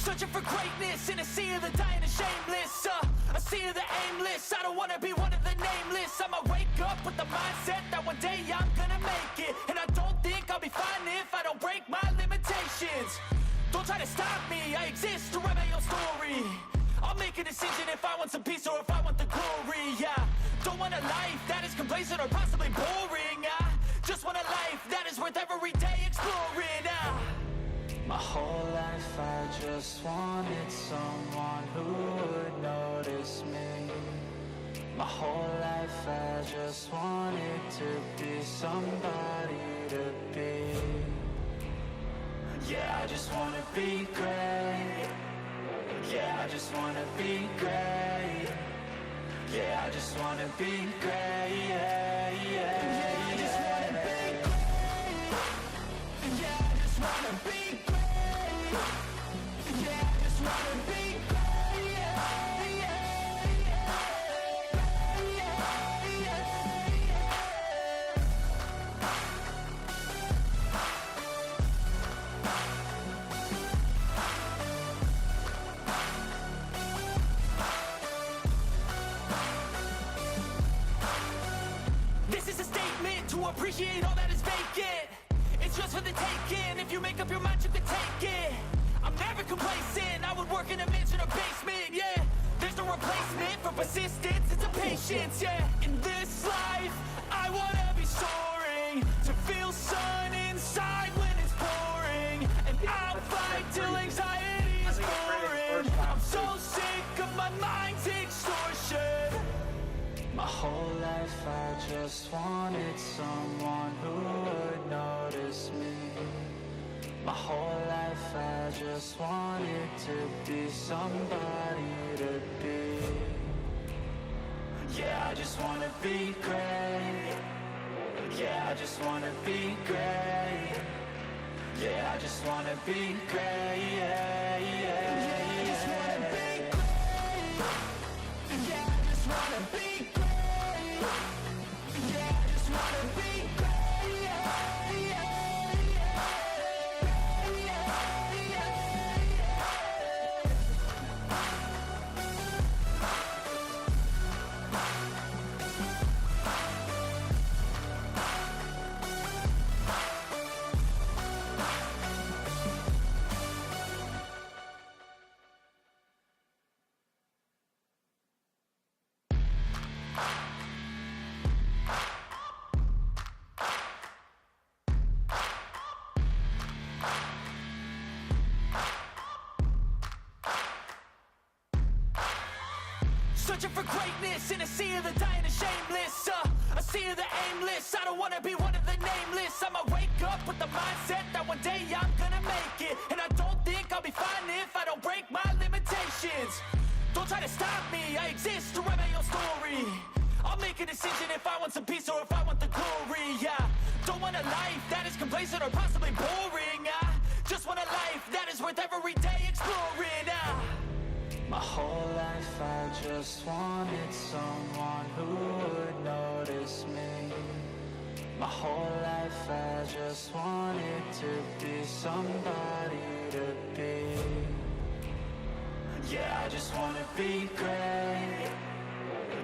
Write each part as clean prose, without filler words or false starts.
Searching for greatness in a sea of the dying and shameless, a sea of the aimless. I don't wanna be one of the nameless. I'ma wake up with the mindset that one day I'm gonna make it. And I don't think I'll be fine if I don't break my limitations. Don't try to stop me, I exist to write my own story. I'll make a decision if I want some peace or if I want the glory, yeah. Don't want a life that is complacent or possibly boring. I just want a life that is worth every day exploring. My whole life I just wanted someone who would notice me. My whole life I just wanted to be somebody to be. Yeah, I just wanna be great. Yeah, I just wanna be great. Yeah, I just wanna be great. Yeah, yeah, yeah, I just wanna be great. Yeah, I just wanna be great. Yeah, I just wanna be great. Yeah, yeah, yeah, yeah, yeah, yeah. This is a statement to appreciate all that is vacant. It's just for the taking. If you make up your mind, you can take it. I'm never complacent. I would work in a mansion or basement, yeah. There's no replacement for persistence, it's a patience, yeah. In this life, I wanna be soaring, to feel sun inside when it's pouring. And I'll fight till anxiety is boring. I'm so sick of my mind's extortion. My whole life I just wanted someone who would notice me. My whole life I just wanted to be somebody to be. Yeah, I just wanna be great. Yeah, I just wanna be great. Yeah, I just wanna be great. Yeah, yeah, yeah, I just wanna be great. Yeah, I just wanna be great. Yeah, I just wanna be great. Yeah, yeah, yeah, yeah, yeah. Searching for greatness in a sea of the dying and shameless, a sea of the aimless. I don't wanna be one of the nameless. I'ma wake up with the mindset that one day I'm gonna make it. And I don't think I'll be fine if I don't break my limitations. Don't try to stop me, I exist to write my own story. I'll make a decision if I want some peace or if I want the glory, yeah. Don't want a life that is complacent or possibly boring. I just want a life that is worth every day exploring. My whole life I just wanted someone who would notice me. My whole life I just wanted to be somebody to be. Yeah, I just wanna be great.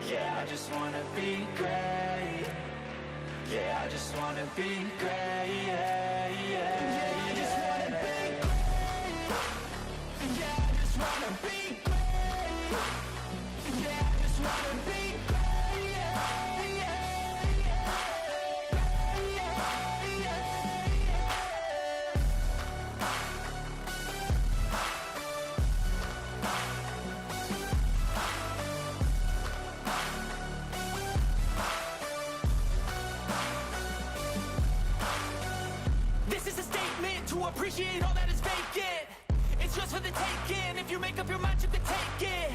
Yeah, I just wanna be great. Yeah, I just wanna be great. Yeah, yeah, yeah, I just wanna be great. Yeah, I just wanna be great. Yeah, I just wanna be great. Yeah, yeah, yeah, yeah, yeah. This is a statement to appreciate all that is vacant. It's just for the taking. If you make up your mind, you can take it.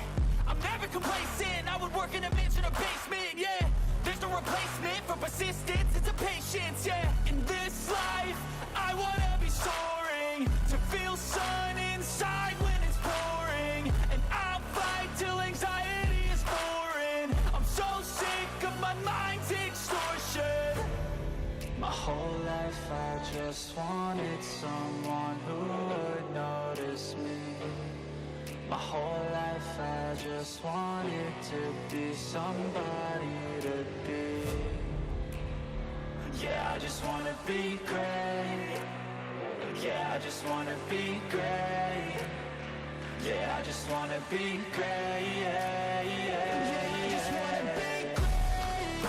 I'm never complacent. I would work in a mansion or basement, yeah. There's no replacement for persistence, it's a patience, yeah. In this life, I wanna be soaring, to feel sun inside when it's pouring. And I'll fight till anxiety is boring. I'm so sick of my mind's extortion. My whole life I just wanted someone who would notice me. My whole life I just wanted to be somebody to be. Yeah, I just wanna be great. Yeah, I just wanna be great. Yeah, I just wanna be great. Yeah, yeah, yeah. I just wanna be great.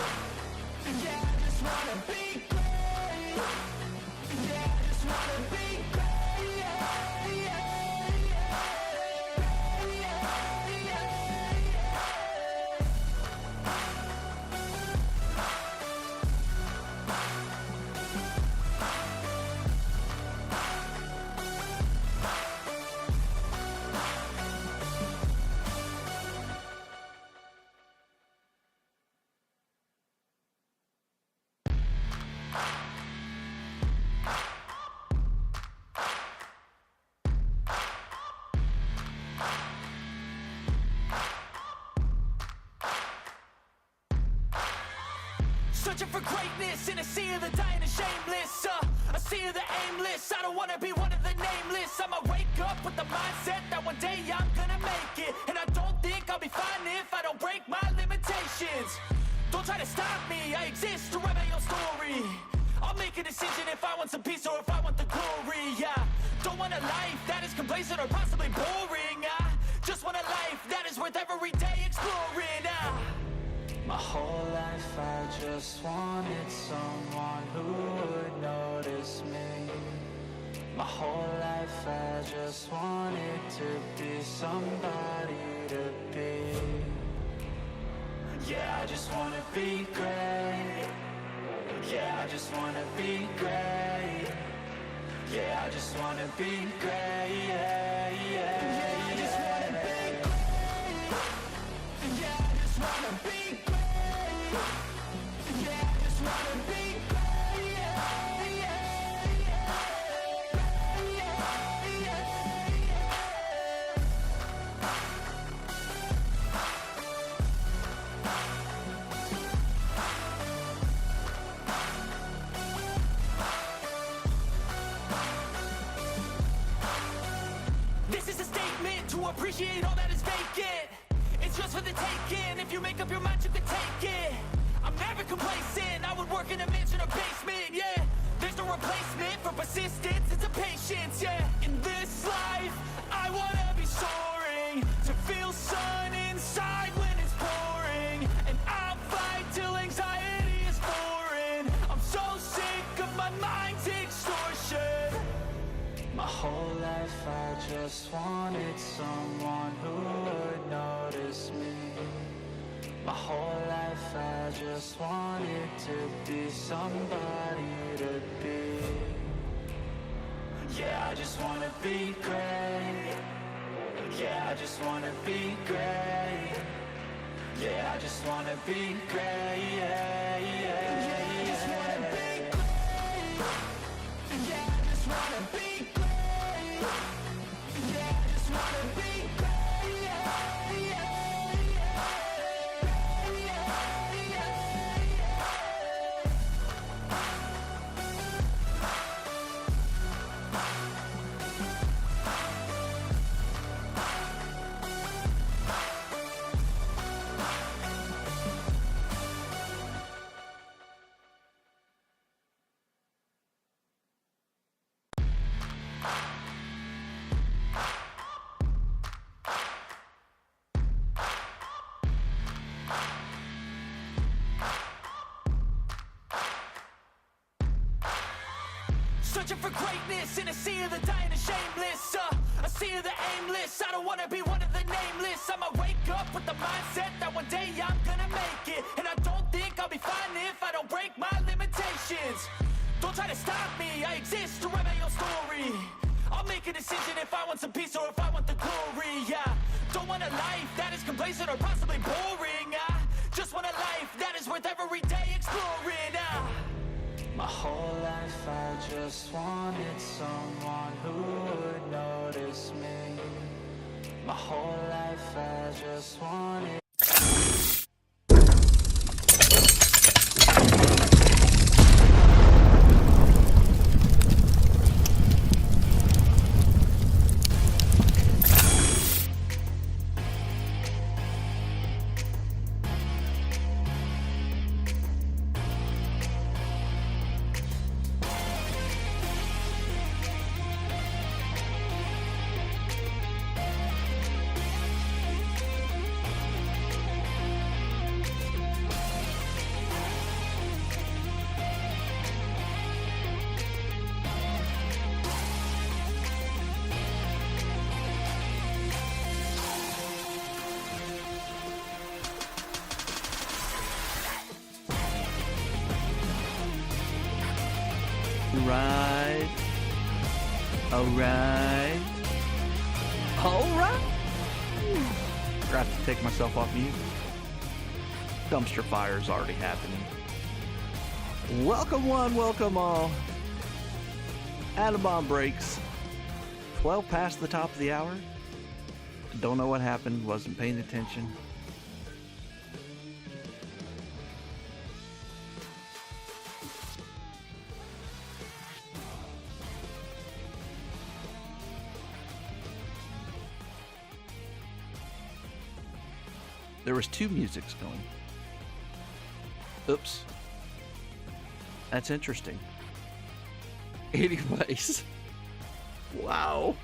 Yeah, I just wanna be great. Yeah, I just wanna be great. Yeah, yeah, Searching for greatness in a sea of the dying and shameless, a sea of the aimless. I don't wanna be one of the nameless. I'ma wake up with the mindset that one day I'm gonna make it. And I don't think I'll be fine if I don't break my limitations. Don't try to stop me, I exist to write my own story. I'll make a decision if I want some peace or if I want the glory, yeah. Don't want a life that is complacent or possibly boring, I just want a life that is worth every day exploring, My whole life I just wanted someone who would notice me. My whole life I just wanted to be somebody to be. Yeah, I just wanna be great. Yeah, I just wanna be great. Yeah, I just wanna be great. Yeah, yeah, yeah. I just wanna be great. Yeah, I just wanna be great. Yeah, I just wanna be great. Yeah, yeah, This is a statement to appreciate all that is vacant. It's just for the taking. If you make up your mind, you can take it. I'm never complacent. I would work in a mansion or basement, yeah. There's no replacement for persistence, it's a patience, yeah. In this life, I wanna be soaring, to feel sun inside when it's pouring. And I'll fight till anxiety is foreign. I'm so sick of my mind's extortion. My whole life I just wanted someone who would notice me. My whole life I just wanted to be somebody to be. Yeah, I just wanna be great. Yeah, I just wanna be great. Yeah, I just wanna be great. Yeah, yeah, yeah. I just wanna be great. Yeah, I just wanna be great. Yeah, I just wanna be great. Yeah, yeah. Searching for greatness in a sea of the dying and shameless, a sea of the aimless. I don't wanna be one of the nameless. I'ma wake up with the mindset that one day I'm gonna make it. And I don't think I'll be fine if I don't break my limitations. Don't try to stop me, I exist to write my own story. I'll make a decision if I want some peace or if I want the glory, yeah. Don't want a life that is complacent or possibly boring, I just want a life that is worth every day exploring, My whole life I just wanted someone who would notice me. My whole life I just wanted. right. All right. All right. Forgot to take myself off mute. Dumpster fire is already happening. Welcome one, welcome all. Atom bomb breaks. 12 past the top of the hour. Don't know what happened. Wasn't paying attention. There was two musics going. Oops. That's interesting. Anyways. Wow.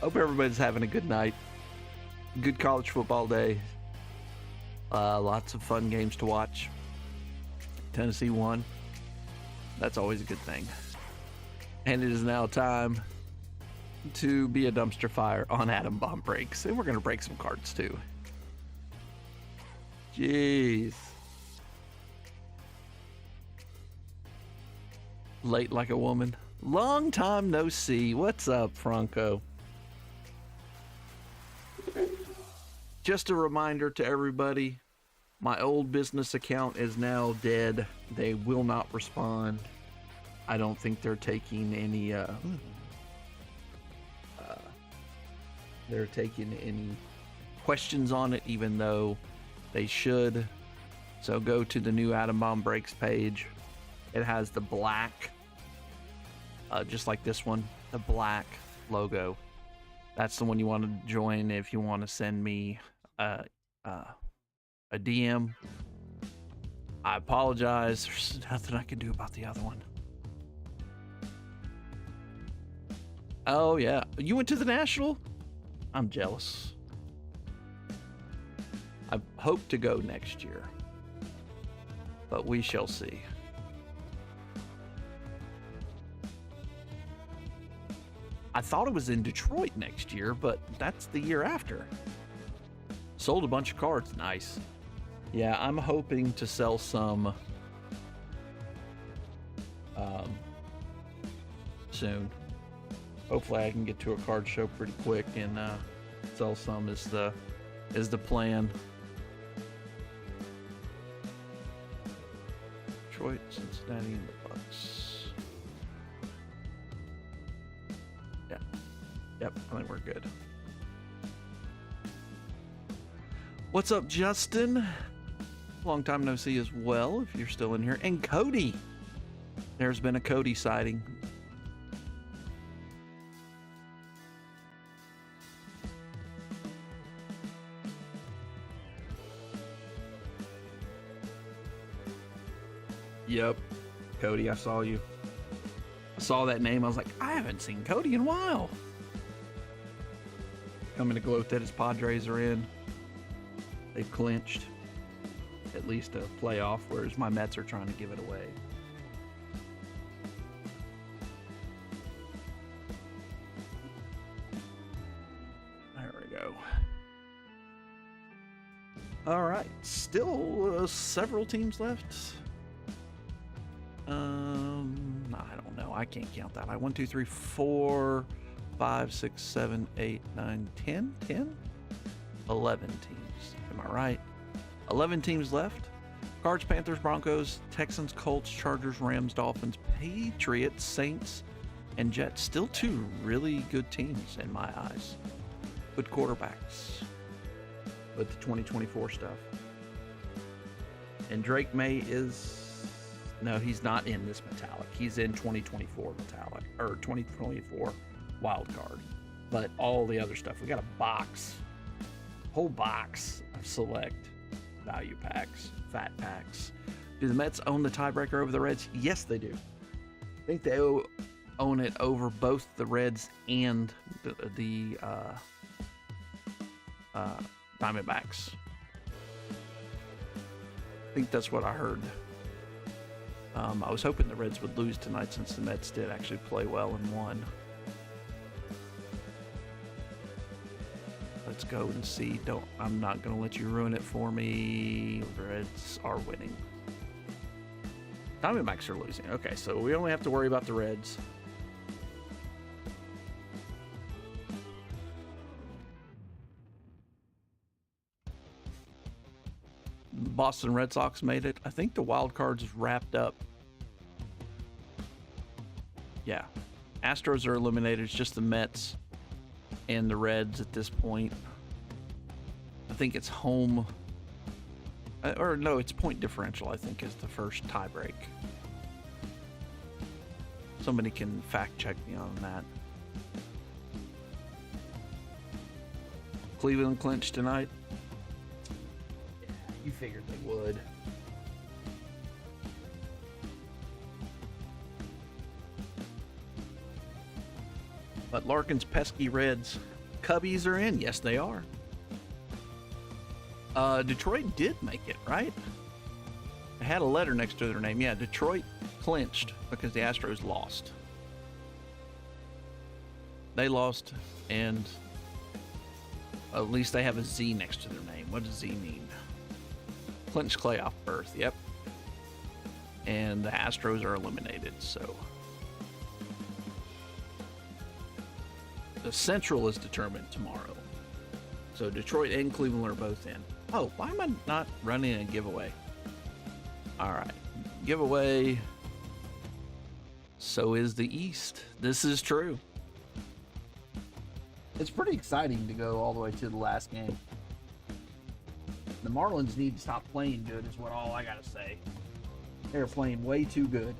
Hope everybody's having a good night. Good college football day. Lots of fun games to watch. Tennessee won. That's always a good thing. And it is now time to be a dumpster fire on Atom Bomb Breaks. And we're going to break some cards too. Jeez. Late like a woman. Long time no see. What's up, Franco? Just a reminder to everybody, my old business account is now dead. They will not respond. I don't think they're taking any questions on it, even though they should. So go to the new Atom Bomb Breaks page. It has the black, just like this one, the black logo. That's the one you want to join if you want to send me a DM. I apologize. There's nothing I can do about the other one. Oh, yeah. You went to the National? I'm jealous. I hope to go next year, but we shall see. I thought it was in Detroit next year, but that's the year after. Sold a bunch of cards. Nice. Yeah, I'm hoping to sell some soon. Hopefully I can get to a card show pretty quick and sell some is the plan. Detroit, Cincinnati, and the Bucks. Yeah. Yep, I think we're good. What's up, Justin? Long time no see as well, if you're still in here. And Cody. There's been a Cody sighting. Yep, Cody, I saw you. I saw that name. I was like, I haven't seen Cody in a while. Coming to gloat that his Padres are in. They've clinched at least a playoff, whereas my Mets are trying to give it away. There we go. All right, still several teams left. I don't know. I can't count that. 1, 2, 3, 4, 5, 6, 7, 8, 9, 10, 10, 11 teams. Am I right? 11 teams left. Cards, Panthers, Broncos, Texans, Colts, Chargers, Rams, Dolphins, Patriots, Saints, and Jets. Still two really good teams in my eyes. Good quarterbacks with the 2024 stuff. And Drake May is... No, he's not in this metallic. He's in 2024 metallic, or 2024 wild card. But all the other stuff, we got a box, whole box of select value packs, fat packs. Do the Mets own the tiebreaker over the Reds? Yes, they do. I think they own it over both the Reds and the Diamondbacks. I think that's what I heard. I was hoping the Reds would lose tonight since the Mets did actually play well and won. Let's go and see. I'm not going to let you ruin it for me. The Reds are winning. Diamondbacks are losing. Okay, so we only have to worry about the Reds. Boston Red Sox made it. I think the wild card's wrapped up. Yeah. Astros are eliminated. It's just the Mets and the Reds at this point. I think it's home. Or no, it's point differential, I think, is the first tie break. Somebody can fact check me on that. Cleveland clinched tonight. Yeah, you figured they would. But Larkin's pesky Reds. Cubbies are in. Yes, they are. Detroit did make it, right? It had a letter next to their name. Yeah, Detroit clinched because the Astros lost. They lost, and at least they have a Z next to their name. What does Z mean? Clinch playoff berth, yep. And the Astros are eliminated, so. The Central is determined tomorrow. So Detroit and Cleveland are both in. Oh, why am I not running a giveaway? All right. Giveaway. So is the East. This is true. It's pretty exciting to go all the way to the last game. The Marlins need to stop playing good is what all I got to say. They're playing way too good.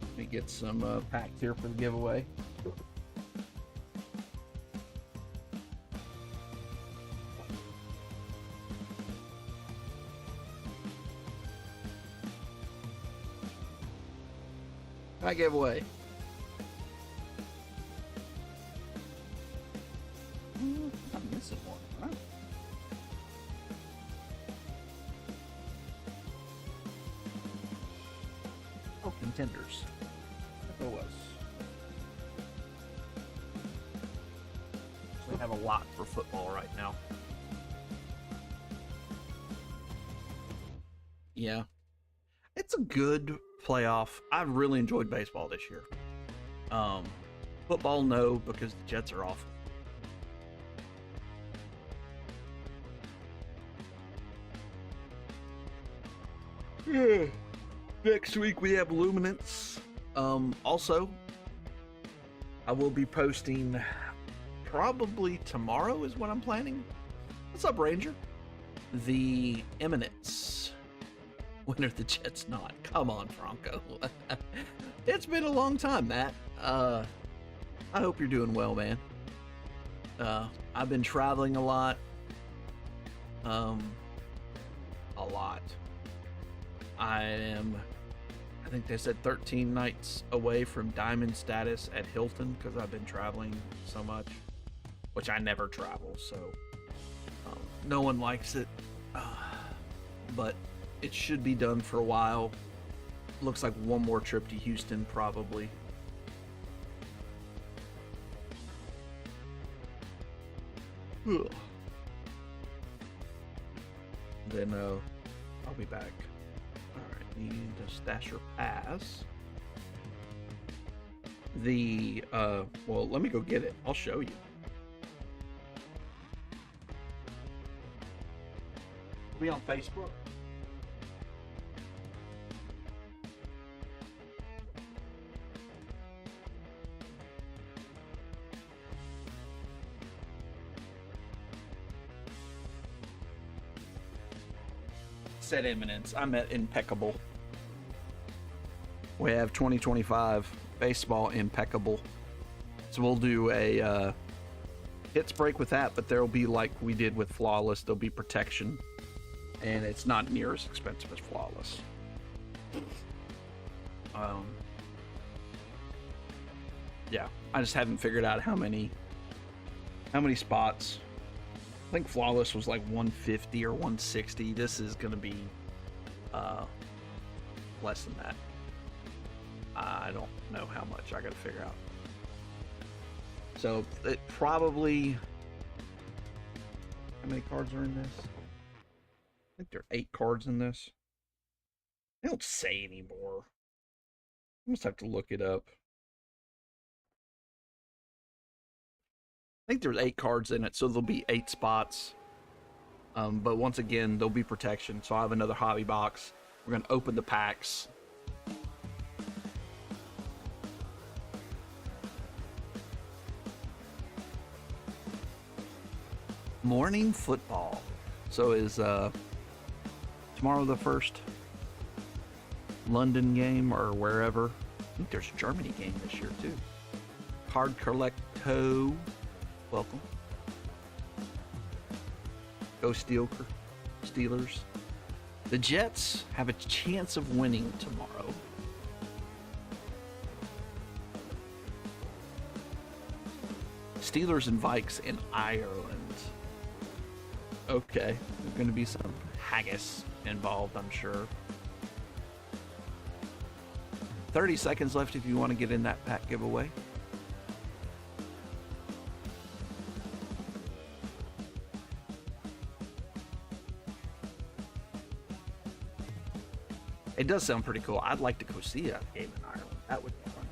Let me get some packs here for the giveaway. I gave away. I'm missing one, right? Oh, contenders. That's what it was. We have a lot for football right now. Yeah. It's a good playoff. I've really enjoyed baseball this year. Football, no, because the Jets are awful. Next week we have Luminance. Also, I will be posting probably tomorrow is what I'm planning. What's up, Ranger? The Eminence. When are the Jets not? Come on, Franco. It's been a long time, Matt. I hope you're doing well, man. I've been traveling a lot. A lot. I think they said 13 nights away from diamond status at Hilton because I've been traveling so much, which I never travel, so no one likes it. But it should be done for a while. Looks like one more trip to Houston, probably. Ugh. Then I'll be back. Alright, need to stash your pass. Well, let me go get it. I'll show you. Be on Facebook. Said Eminence. I meant impeccable. We have 2025 baseball impeccable. So we'll do a hits break with that, but there'll be like we did with Flawless, there'll be protection. And it's not near as expensive as Flawless. Yeah, I just haven't figured out how many spots. I think Flawless was like 150 or 160. This is going to be less than that. I don't know how much. I got to figure out. So it probably... How many cards are in this? think there are 8 cards in this. They don't say anymore. I must have to look it up. I think there's 8 cards in it, so there'll be 8 spots. But once again, there'll be protection. So I have another hobby box. We're going to open the packs. Morning football. So is tomorrow the first London game or wherever? I think there's a Germany game this year too. Card Collecto. Welcome. Go Steelers. The Jets have a chance of winning tomorrow. Steelers and Vikes in Ireland. Okay, there's going to be some haggis involved, I'm sure. 30 seconds left if you want to get in that pack giveaway. It does sound pretty cool. I'd like to go see a game in Ireland. That would be fun.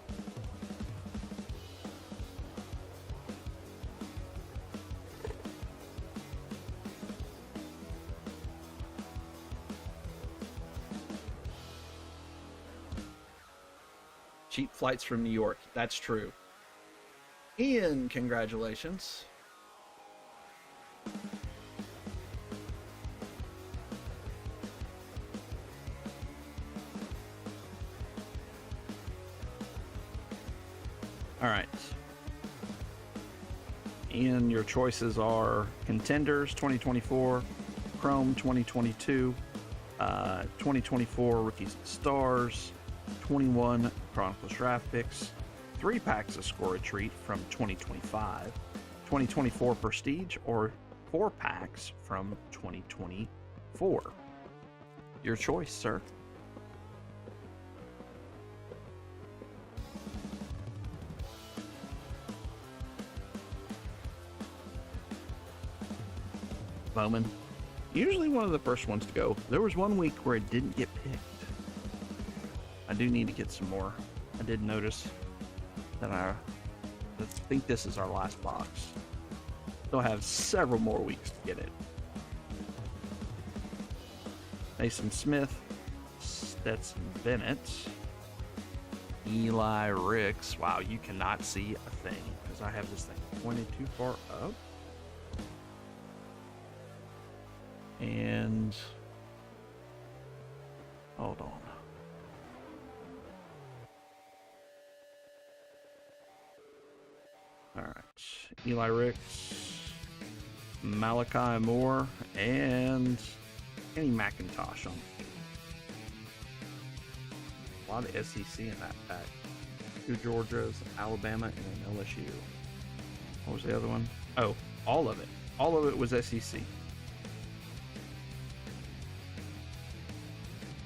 Cheap flights from New York. That's true. Ian, congratulations. All right. Ian, your choices are Contenders 2024, Chrome 2022, 2024 Rookies and Stars, 21 Chronicles Draft Picks, 3 packs of Score a Treat from 2025, 2024 Prestige, or 4 packs from 2024. Your choice, sir. Bowman. Usually one of the first ones to go. There was one week where it didn't get picked. I do need to get some more. I did notice that I think this is our last box. Still have several more weeks to get it. Mason Smith, Stetson Bennett, Eli Ricks. Wow, you cannot see a thing because I have this thing pointed too far up. And hold on. All right, Eli Ricks, Malachi Moore, and Kenny McIntosh on the team. A lot of SEC in that pack. 2 Georgias, Alabama, and an LSU. What was the other one? Oh, all of it. All of it was SEC. If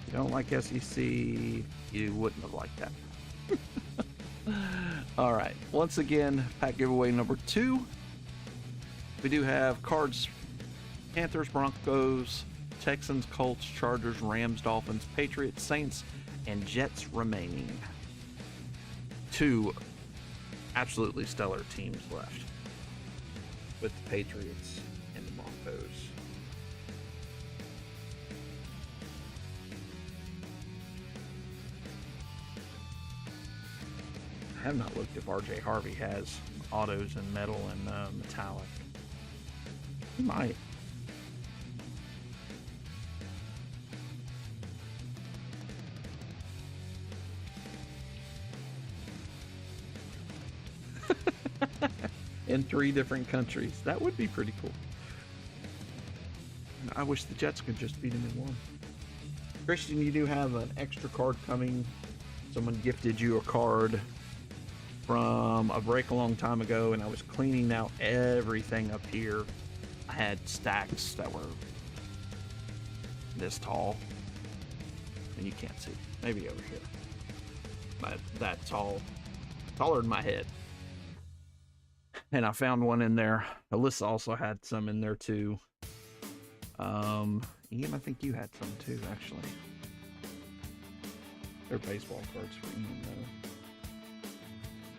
you don't like SEC, you wouldn't have liked that. All right, once again, pack giveaway number 2. We do have cards: Panthers, Broncos, Texans, Colts, Chargers, Rams, Dolphins, Patriots, Saints, and Jets remaining. 2 absolutely stellar teams left with the Patriots and the Broncos. I have not looked if RJ Harvey has autos in metal and metallic. He might. In 3 different countries. That would be pretty cool. I wish the Jets could just beat him in 1. Christian, you do have an extra card coming. Someone gifted you a card from a break a long time ago, and I was cleaning out everything up here. I had stacks that were this tall, and you can't see. Maybe over here. But that tall. Taller than my head. And I found one in there. Alyssa also had some in there too. Ian, I think you had some too, actually. They're baseball cards for Ian, though.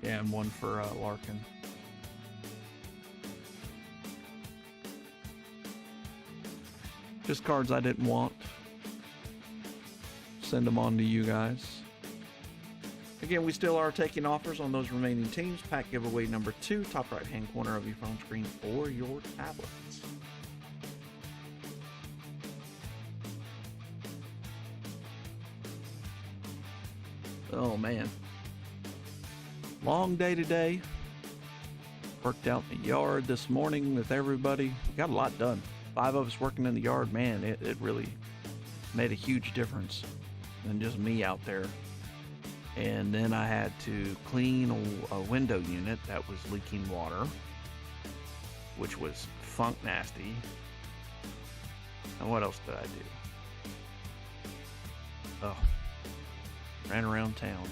Yeah, and one for Larkin. Just cards I didn't want. Send them on to you guys. Again, we still are taking offers on those remaining teams. Pack giveaway number 2, top right-hand corner of your phone screen or your tablets. Oh, man. Long day today. Worked out in the yard this morning with everybody. Got a lot done. 5 of us working in the yard. Man, it really made a huge difference than just me out there. And then I had to clean a window unit that was leaking water, which was funk nasty. And what else did I do? Oh, ran around town.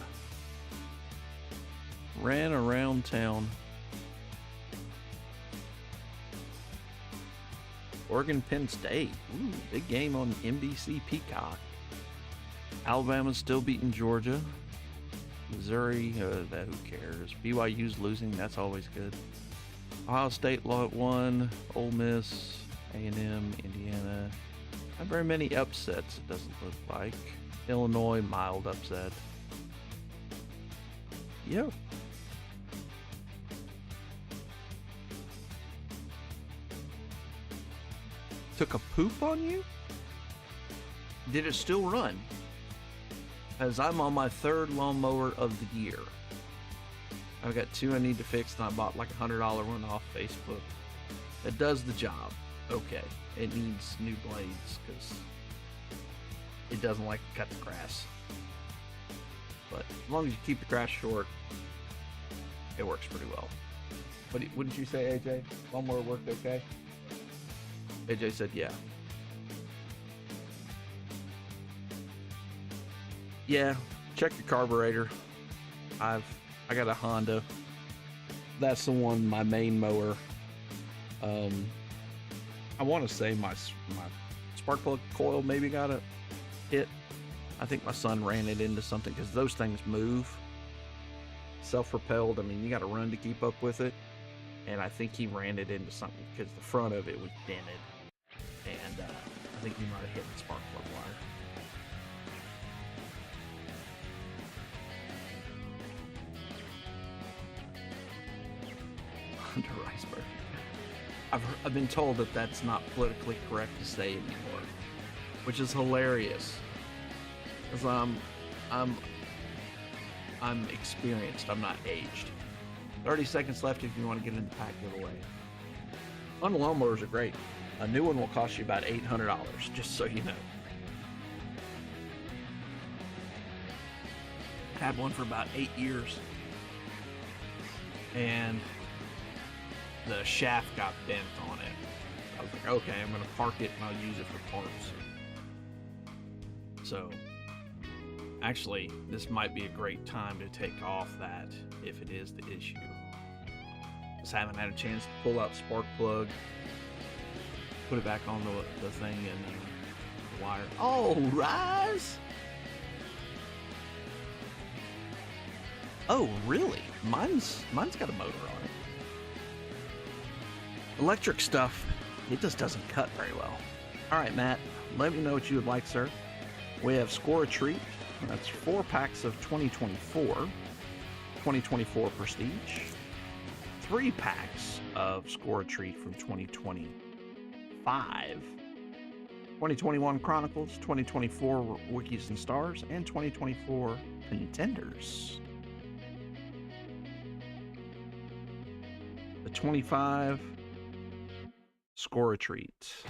Ran around town. Oregon, Penn State. Ooh, big game on NBC Peacock. Alabama's still beating Georgia. Missouri, who cares? BYU's losing, that's always good. Ohio State won. Ole Miss, A&M, Indiana. Not very many upsets, it doesn't look like. Illinois, mild upset. Yeah. Took a poop on you? Did it still run? As I'm on my 3rd lawnmower of the year. I've got 2 I need to fix, and I bought like a $100 one off Facebook. It does the job. Okay. It needs new blades because it doesn't like to cut the grass. But as long as you keep the grass short, it works pretty well. What did you say, AJ? Lawnmower worked okay? AJ said yeah. Yeah, check your carburetor. I got a Honda. That's the one, my main mower. I want to say my spark plug coil maybe got a hit. I think my son ran it into something because those things move. Self-propelled. I mean, you got to run to keep up with it. And I think he ran it into something because the front of it was dented. And I think he might have hit the spark plug wire. Hunter Riceberg. I've been told that that's not politically correct to say anymore, which is hilarious. Because I'm experienced. I'm not aged. 30 seconds left if you want to get in the pack giveaway. Fun lawnmowers are great. A new one will cost you about $800, just so you know. I had one for about 8 years. And the shaft got bent on it. I was like, okay, I'm going to park it and I'll use it for parts. So, actually, this might be a great time to take off that if it is the issue. Just haven't had a chance to pull out the spark plug, put it back on the thing, and the wire. Oh, Rise! Oh, really? Mine's got a motor on it. Electric stuff, it just doesn't cut very well. All right, Matt, let me know what you would like, sir. We have Score a Treat. That's 4 packs of 2024 Prestige. 3 packs of Score a Treat from 2025. 2021 Chronicles, 2024 Wikis and Stars, and 2024 Contenders. The 25 Score a Treat.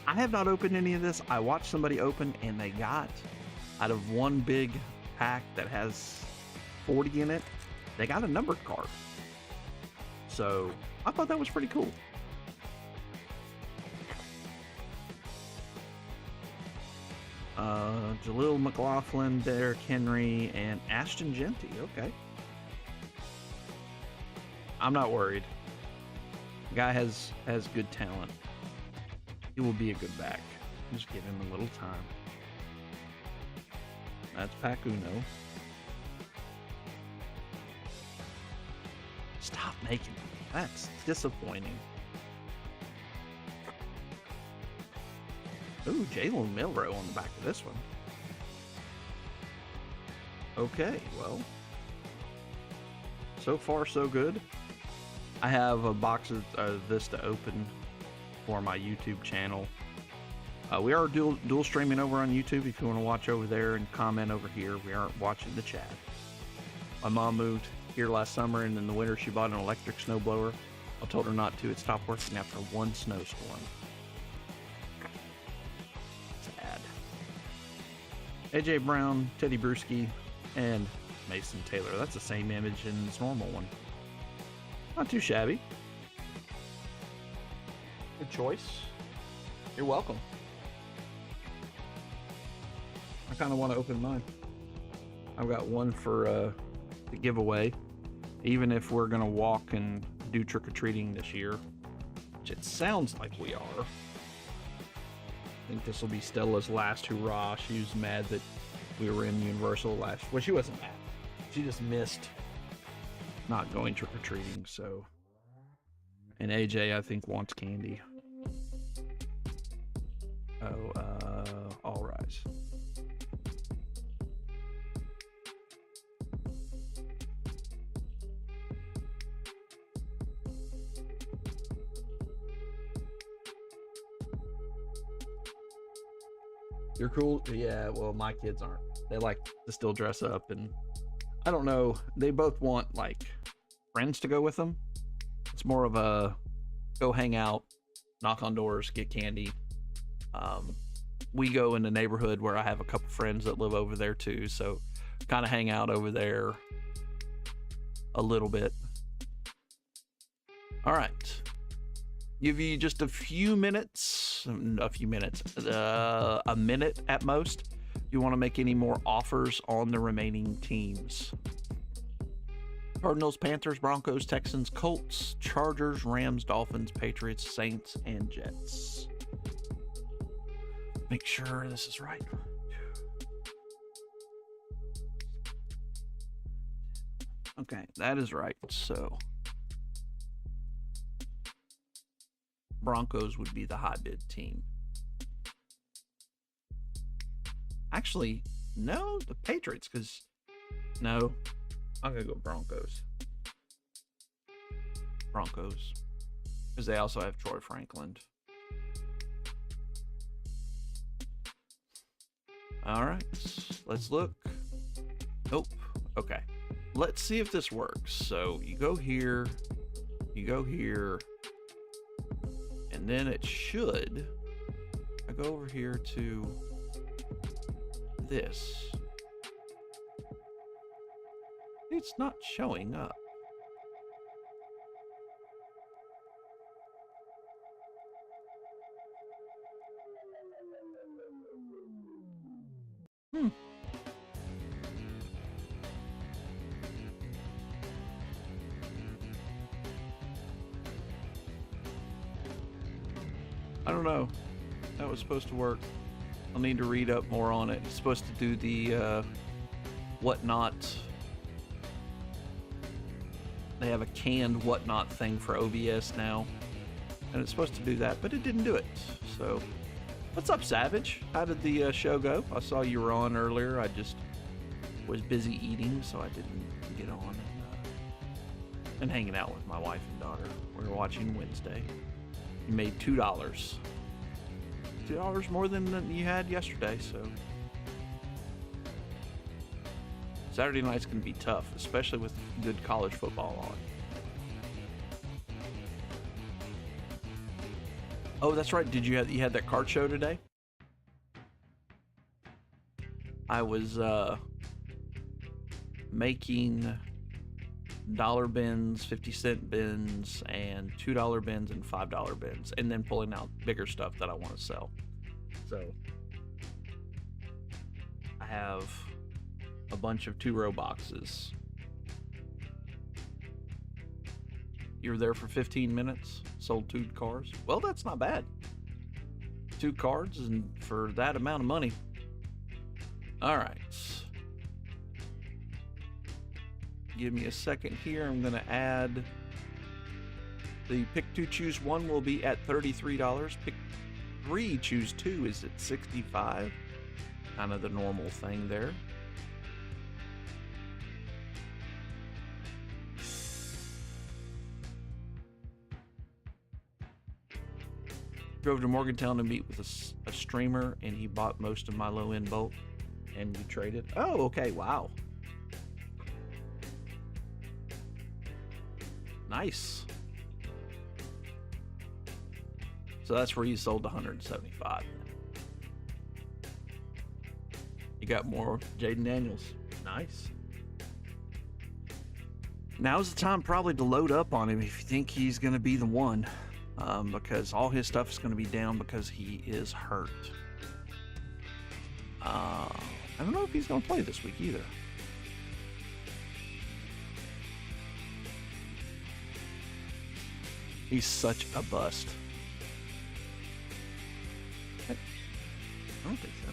I have not opened any of this. I watched somebody open and they got, out of one big pack that has 40 in it, they got a numbered card. So I thought that was pretty cool. Jaleel McLaughlin, Derrick Henry, and Ashton Genty. Okay. I'm not worried. The guy has good talent. He will be a good back. Just give him a little time. That's Pac Uno. Stop making them. That's disappointing. Ooh, Jalen Milrow on the back of this one. Okay, well. So far, so good. I have a box of this to open for my YouTube channel. We are dual streaming over on YouTube if you want to watch over there and comment over here. We aren't watching the chat. My mom moved here last summer, and in the winter she bought an electric snowblower. I told her not to. It stopped working after one snowstorm. Sad. AJ Brown, Teddy Bruschi, and Mason Taylor. That's the same image in his normal one. Not too shabby. Good choice. You're welcome. I kind of want to open mine. I've got one for the giveaway. Even if we're going to walk and do trick-or-treating this year, which it sounds like we are. I think this will be Stella's last hurrah. She was mad that we were in Universal last. Well, she wasn't mad. She just missed not going trick-or-treating, so. And AJ, I think, wants candy. Oh, all rise. You're cool? Yeah, well, my kids aren't. They like to still dress up, and I don't know. They both want, like, friends to go with them. It's more of a go hang out, knock on doors, get candy. We go in the neighborhood where I have a couple friends that live over there too, so kind of hang out over there a little bit. All right. Give you just a minute at most. If you want to make any more offers on the remaining teams. Cardinals, Panthers, Broncos, Texans, Colts, Chargers, Rams, Dolphins, Patriots, Saints, and Jets. Make sure this is right. Okay, that is right. So Broncos would be the high bid team. Actually, no, the Patriots, because no, I'm gonna go Broncos. Broncos, because they also have Troy Franklin. All right, let's look. Nope. Okay, let's see if this works. So you go here, and then it should. I go over here to this. It's not showing up. I don't know. That was supposed to work. I'll need to read up more on it. It's supposed to do the whatnot. They have a canned whatnot thing for OBS now, and it's supposed to do that, but it didn't do it. So, what's up, Savage? How did the show go? I saw you were on earlier. I just was busy eating, so I didn't get on and hanging out with my wife and daughter. We were watching Wednesday. You made $2. $2 more than you had yesterday, so. Saturday night's gonna be tough, especially with good college football on. Oh, that's right. Did you had that card show today? I was making dollar bins, 50-cent bins, and $2 bins and $5 bins, and then pulling out bigger stuff that I want to sell. So I have a bunch of 2-row boxes. You were there for 15 minutes, sold 2 cars. Well, that's not bad. 2 cards and for that amount of money. All right. Give me a second here. I'm going to add the pick 2, choose 1 will be at $33. Pick 3, choose 2 is at $65. Kind of the normal thing there. Drove to Morgantown to meet with a streamer, and he bought most of my low-end bolt, and you traded. Oh, okay, wow. Nice. So that's where you sold 175. You got more Jaden Daniels. Nice. Now's the time probably to load up on him if you think he's going to be the one. Because all his stuff is going to be down because he is hurt. I don't know if he's going to play this week either. He's such a bust. I don't think so.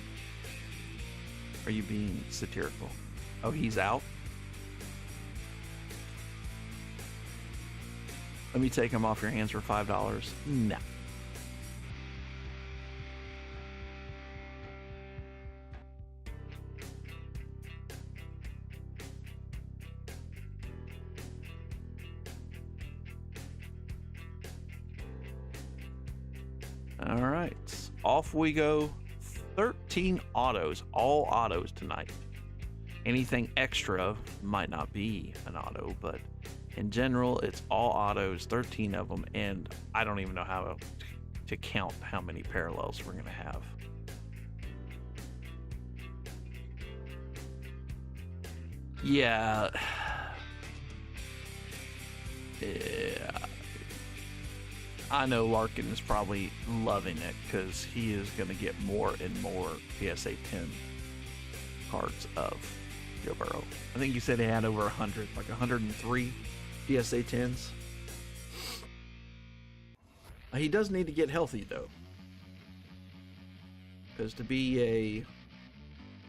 Are you being satirical? Oh, he's out? Let me take him off your hands for $5. No. All right, off we go. 13 autos, all autos tonight. Anything extra might not be an auto, but in general, it's all autos, 13 of them, and I don't even know how to count how many parallels we're going to have. Yeah. I know Larkin is probably loving it because he is going to get more and more PSA 10 cards of Joe Burrow. I think you said he had over 100, like 103 PSA 10s. He does need to get healthy though, because to be a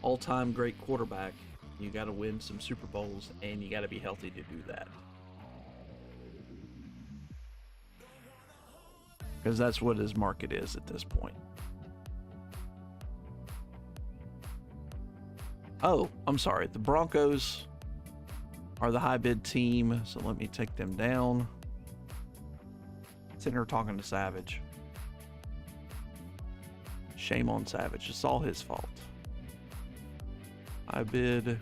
all-time great quarterback, you got to win some Super Bowls and you got to be healthy to do that. Because that's what his market is at this point. Oh, I'm sorry. The Broncos are the high bid team, so let me take them down. Sitting here talking to Savage. Shame on Savage. It's all his fault. High bid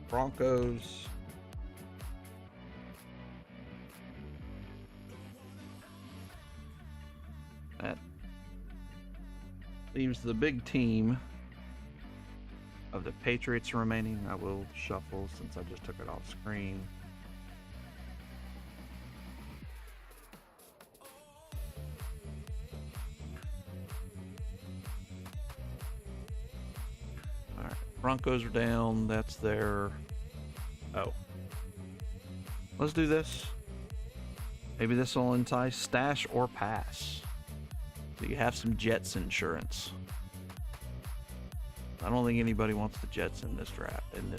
Broncos. That leaves the big team of the Patriots remaining. I will shuffle since I just took it off screen. All right, Broncos are down. That's their... Oh. Let's do this. Maybe this will entice stash or pass. So you have some Jets insurance. I don't think anybody wants the Jets in this draft, in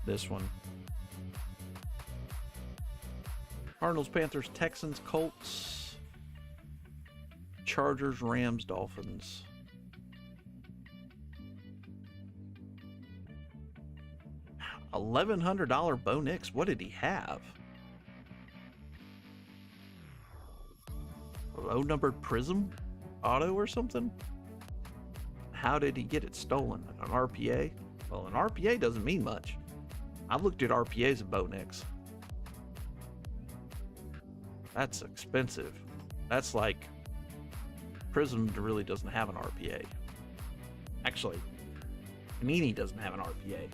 this one. Cardinals, Panthers, Texans, Colts, Chargers, Rams, Dolphins. $1,100 Bo Nix. What did he have? A low-numbered Prism auto or something? How did he get it stolen? An RPA? Well, an RPA doesn't mean much. I've looked at RPAs of Bo Nix. That's expensive. That's like Prism really doesn't have an RPA. Actually, Panini doesn't have an RPA.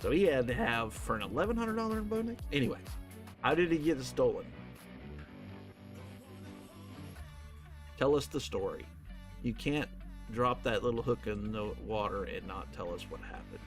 So he had to have for an $1,100 Bo Nix? Anyways, how did he get it stolen? Tell us the story. You can't drop that little hook in the water and not tell us what happened.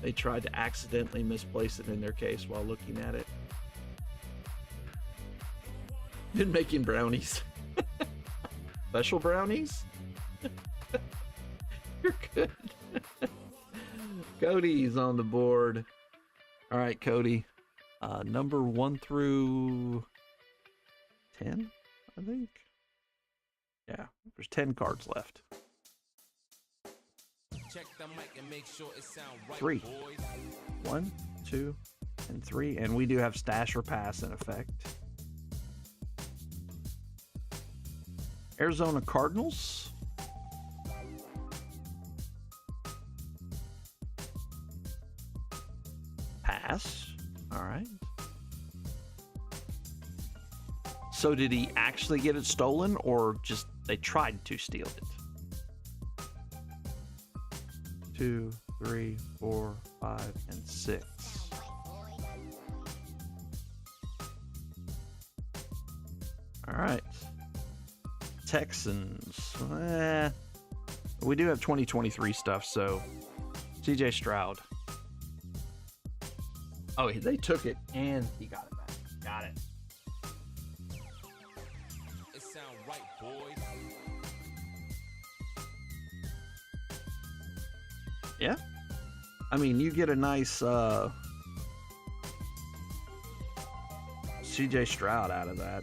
They tried to accidentally misplace it in their case while looking at it. Been making brownies. Special brownies? You're good. Cody's on the board. All right, Cody. Number 1 through 10, I think. Yeah, there's 10 cards left. Check the mic and make sure it sound right, 3. boys. 1, 2, and 3. And we do have stash or pass in effect. Arizona Cardinals. Pass. All right. So did he actually get it stolen, or just they tried to steal it? 2, 3, 4, 5, and 6. All right. Texans. We do have 2023 stuff, so CJ Stroud. Oh, they took it and he got it back. Got it. It sound right, boys. Yeah. I mean, you get a nice CJ Stroud out of that.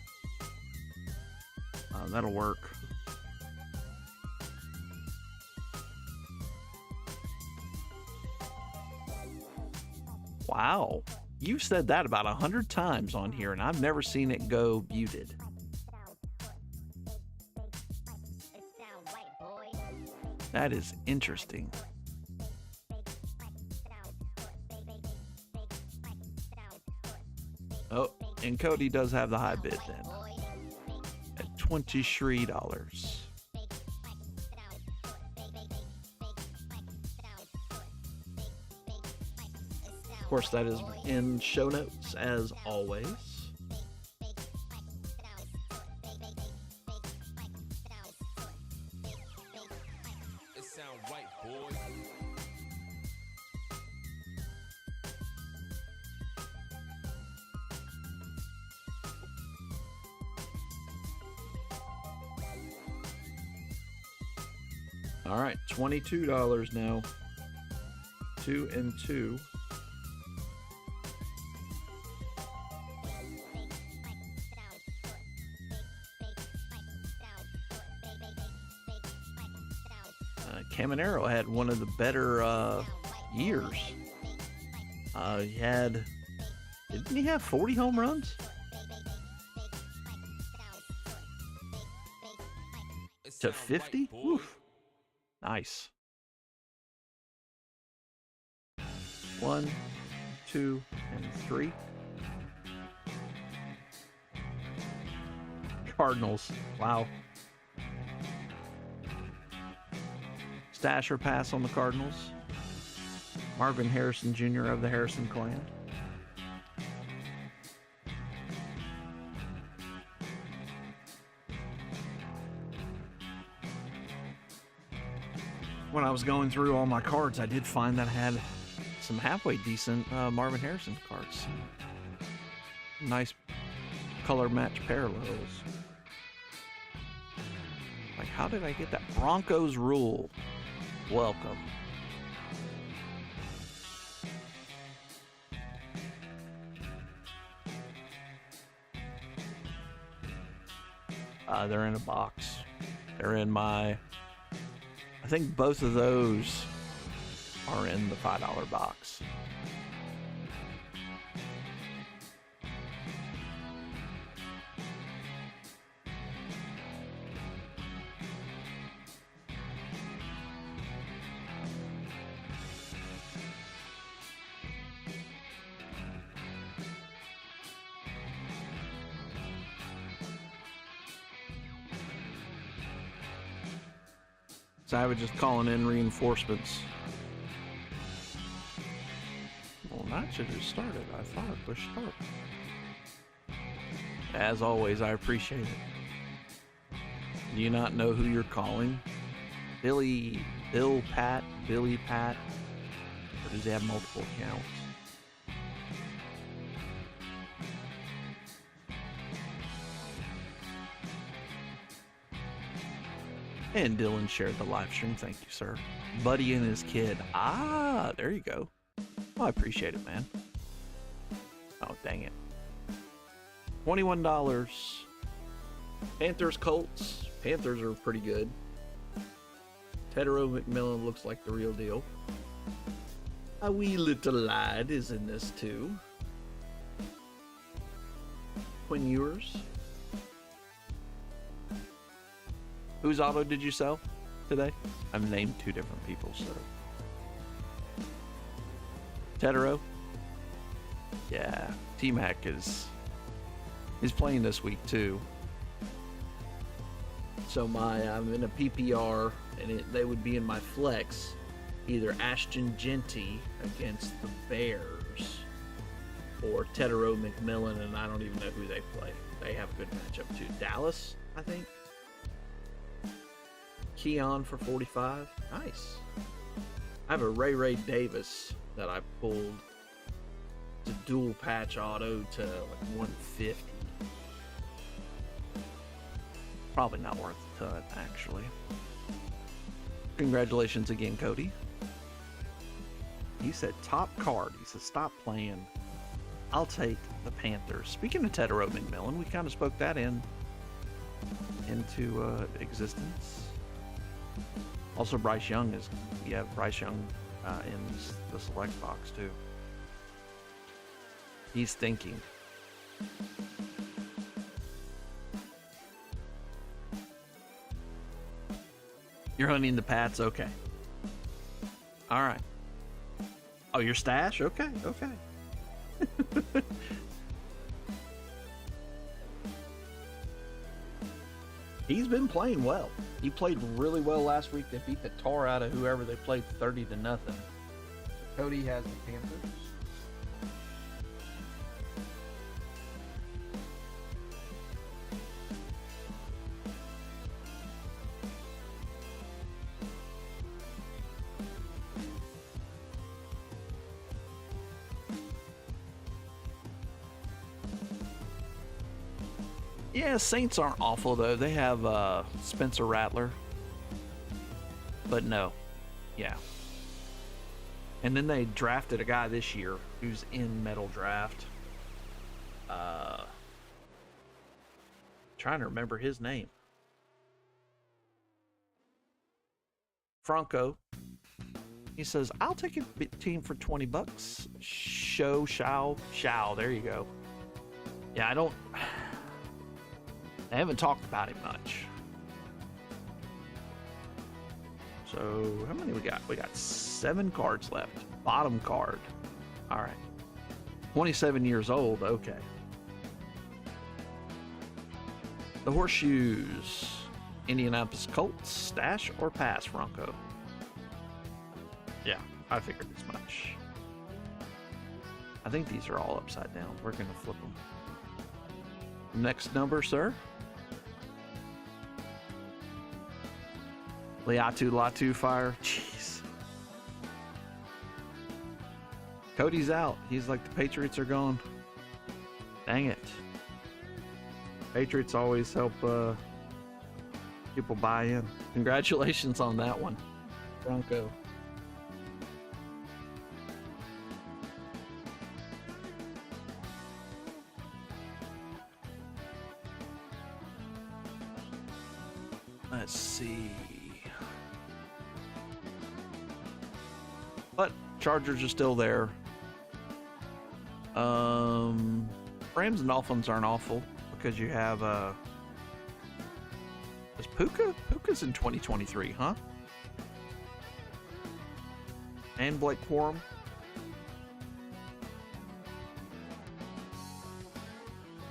That'll work. Wow. You've said that about 100 times on here, and I've never seen it go muted. That is interesting. Oh, and Cody does have the high bid then. At $23. Of course, that is in show notes as always. It sound right, boys. All right, $22 now. 2 and 2. Caminero had one of the better years. Didn't he have 40 home runs? To 50? Oof. Nice. 1, 2, and 3. Cardinals. Wow. Stash or pass on the Cardinals. Marvin Harrison Jr. of the Harrison clan. When I was going through all my cards, I did find that I had some halfway decent Marvin Harrison cards. Nice color match parallels. Like, how did I get that? Broncos rule. Welcome. They're in a box. They're in my... I think both of those are in the $5 box. Savage is calling in reinforcements. Well, that should have started. I thought it pushed start. As always, I appreciate it. Do you not know who you're calling? Billy Pat. Or does he have multiple accounts? And Dylan shared the live stream. Thank you, sir. Buddy and his kid. Ah, there you go. Well, I appreciate it, man. Oh, dang it. $21. Panthers, Colts. Panthers are pretty good. Tedero McMillan looks like the real deal. A wee little lad is in this too. Quinn Ewers. Whose auto did you sell today? I've named 2 different people, so. Tedero. Yeah, T-Mac is playing this week too. So I'm in a PPR, and they would be in my flex, either Ashton Genty against the Bears or Tedero McMillan, and I don't even know who they play. They have a good matchup too. Dallas, I think. Keon for 45. Nice. I have a Ray Davis that I pulled to dual patch auto to like 150. Probably not worth a ton, actually. Congratulations again, Cody. He said top card. He said stop playing. I'll take the Panthers. Speaking of Tedero McMillan, we kind of spoke that into existence. Also, Bryce Young is, Bryce Young in the select box too. He's thinking. You're hunting the Pats? Okay. All right. Oh, your stash? Okay, okay. He's been playing well. He played really well last week. They beat the tar out of whoever they played 30-0. Cody has the Panthers. Yeah, Saints aren't awful though. They have Spencer Rattler. But no. Yeah. And then they drafted a guy this year who's in Metal Draft. Trying to remember his name. Franco. He says, I'll take a team for $20. Shao. There you go. Yeah, I haven't talked about him much. So, how many we got? We got 7 cards left. Bottom card. All right. 27 years old. Okay. The Horseshoes. Indianapolis Colts. Stash or pass, Franco? Yeah, I figured as much. I think these are all upside down. We're going to flip them. Next number, sir. Latu fire. Jeez. Cody's out. He's like, the Patriots are gone. Dang it. Patriots always help people buy in. Congratulations on that one, Bronco. Let's see. But Chargers are still there. Rams and Dolphins aren't awful because you have is Puka? Puka's in 2023, huh? And Blake Corum.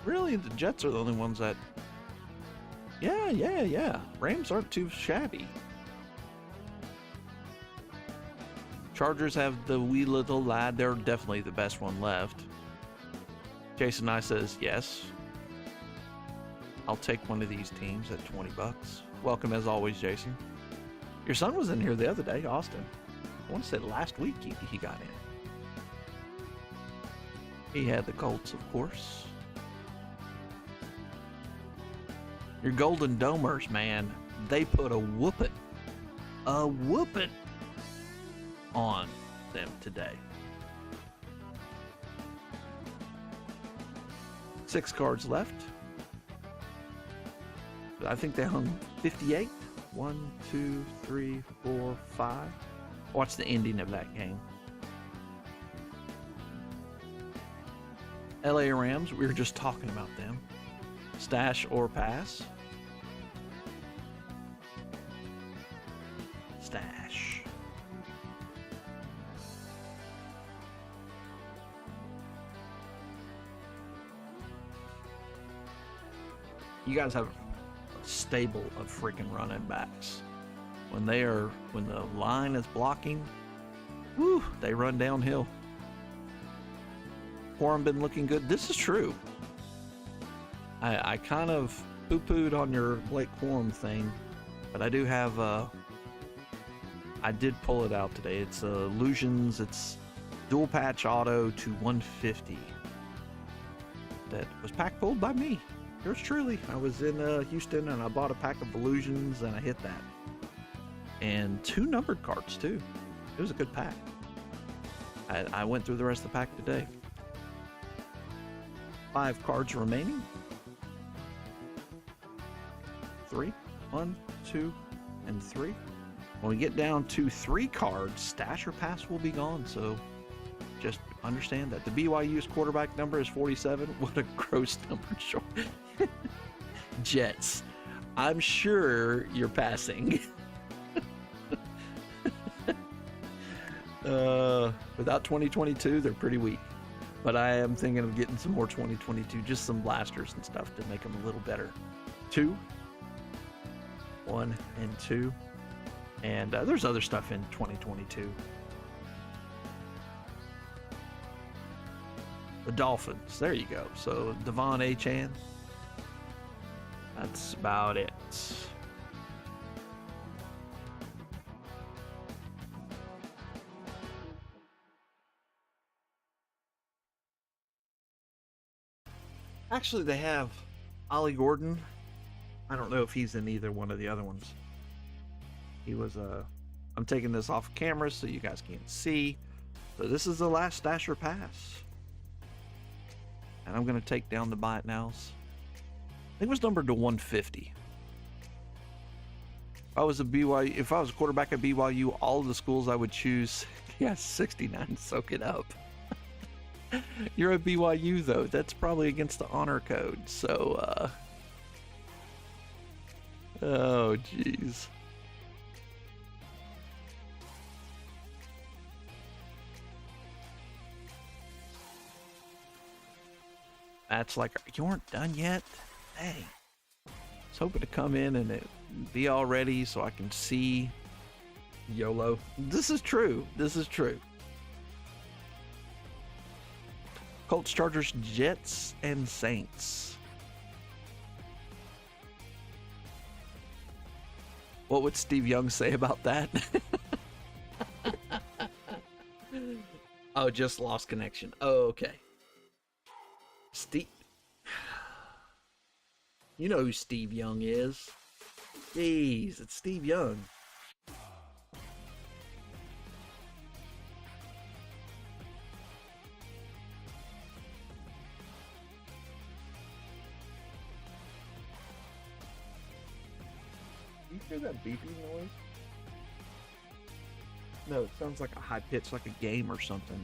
Really, the Jets are the only ones that. Yeah. Rams aren't too shabby. Chargers have the wee little lad. They're definitely the best one left. Jason I says yes. I'll take one of these teams at $20. Welcome as always, Jason. Your son was in here the other day, Austin. want to say last week he got in. He had the Colts, of course. Your Golden Domers, man, they put a whooping on them today. 6 cards left. I think they hung 58. 1, 2, 3, 4, 5. Watch the ending of that game. LA Rams, we were just talking about them. Stash or pass? Stash. You guys have a stable of freaking running backs. When the line is blocking, whoo, they run downhill. Quorum been looking good. This is true. I kind of poo-pooed on your Blake Quorum thing, but I do have I did pull it out today. It's Illusions. It's dual patch auto to 150. That was pack pulled by me. Yours truly. I was in Houston and I bought a pack of Illusions and I hit that. And 2 numbered cards too. It was a good pack. I went through the rest of the pack today. 5 cards remaining. 3, 1, 2, and 3. When we get down to 3 cards, stash or pass will be gone. So just understand that. The BYU's quarterback number is 47. What a gross number short. Jets. I'm sure you're passing. Without 2022, they're pretty weak. But I am thinking of getting some more 2022, just some blasters and stuff to make them a little better. 2, 1, and 2. And there's other stuff in 2022. The Dolphins. There you go. So Devon Achane. That's about it. Actually, they have Ollie Gordon. I don't know if he's in either one of the other ones. He was I'm taking this off camera so you guys can't see. So this is the last stash or pass. And I'm going to take down the buy it nows. I think it was numbered to 150. If I was a quarterback at BYU, all of the schools I would choose, yeah, 69, soak it up. You're at BYU though. That's probably against the honor code. So, oh jeez. That's like, you weren't done yet? Dang. I was hoping to come in and it be all ready so I can see. YOLO. This is true. This is true. Colts, Chargers, Jets, and Saints. What would Steve Young say about that? Oh, just lost connection. Oh, okay. Steve. You know who Steve Young is. Jeez, it's Steve Young. You hear that beeping noise? No, it sounds like a high pitch, like a game or something.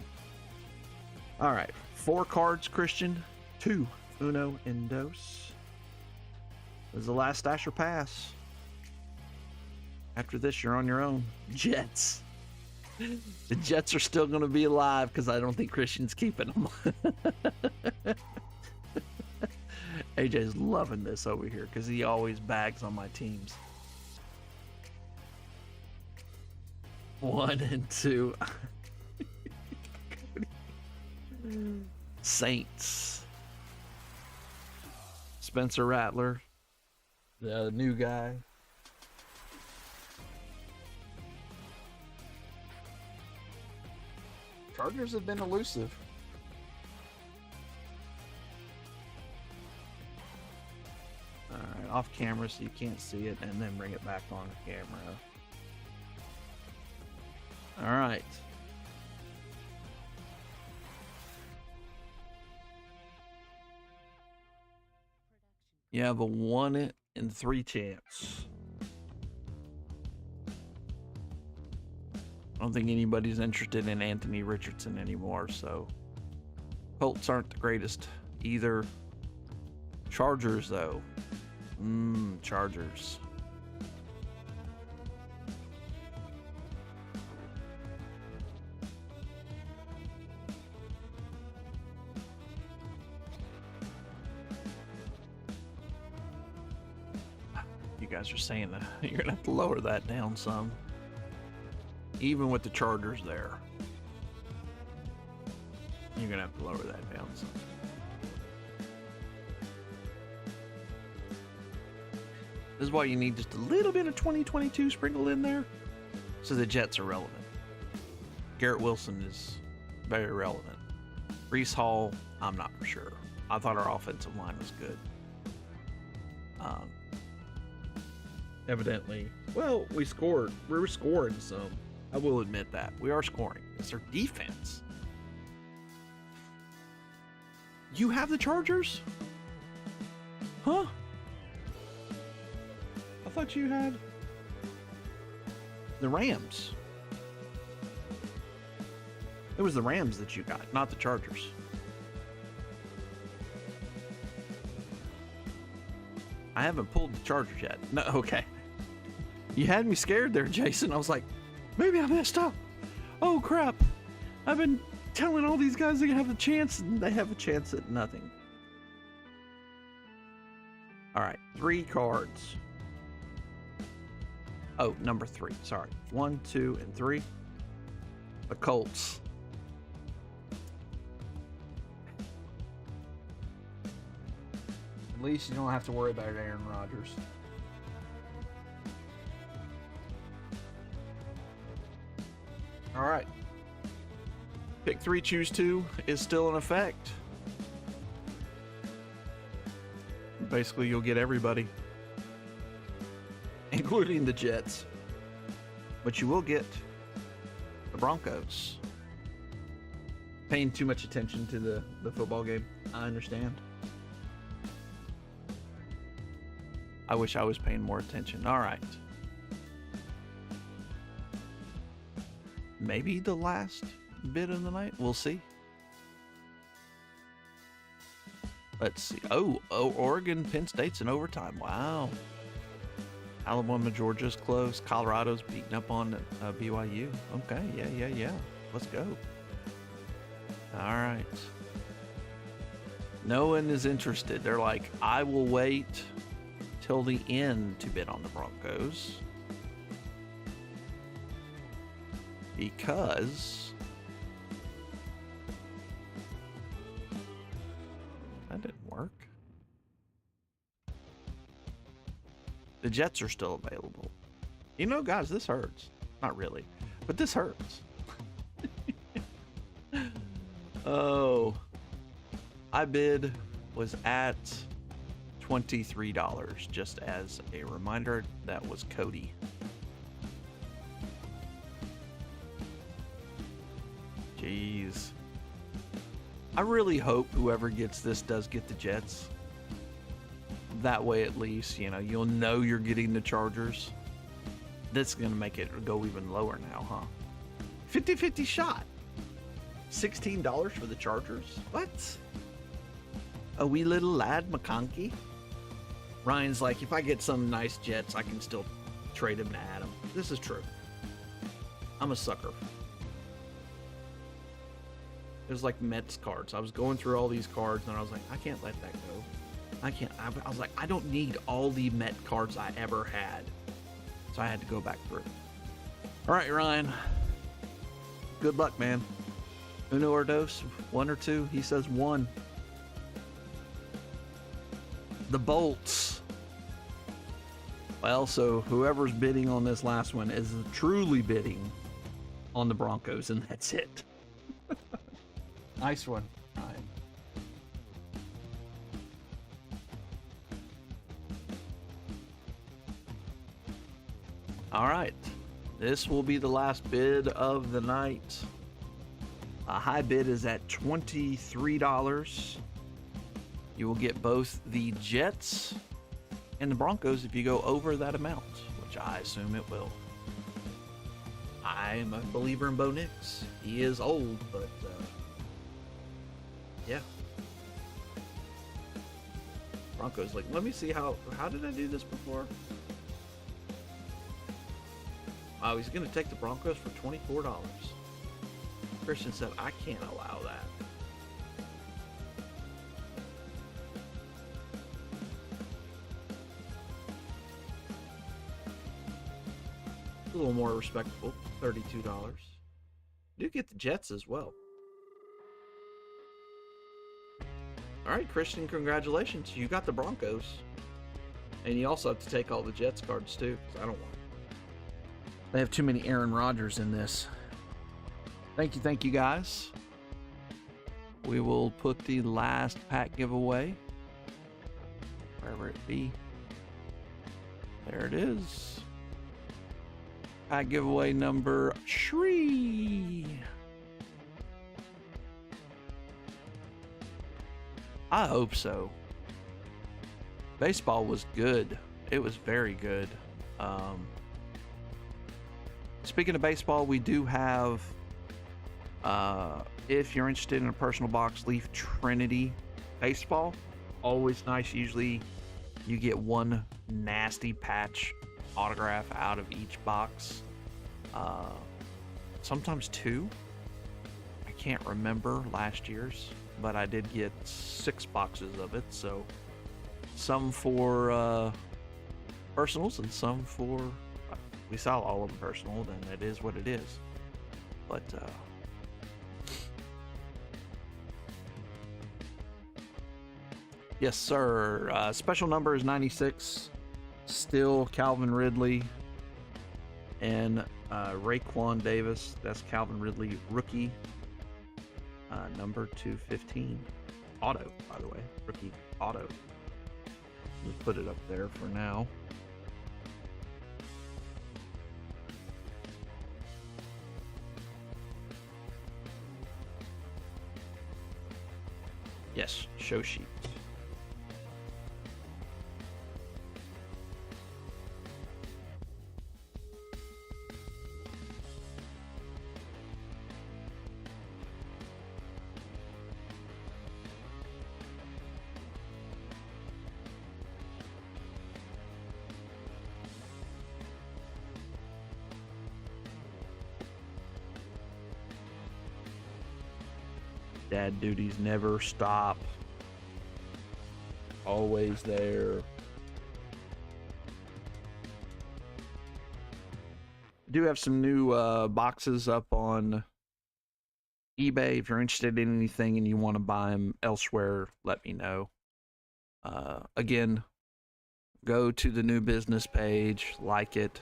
All right, 4 cards, Christian. 2, uno, and dos. This is the last stash or pass. After this, you're on your own. Jets. The Jets are still going to be alive because I don't think Christian's keeping them. AJ's loving this over here because he always bags on my teams. 1 and 2. Saints. Spencer Rattler, the new guy. Chargers have been elusive. Alright, off camera so you can't see it, and then bring it back on camera. Alright. You have a 1 in 3 chance. I don't think anybody's interested in Anthony Richardson anymore, so Colts aren't the greatest either. Chargers, though. Chargers. You guys are saying that you're gonna have to lower that down some. Even with the Chargers there, you're gonna have to lower that down some. This is why you need just a little bit of 2022 sprinkled in there, so the Jets are relevant. Garrett Wilson is very relevant. Breece Hall, I'm not for sure. I thought our offensive line was good. Evidently, well, we scored. We were scoring some. I will admit that. We are scoring. It's their defense. You have the Chargers? Huh? I thought you had the Rams. It was the Rams that you got, not the Chargers. I haven't pulled the Chargers yet. No, okay. You had me scared there, Jason. I was like, maybe I messed up. Oh, crap. I've been telling all these guys they have a chance, and they have a chance at nothing. All right, 3 cards. Oh, number 3. Sorry. 1, 2, and 3. The Colts. At least you don't have to worry about Aaron Rodgers. All right. Pick 3, choose 2 is still in effect. Basically, you'll get everybody, including the Jets. But you will get the Broncos. Paying too much attention to the football game. I understand. I wish I was paying more attention. All right. Maybe the last bit of the night. We'll see. Let's see. Oh, Oregon, Penn State's in overtime. Wow. Alabama, Georgia's close. Colorado's beating up on BYU. Okay, yeah. Let's go. All right. No one is interested. They're like, I will wait till the end to bid on the Broncos. Because that didn't work. The Jets are still available. You know, guys, this hurts. Not really, but this hurts. Oh, I bid was at $23. Just as a reminder, that was Cody. Jeez. I really hope whoever gets this does get the Jets. That way, at least, you know, you'll know you're getting the Chargers. That's going to make it go even lower now, huh? 50-50 shot. $16 for the Chargers? What? A wee little lad, McConkey? Ryan's like, if I get some nice Jets, I can still trade him to Adam. This is true. I'm a sucker. It was like Mets cards. I was going through all these cards, and I was like, I can't let that go. I can't. I was like, I don't need all the Met cards I ever had. So I had to go back through. All right, Ryan. Good luck, man. Uno or dos? 1 or 2? He says 1. The Bolts. Well, so whoever's bidding on this last one is truly bidding on the Broncos, and that's it. Nice one, Ryan. All right. This will be the last bid of the night. A high bid is at $23. You will get both the Jets and the Broncos if you go over that amount, which I assume it will. I'm a believer in Bo Nix. He is old, but yeah. Broncos, like, let me see how did I do this before? Oh, he's going to take the Broncos for $24. Christian said, I can't allow that. A little more respectable, $32. Do get the Jets as well. All right, Christian, congratulations. You got the Broncos. And you also have to take all the Jets cards too, because I don't want them. They have too many Aaron Rodgers in this. Thank you guys. We will put the last pack giveaway wherever it be. There it is. Pack giveaway number 3. I hope so. Baseball was good. It was very good. Speaking of baseball, we do have, if you're interested in a personal box, Leaf Trinity Baseball. Always nice. Usually you get one nasty patch autograph out of each box. Sometimes 2. I can't remember last year's, but I did get 6 boxes of it. So some for personals and some for... We saw all of them personal, then it is what it is. But, yes, sir. Special number is 96. Still Calvin Ridley and Raekwon Davis. That's Calvin Ridley, rookie. Number 215. Auto, by the way. Rookie auto. Just put it up there for now. Yes, show sheet. Dad duties never stop. Always there. Do have some new boxes up on eBay. If you're interested in anything and you want to buy them elsewhere, let me know. Again, go to the new business page, like it,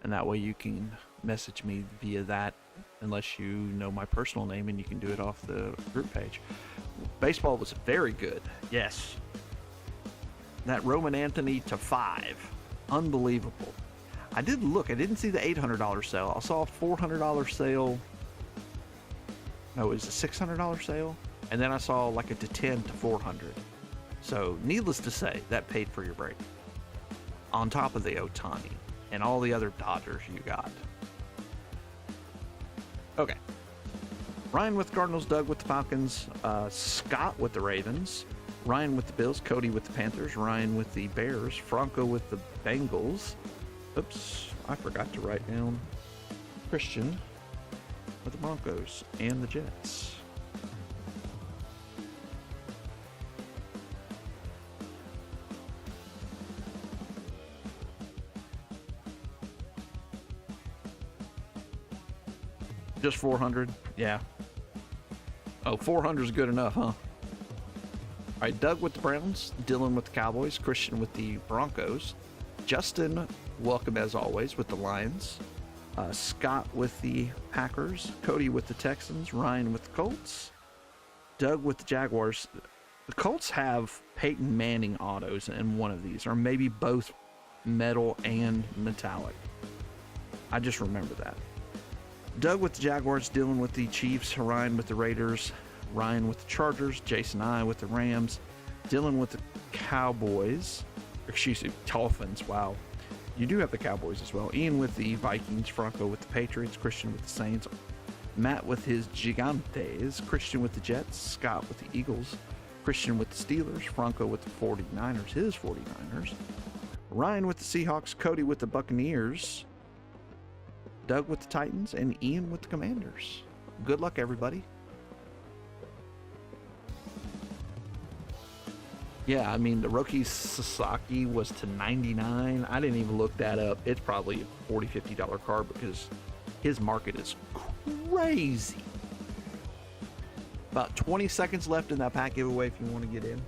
and that way you can message me via that, unless you know my personal name and you can do it off the group page. Baseball was very good. Yes. That Roman Anthony to 5. Unbelievable. I did look. I didn't see the $800 sale. I saw a $400 sale. No, it was a $600 sale. And then I saw like a to 10 to 400. So needless to say, that paid for your break. On top of the Ohtani and all the other Dodgers you got. Okay. Ryan with the Cardinals, Doug with the Falcons, Scott with the Ravens, Ryan with the Bills, Cody with the Panthers, Ryan with the Bears, Franco with the Bengals. Oops, I forgot to write down Christian with the Broncos and the Jets. Just 400? Yeah. Oh, 400 is good enough, huh? All right, Doug with the Browns, Dylan with the Cowboys, Christian with the Broncos, Justin, welcome as always, with the Lions, Scott with the Packers, Cody with the Texans, Ryan with the Colts, Doug with the Jaguars. The Colts have Peyton Manning autos in one of these, or maybe both metal and metallic. I just remember that. Doug with the Jaguars dealing with the Chiefs, Ryan with the Raiders, Ryan with the Chargers, Jason I with the Rams, dealing with the Cowboys, excuse me, Dolphins, wow. You do have the Cowboys as well. Ian with the Vikings, Franco with the Patriots, Christian with the Saints, Matt with his Gigantes, Christian with the Jets, Scott with the Eagles, Christian with the Steelers, Franco with the 49ers, his 49ers, Ryan with the Seahawks, Cody with the Buccaneers, Doug with the Titans, and Ian with the Commanders. Good luck, everybody. Yeah, I mean, the Roki Sasaki was to 99. I didn't even look that up. It's probably a $40, $50 card because his market is crazy. About 20 seconds left in that pack giveaway if you want to get in.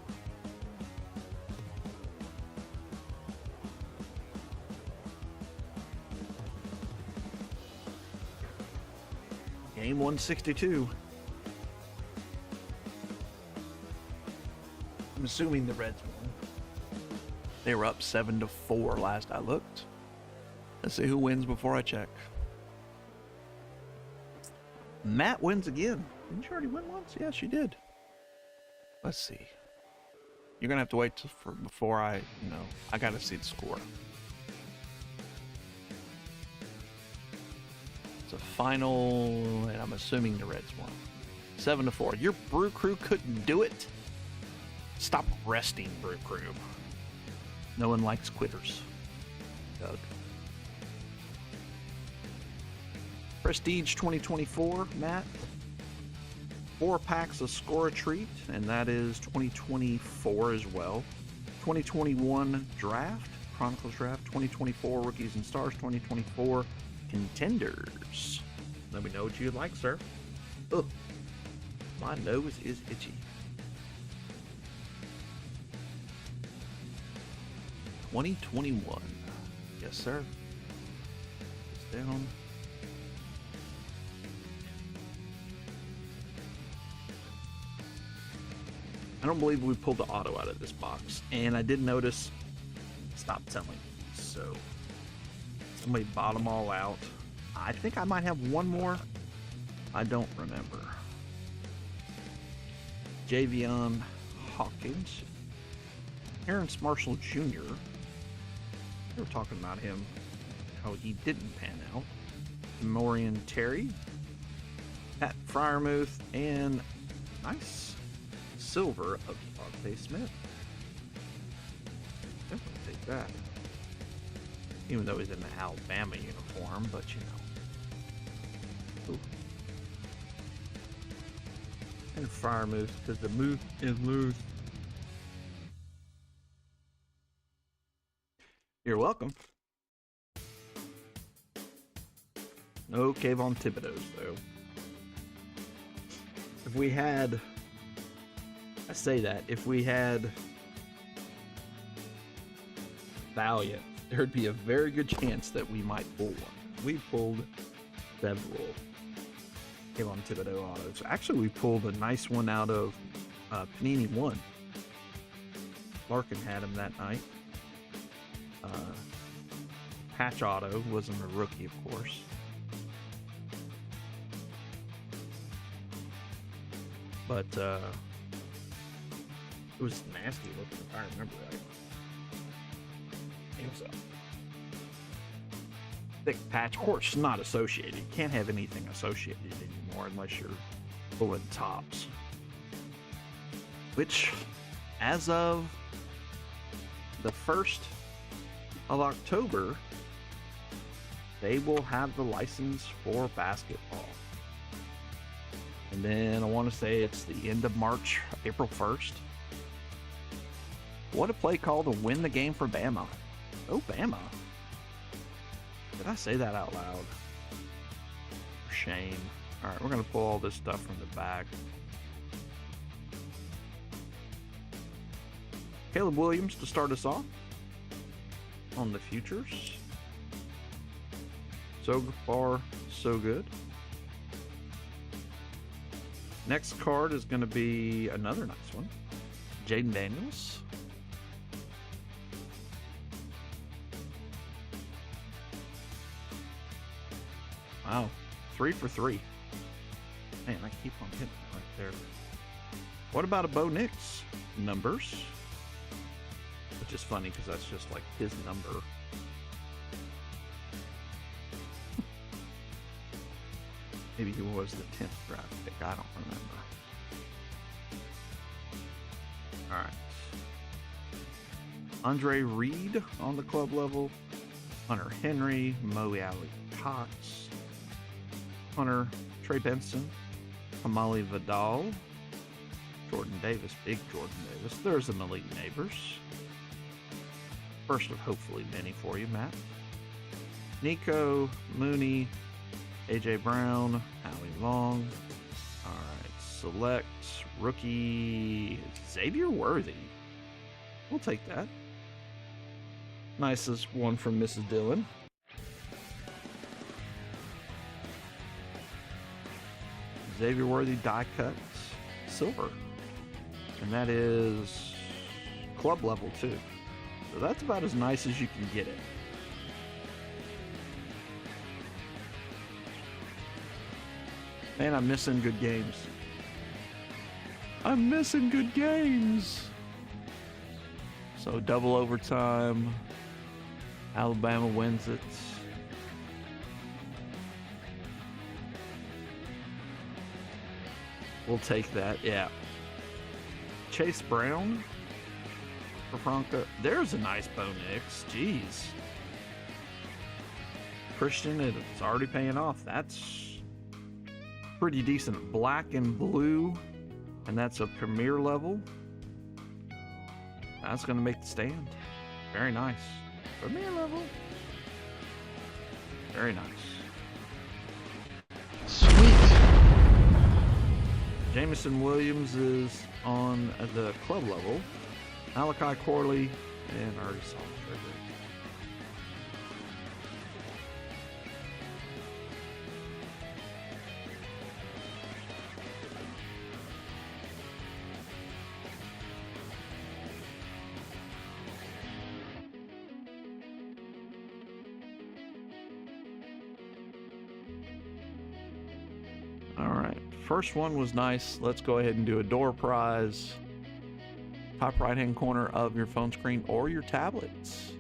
Game 162. I'm assuming the Reds won. They were up 7-4 last I looked. Let's see who wins before I check. Matt wins again. Didn't you already win once? Yeah, she did. Let's see. You're gonna have to wait before I gotta see the score. It's a final, and I'm assuming the Reds won. 7-4. Your Brew Crew couldn't do it. Stop resting, Brew Crew. No one likes quitters. Doug. Prestige 2024, Matt. 4 packs of Score a Treat, and that is 2024 as well. 2021 Draft, Chronicles Draft, 2024 Rookies and Stars, 2024 Contenders. Let me know what you'd like, sir. Ugh, my nose is itchy. 2021. Yes, sir. It's down. I don't believe we pulled the auto out of this box. And I did notice, stop telling me. So, somebody bought them all out. I think I might have one more. I don't remember. Javion Hawkins. Terrence Marshall Jr. They were talking about him, how he didn't pan out. Morian Terry. Pat Fryermuth. And nice silver of Devontae Smith. Definitely take that. Even though he's in the Alabama uniform, but you know. Ooh. And Fryermuth, because the move is loose. You're welcome. No Kayvon Thibodeau's, though. If we had... I say that. If we had... Valiant, there'd be a very good chance that we might pull one. We pulled several Kayvon Thibodeau autos. Actually, we pulled a nice one out of Panini 1. Larkin had him that night. Patch auto wasn't a rookie, of course. But it was nasty looking, if I remember right. It was a thick patch. Of course, not associated. You can't have anything associated anymore unless you're pulling tops. Which, as of the 1st of October, they will have the license for basketball. And then I want to say it's the end of March, April 1st. What a play call to win the game for Bama. Oh, Bama. Did I say that out loud? Shame. All right, we're going to pull all this stuff from the bag. Caleb Williams to start us off on the futures. So far, so good. Next card is going to be another nice one. Jaden Daniels. Wow. 3 for 3. Man, I keep on hitting it right there. What about a Bo Nix? Numbers. Which is funny because that's just like his number. Maybe he was the 10th draft pick. I don't remember. All right. Andre Reed on the club level. Hunter Henry. Moe Alley Cox. Hunter. Trey Benson. Hamali Vidal. Jordan Davis. Big Jordan Davis. There's the Malik Neighbors. First of hopefully many for you, Matt. Nico. Mooney. AJ Brown, Howie Long. All right, select rookie Xavier Worthy. We'll take that. Nicest one from Mrs. Dillon. Xavier Worthy die cut silver, and that is club level too. So that's about as nice as you can get it. Man, I'm missing good games. I'm missing good games. So double overtime. Alabama wins it. We'll take that, yeah. Chase Brown for Franca. There's a nice Bo Nix. Jeez. Christian, it's already paying off. That's pretty decent. Black and blue, and that's a premier level. That's going to make the stand. Very nice. Premier level. Very nice. Sweet. Jamison Williams is on the club level. Malachi Corley, and I already saw him right there. First one was nice. Let's go ahead and do a door prize. Top right hand corner of your phone screen or your tablets.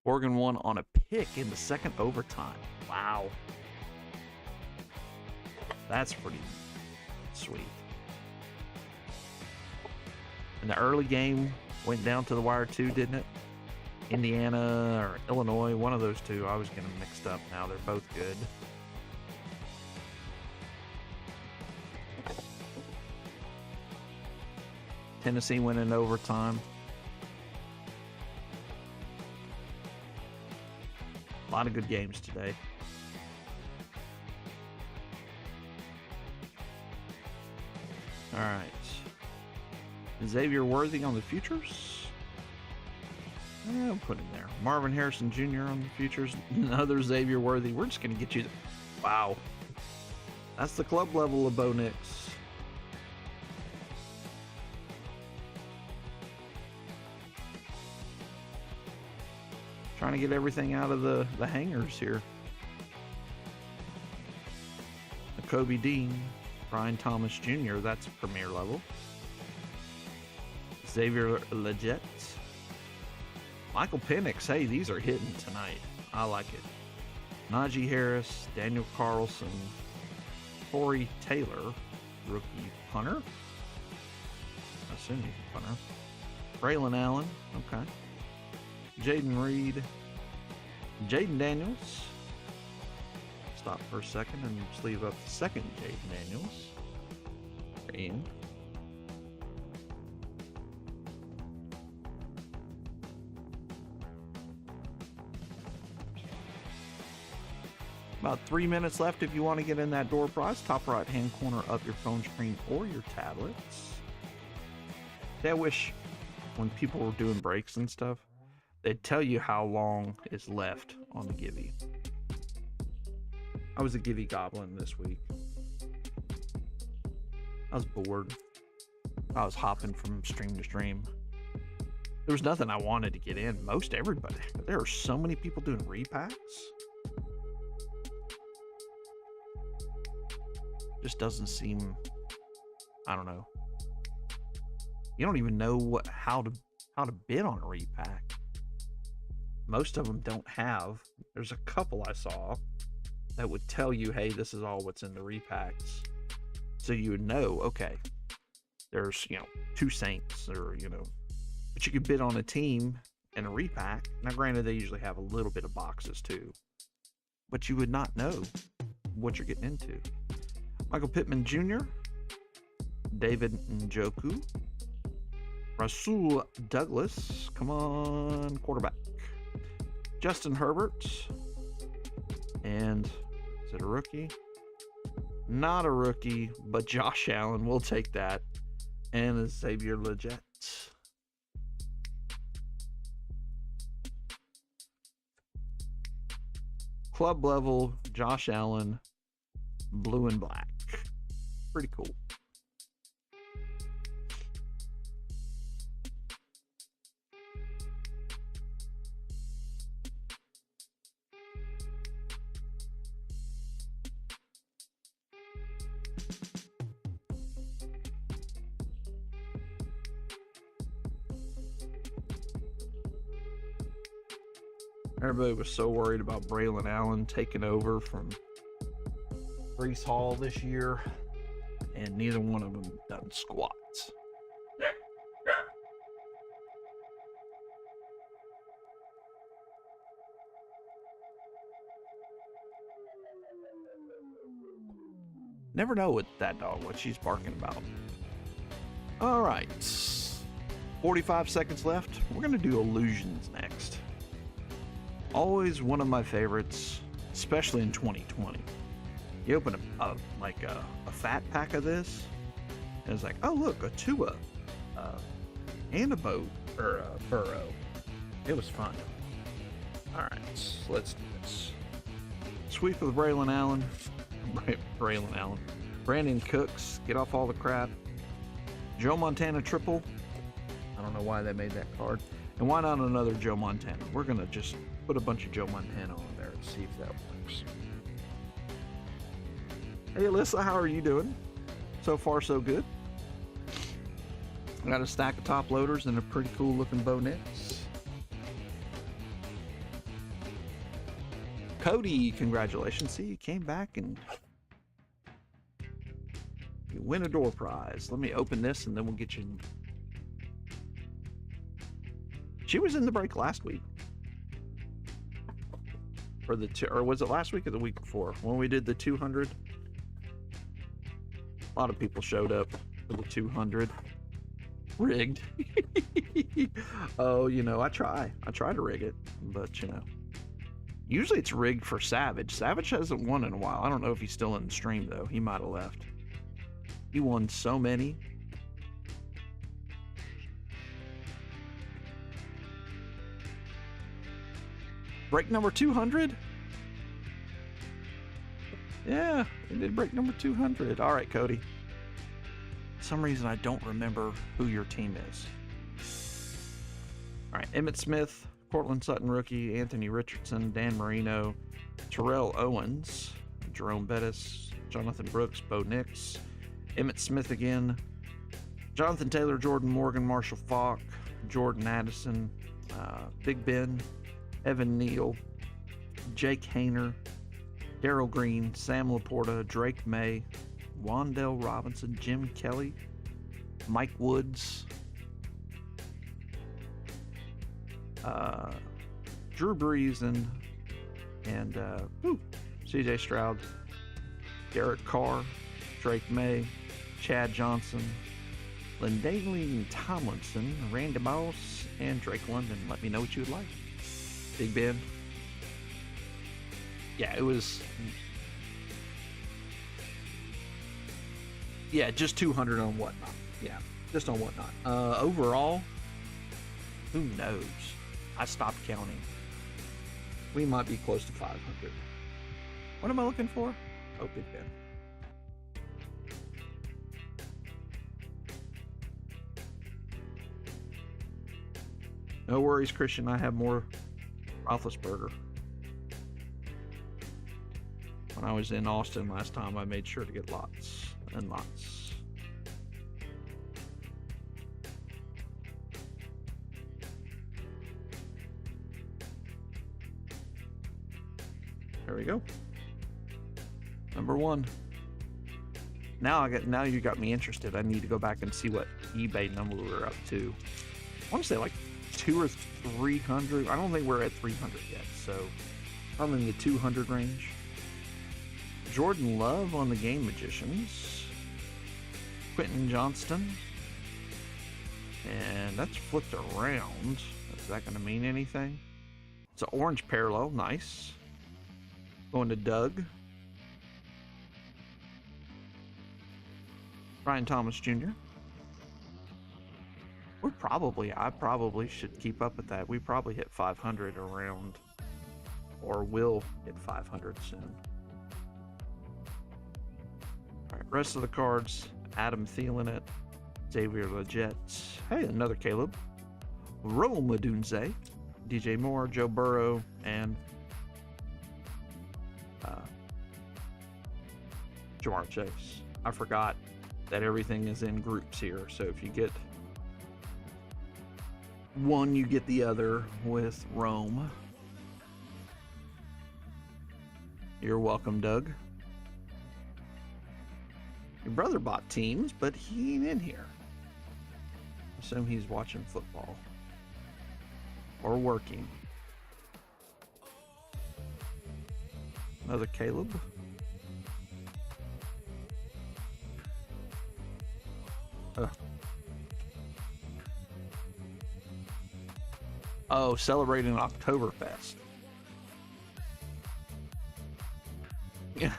Oregon won on a pick in the second overtime. Wow. That's pretty sweet. And the early game went down to the wire too, didn't it? Indiana or Illinois, one of those two. I was getting them mixed up now. They're both good. Tennessee went in overtime. A lot of good games today. All right. Xavier Worthy on the futures. I'll put him there. Marvin Harrison Jr. on the futures. Another Xavier Worthy. We're just going to get you. Wow. That's the club level of Bo Nix. Trying to get everything out of the hangers here. Kobe Dean, Brian Thomas Jr., that's premier level. Xavier Legette. Michael Penix, hey, these are hitting tonight. I like it. Najee Harris, Daniel Carlson, Corey Taylor, rookie punter. I assume he's a punter. Braylon Allen, okay. Jaden Reed, Jaden Daniels. Stop for a second and sleeve up the second Jaden Daniels. Ian. About 3 minutes left if you want to get in that door prize. Top right hand corner of your phone screen or your tablets. I wish when people were doing breaks and stuff, they'd tell you how long is left on the Givey. I was a Givey goblin this week. I was bored. I was hopping from stream to stream. There was nothing I wanted to get in. Most everybody. There are so many people doing repacks. Just doesn't seem, I don't know. You don't even know how to bid on a repack. Most of them don't have. There's a couple I saw that would tell you, hey, this is all what's in the repacks. So you would know, okay, there's, 2 Saints, or, but you could bid on a team and a repack. Now, granted, they usually have a little bit of boxes too, but you would not know what you're getting into. Michael Pittman Jr., David Njoku, Rasul Douglas, come on, quarterback, Justin Herbert, and is it a rookie? Not a rookie, but Josh Allen, we'll take that, and a Xavier Legette. Club level, Josh Allen, blue and black. Pretty cool. Everybody was so worried about Braylon Allen taking over from Breece Hall this year, and neither one of them done squats. Never know with that dog what she's barking about. All right, 45 seconds left. We're gonna do illusions next. Always one of my favorites, especially in 2020. You open a fat pack of this, and it's like, oh look, a Tua, and a boat or a Burrow. It was fun. All right, let's do this. Sweep with Braylon Allen. Brandon Cooks, get off all the crap. Joe Montana triple. I don't know why they made that card. And why not another Joe Montana? We're gonna just put a bunch of Joe Montana on there and see if that works. Hey Alyssa, how are you doing? So far so good. I got a stack of top loaders and a pretty cool looking Bo Nix. Cody, congratulations. See, you came back and you win a door prize. Let me open this and then we'll get you. She was in the break last week. Or was it last week or the week before? When we did the 200. A lot of people showed up for the 200. Rigged. Oh, I try to rig it, but usually it's rigged for Savage. Savage hasn't won in a while. I don't know if he's still in the stream though. He might have left. He won so many. Break number 200? Yeah, we did break number 200. All right, Cody. For some reason, I don't remember who your team is. All right, Emmitt Smith, Cortland Sutton rookie, Anthony Richardson, Dan Marino, Terrell Owens, Jerome Bettis, Jonathan Brooks, Bo Nix, Emmitt Smith again, Jonathan Taylor, Jordan Morgan, Marshall Faulk, Jordan Addison, Big Ben, Evan Neal, Jake Hayner, Darryl Green, Sam Laporta, Drake May, Wandell Robinson, Jim Kelly, Mike Woods, Drew Brees, and CJ Stroud, Derek Carr, Drake May, Chad Johnson, Lindale Tomlinson, Randy Moss, and Drake London. Let me know what you would like. Big Ben. Yeah, it was. Yeah, just 200 on Whatnot. Yeah, just on Whatnot. Overall, who knows? I stopped counting. We might be close to 500. What am I looking for? Oh, Big Ben. No worries, Christian. I have more Roethlisberger. When I was in Austin last time, I made sure to get lots and lots. There we go. Number 1. Now you got me interested. I need to go back and see what eBay number we're up to. I want to say like 200 or 300. I don't think we're at 300 yet, so I'm in the 200 range. Jordan Love on the Game Magicians. Quentin Johnston. And that's flipped around. Is that going to mean anything? It's an orange parallel. Nice. Going to Doug. Brian Thomas Jr. I probably should keep up with that. We probably hit 500 around, or will hit 500 soon. All right, rest of the cards. Adam Thielen it. Xavier Legette. Hey, another Caleb. Rome Odunze. DJ Moore, Joe Burrow, and Jamar Chase. I forgot that everything is in groups here, so if you get one, you get the other with Rome. You're welcome, Doug. Your brother bought teams, but he ain't in here. Assume he's watching football or working. Another Caleb. Oh, celebrating Oktoberfest. Yeah.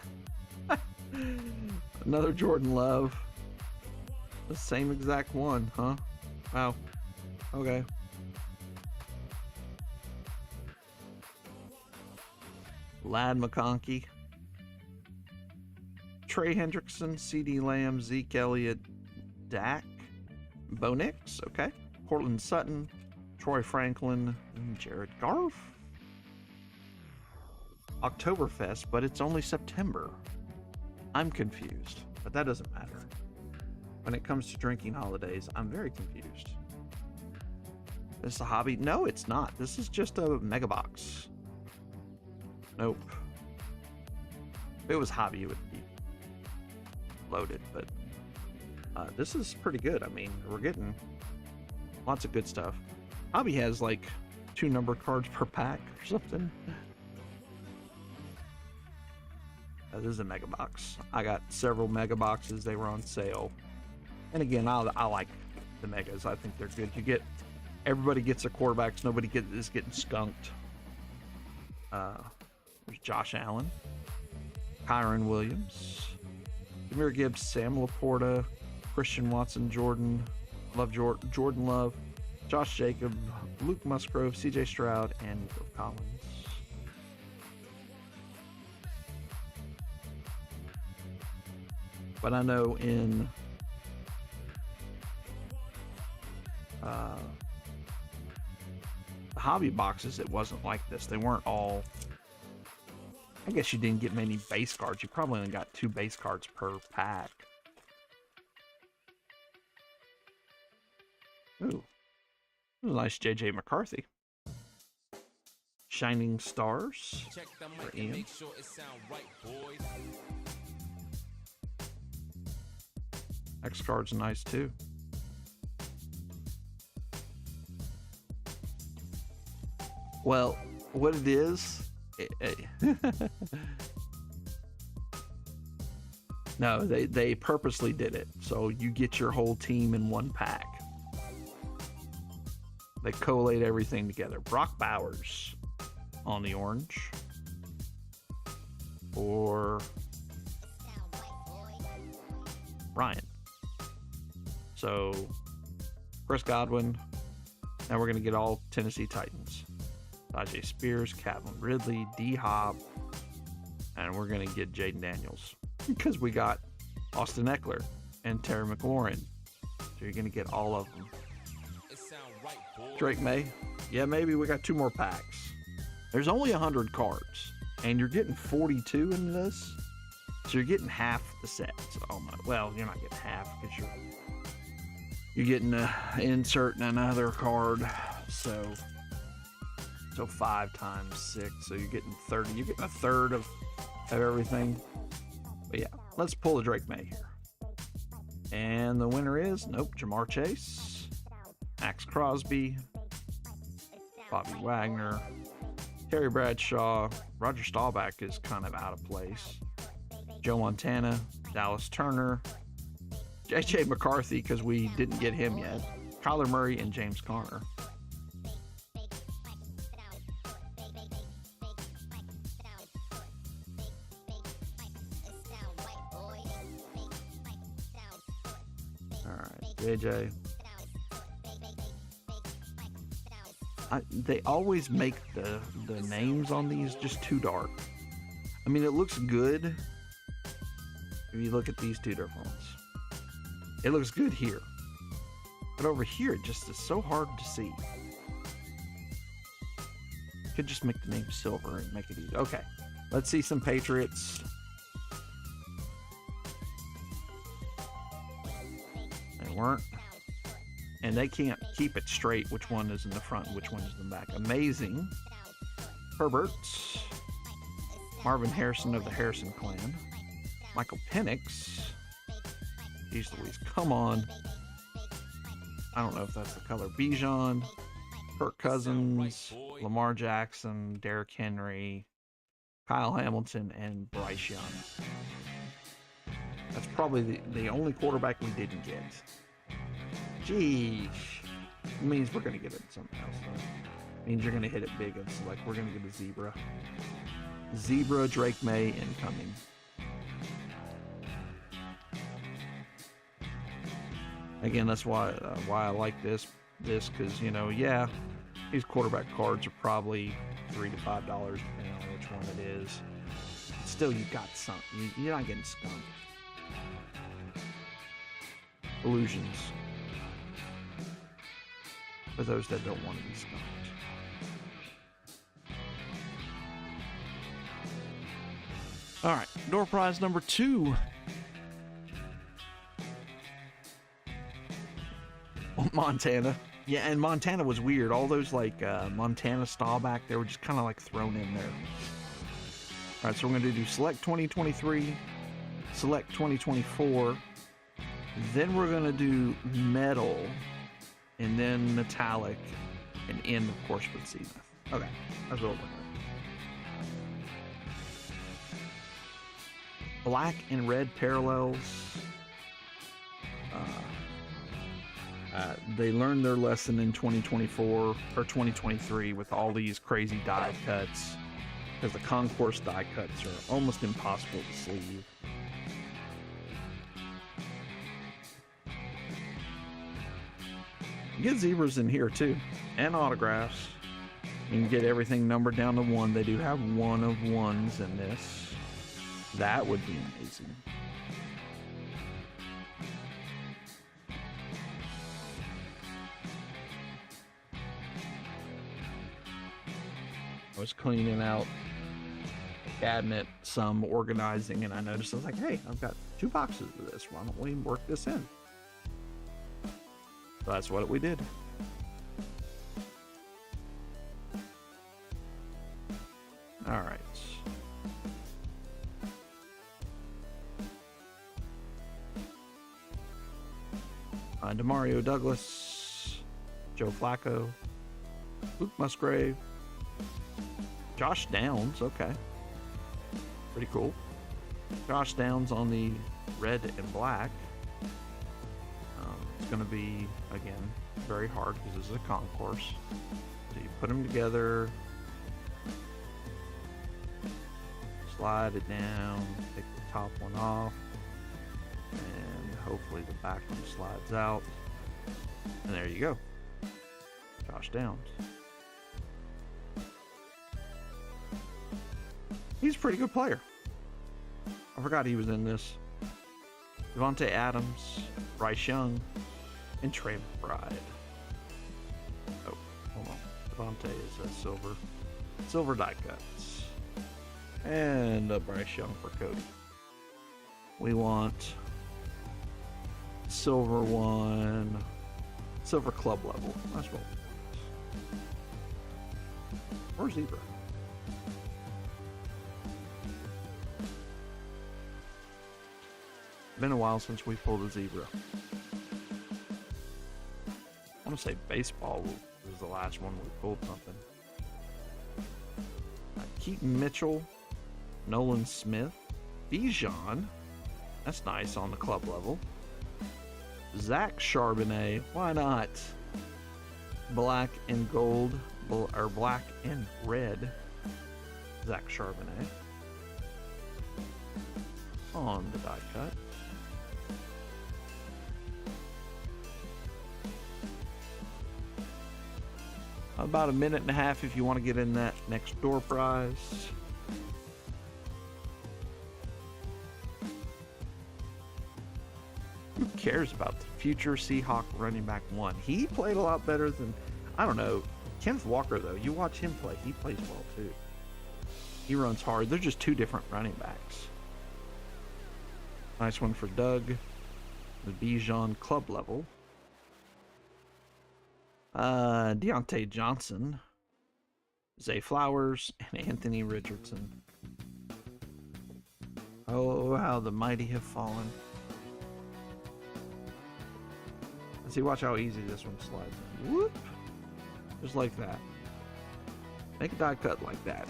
Another Jordan Love. The same exact one, huh? Wow. Okay. Lad McConkey. Trey Hendrickson, CD Lamb, Zeke Elliott, Dak, Bo Nix, okay. Cortland Sutton, Troy Franklin, and Jared Goff. Oktoberfest, but it's only September. I'm confused, but that doesn't matter. When it comes to drinking holidays, I'm very confused. This is a hobby? No, it's not. This is just a mega box. Nope. If it was hobby, it would be loaded, but this is pretty good. I mean, we're getting lots of good stuff. Hobby has like 2 number cards per pack or something. This is a mega box. I got several mega boxes. They were on sale. And again, I like the megas. I think they're good. Everybody gets their quarterbacks. Nobody is getting skunked. There's Josh Allen, Kyron Williams, Jahmyr Gibbs, Sam Laporta, Christian Watson, Jordan Love, Josh Jacob, Luke Musgrove, CJ Stroud, and Nico Collins. But I know in the hobby boxes, it wasn't like this. They weren't all... I guess you didn't get many base cards. You probably only got 2 base cards per pack. Ooh. Nice JJ McCarthy. Shining Stars. Check the mic and make sure it sound right, boys. X card's nice too. Well, what it is... No, they purposely did it so you get your whole team in one pack. They collate everything together. Brock Bowers on the orange. Or Ryan. So Chris Godwin. Now we're going to get all Tennessee Titans. Najee Spears, Calvin Ridley, D-Hop, and we're going to get Jaden Daniels because we got Austin Eckler and Terry McLaurin. So you're going to get all of them. Drake May, Yeah, maybe we got 2 more packs. There's only 100 cards, and you're getting 42 in this, so you're getting half the set. So, well, you're not getting half because you're getting an insert and another card. So 5 times 6, so you're getting 30. You're getting a third of everything. But yeah, let's pull a Drake May here. And the winner is, nope, Jamar Chase, Max Crosby, Bobby Wagner, Terry Bradshaw, Roger Staubach is kind of out of place, Joe Montana, Dallas Turner, J.J. McCarthy, because we didn't get him yet, Kyler Murray, and James Conner. JJ. They always make the names on these just too dark. I mean, it looks good if you look at these 2 different ones. It looks good here. But over here, it just is so hard to see. Could just make the name silver and make it easy. Okay, let's see some Patriots. Weren't, and they can't keep it straight which one is in the front and which one is in the back. Amazing. Herbert, Marvin Harrison of the Harrison clan, Michael Penix, jeez Louise, come on, I don't know if that's the color, Bijan, Kirk Cousins, Lamar Jackson, Derrick Henry, Kyle Hamilton, and Bryce Young. That's probably the only quarterback we didn't get. Geez. It means we're going to get it something else, though. It means you're going to hit it big. It's like we're going to get a zebra. Zebra Drake May incoming. Again, that's why I like this because, you know, yeah, these quarterback cards are probably $3 to $5 depending on which one it is. Still, you got something. You're not getting skunked. Illusions. For those that don't want to be skunked. All right, door prize number 2. Montana. Yeah, and Montana was weird. All those like Montana Staubach, they were just kind of like thrown in there. All right, so we're going to do select 2023, select 2024. Then we're going to do metal, and then metallic, and end, of course, with Zenith. Okay, that's what we're doing. Black and red parallels. They learned their lesson in 2024 or 2023 with all these crazy die cuts, because the concourse die cuts are almost impossible to sleeve. You get zebras in here too, and autographs. You can get everything numbered down to 1. They do have 1 of 1s in this. That would be amazing. I was cleaning out the cabinet, some organizing, and I noticed, I was like, hey, I've got 2 boxes of this. Why don't we work this in? So that's what we did. All right. DeMario Douglas, Joe Flacco, Luke Musgrave, Josh Downs, okay. Pretty cool. Josh Downs on the red and black. It's going to be, again, very hard because this is a concourse. So you put them together, slide it down, take the top one off, and hopefully the back one slides out. And there you go. Josh Downs. He's a pretty good player. I forgot he was in this. Devontae Adams, Bryce Young, and Trey McBride. Oh, hold on. Deontay is a silver die cuts. And a Bryce Young for Cody. We want silver one, silver club level. That's what. Or zebra. Been a while since we pulled a zebra. I want to say baseball was the last one we pulled something. Keaton Mitchell, Nolan Smith, Bijan. That's nice on the club level. Zach Charbonnet, why not? Black and gold, or black and red. Zach Charbonnet on the die cut. About a minute and a half if you want to get in that next door prize. Who cares about the future Seahawk running back 1? He played a lot better than, I don't know. Kenneth Walker, though, you watch him play, he plays well too. He runs hard. They're just two different running backs. Nice one for Doug. The Bijan club level. Deontay Johnson, Zay Flowers, and Anthony Richardson. Oh, how the mighty have fallen. Let's see, watch how easy this one slides in. Whoop! Just like that. Make a die cut like that.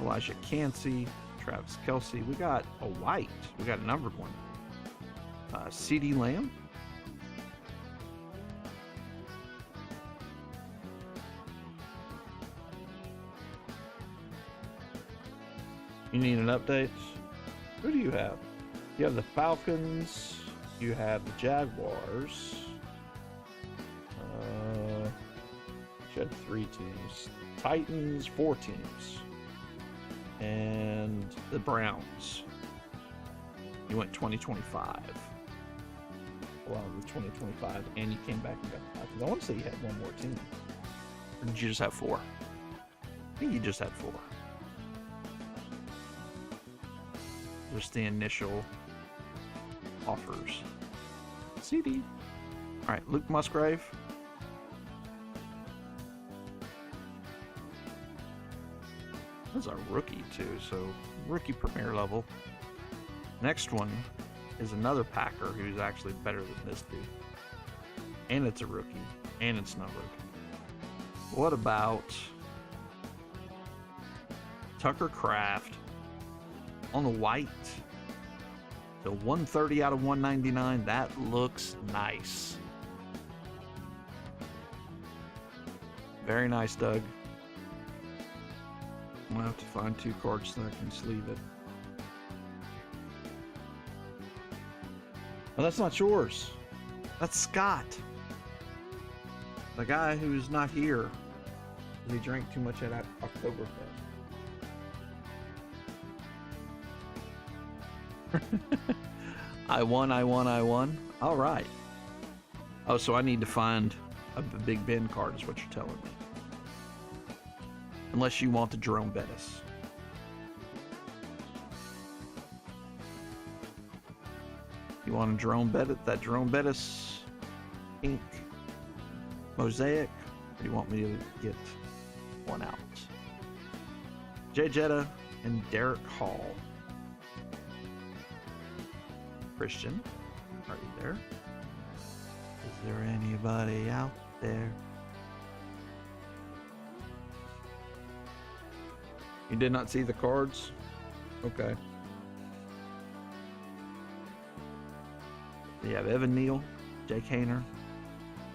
Elijah Cansey, Travis Kelce. We got a white. We got a numbered one. CD Lamb. You need an update? Who do you have? You have the Falcons. You have the Jaguars. You had 3 teams. Titans, 4 teams. And the Browns. You went 2025. Well, with 2025, and you came back and got the Falcons. I want to say you had one more team. Or did you just have 4? I think you just had 4. Just the initial offers. CD. All right, Luke Musgrave. That's a rookie too, so rookie premier level. Next one is another Packer who's actually better than this dude. And it's a rookie, and it's numbered. What about Tucker Kraft on the white? So 130 out of 199, that looks nice. Very nice, Doug. I'm gonna have to find 2 cards so I can sleeve it. Oh, that's not yours. That's Scott. The guy who's not here. He drank too much at Oktoberfest. I won. All right. Oh, so I need to find a Big Ben card is what you're telling me. Unless you want the Jerome Bettis. You want a Jerome Bettis, that Jerome Bettis ink mosaic, or do you want me to get one out? Jay Jetta and Derek Hall. Christian, are you there? Is there anybody out there? You did not see the cards? Okay. You have Evan Neal, Jake Hayner,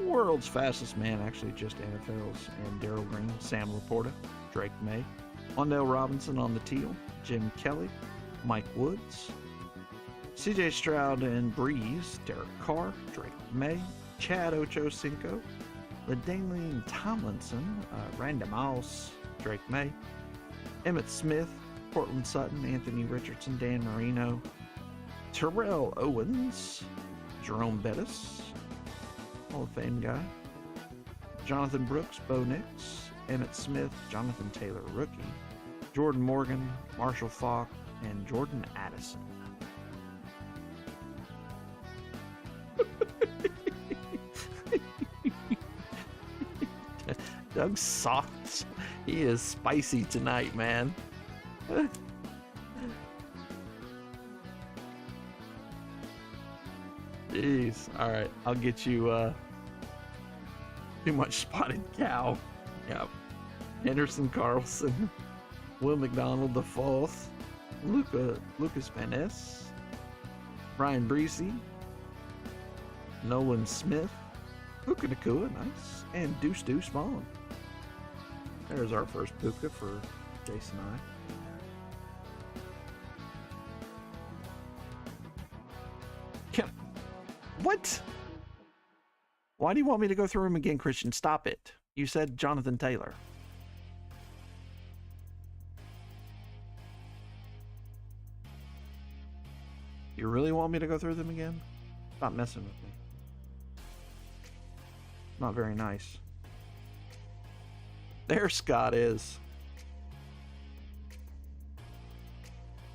world's fastest man, actually just NFL's, and Darryl Green, Sam Laporta, Drake May, Wandale Robinson on the teal, Jim Kelly, Mike Woods, CJ Stroud and Breeze, Derek Carr, Drake May, Chad Ochocinco, LaDainian Tomlinson, Randy Mouse, Drake May, Emmett Smith, Cortland Sutton, Anthony Richardson, Dan Marino, Terrell Owens, Jerome Bettis, Hall of Fame guy, Jonathan Brooks, Bo Nix, Emmett Smith, Jonathan Taylor, rookie, Jordan Morgan, Marshall Faulk, and Jordan Addison. Doug's soft. He is spicy tonight, man. Jeez. All right, I'll get you too much spotted cow. Yep. Henderson Carlson, Will McDonald the fourth, Lucas Van Ness, Brian Breesy, Nolan Smith, Puka Nakua, nice, and Deuce Vaughn. There's our first Puka for Jason and I. What? Why do you want me to go through him again, Christian? Stop it. You said Jonathan Taylor. You really want me to go through them again? Stop messing with me. Not very nice. There Scott is.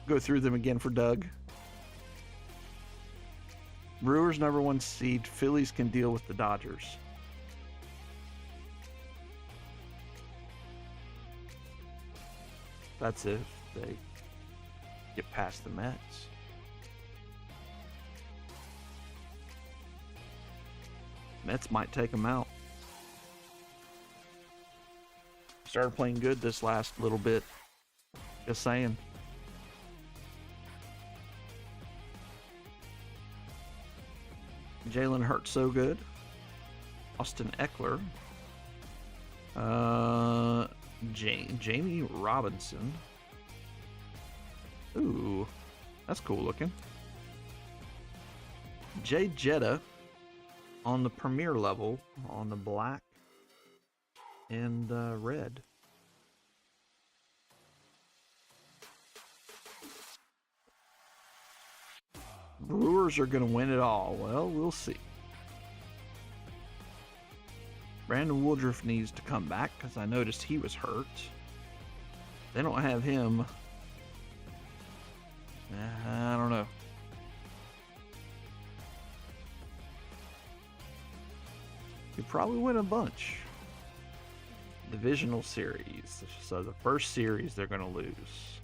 Go through them again for Doug. Brewers #1 seed. Phillies can deal with the Dodgers. That's if they get past the Mets. Mets might take them out. Started playing good this last little bit. Just saying. Jalen Hurts so good. Austin Eckler. Jamie Robinson. Ooh, that's cool looking. Jay Jetta on the premier level on the black and red. Brewers are going to win it all. Well, we'll see. Brandon Woodruff needs to come back because I noticed he was hurt. They don't have him. I don't know. Could probably win a bunch. Divisional series. So the first series they're going to lose.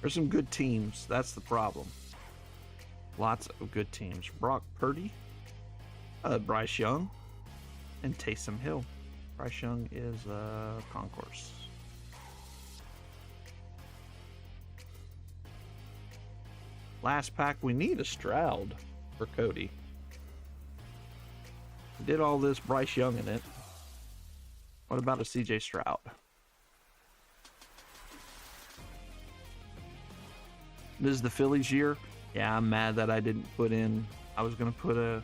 There's some good teams. That's the problem. Lots of good teams. Brock Purdy, Bryce Young, and Taysom Hill. Bryce Young is concourse. Last pack, we need a Stroud for Cody. Did all this Bryce Young in it. What about a CJ Stroud? This is the Phillies year. Yeah, I'm mad that I didn't put in. I was going to put a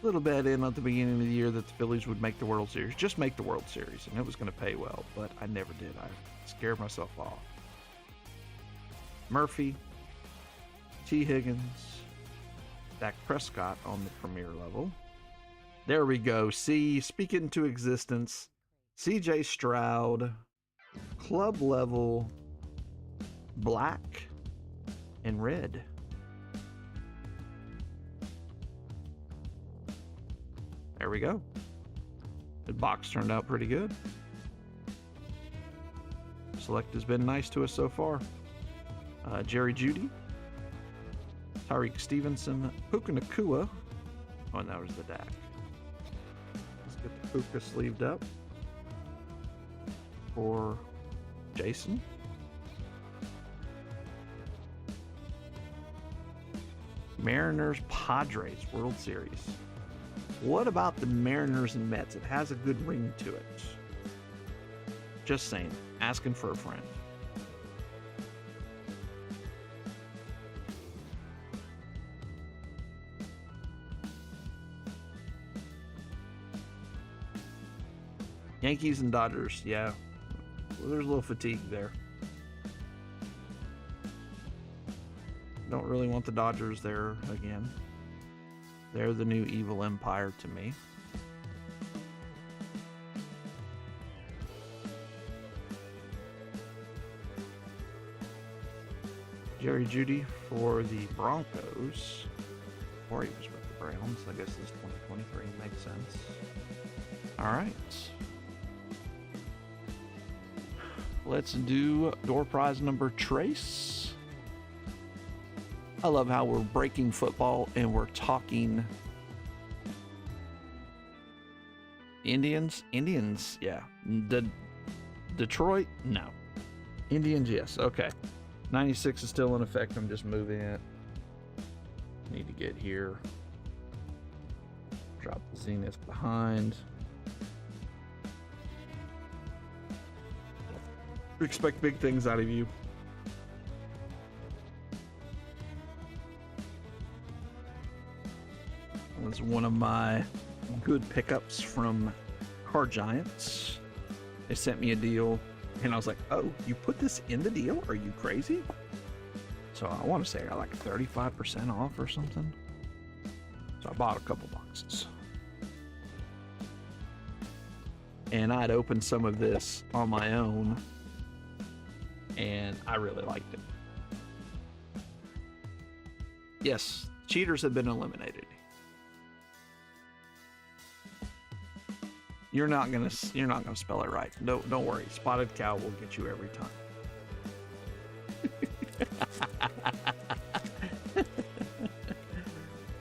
little bet in at the beginning of the year that the Phillies would make the World Series. Just make the World Series, and it was going to pay well, but I never did. I scared myself off. Murphy, T. Higgins, Dak Prescott on the premier level. There we go. See, speak it into existence. CJ Stroud, club level, black and red. There we go. The box turned out pretty good. Select has been nice to us so far. Jerry Jeudy, Tyreek Stevenson, Puka Nakua. Oh, and that was the Dak. Let's get the Puka sleeved up for Jason. Mariners Padres World Series. What about the Mariners and Mets? It has a good ring to it. Just saying. Asking for a friend. Yankees and Dodgers. Yeah. there's a little fatigue there. Don't really want the Dodgers there again. They're the new evil empire to me. Jerry Jeudy for the Broncos. Or he was with the Browns. I guess this is 2023. Makes sense. All right. Let's do door prize number trace. I love how we're breaking football and we're talking Indians. Indians, yeah. Detroit, no. Indians, yes. Okay. 96 is still in effect. I'm just moving it. Need to get here. Drop the Zenith behind. Expect big things out of you. It was one of my good pickups from Car Giants. They sent me a deal, and I was like, oh, you put this in the deal? Are you crazy? So I want to say I got like 35% off or something. So I bought a couple boxes. And I'd opened some of this on my own, and I really liked it. Yes, cheaters have been eliminated. You're not gonna spell it right. Don't worry. Spotted Cow will get you every time.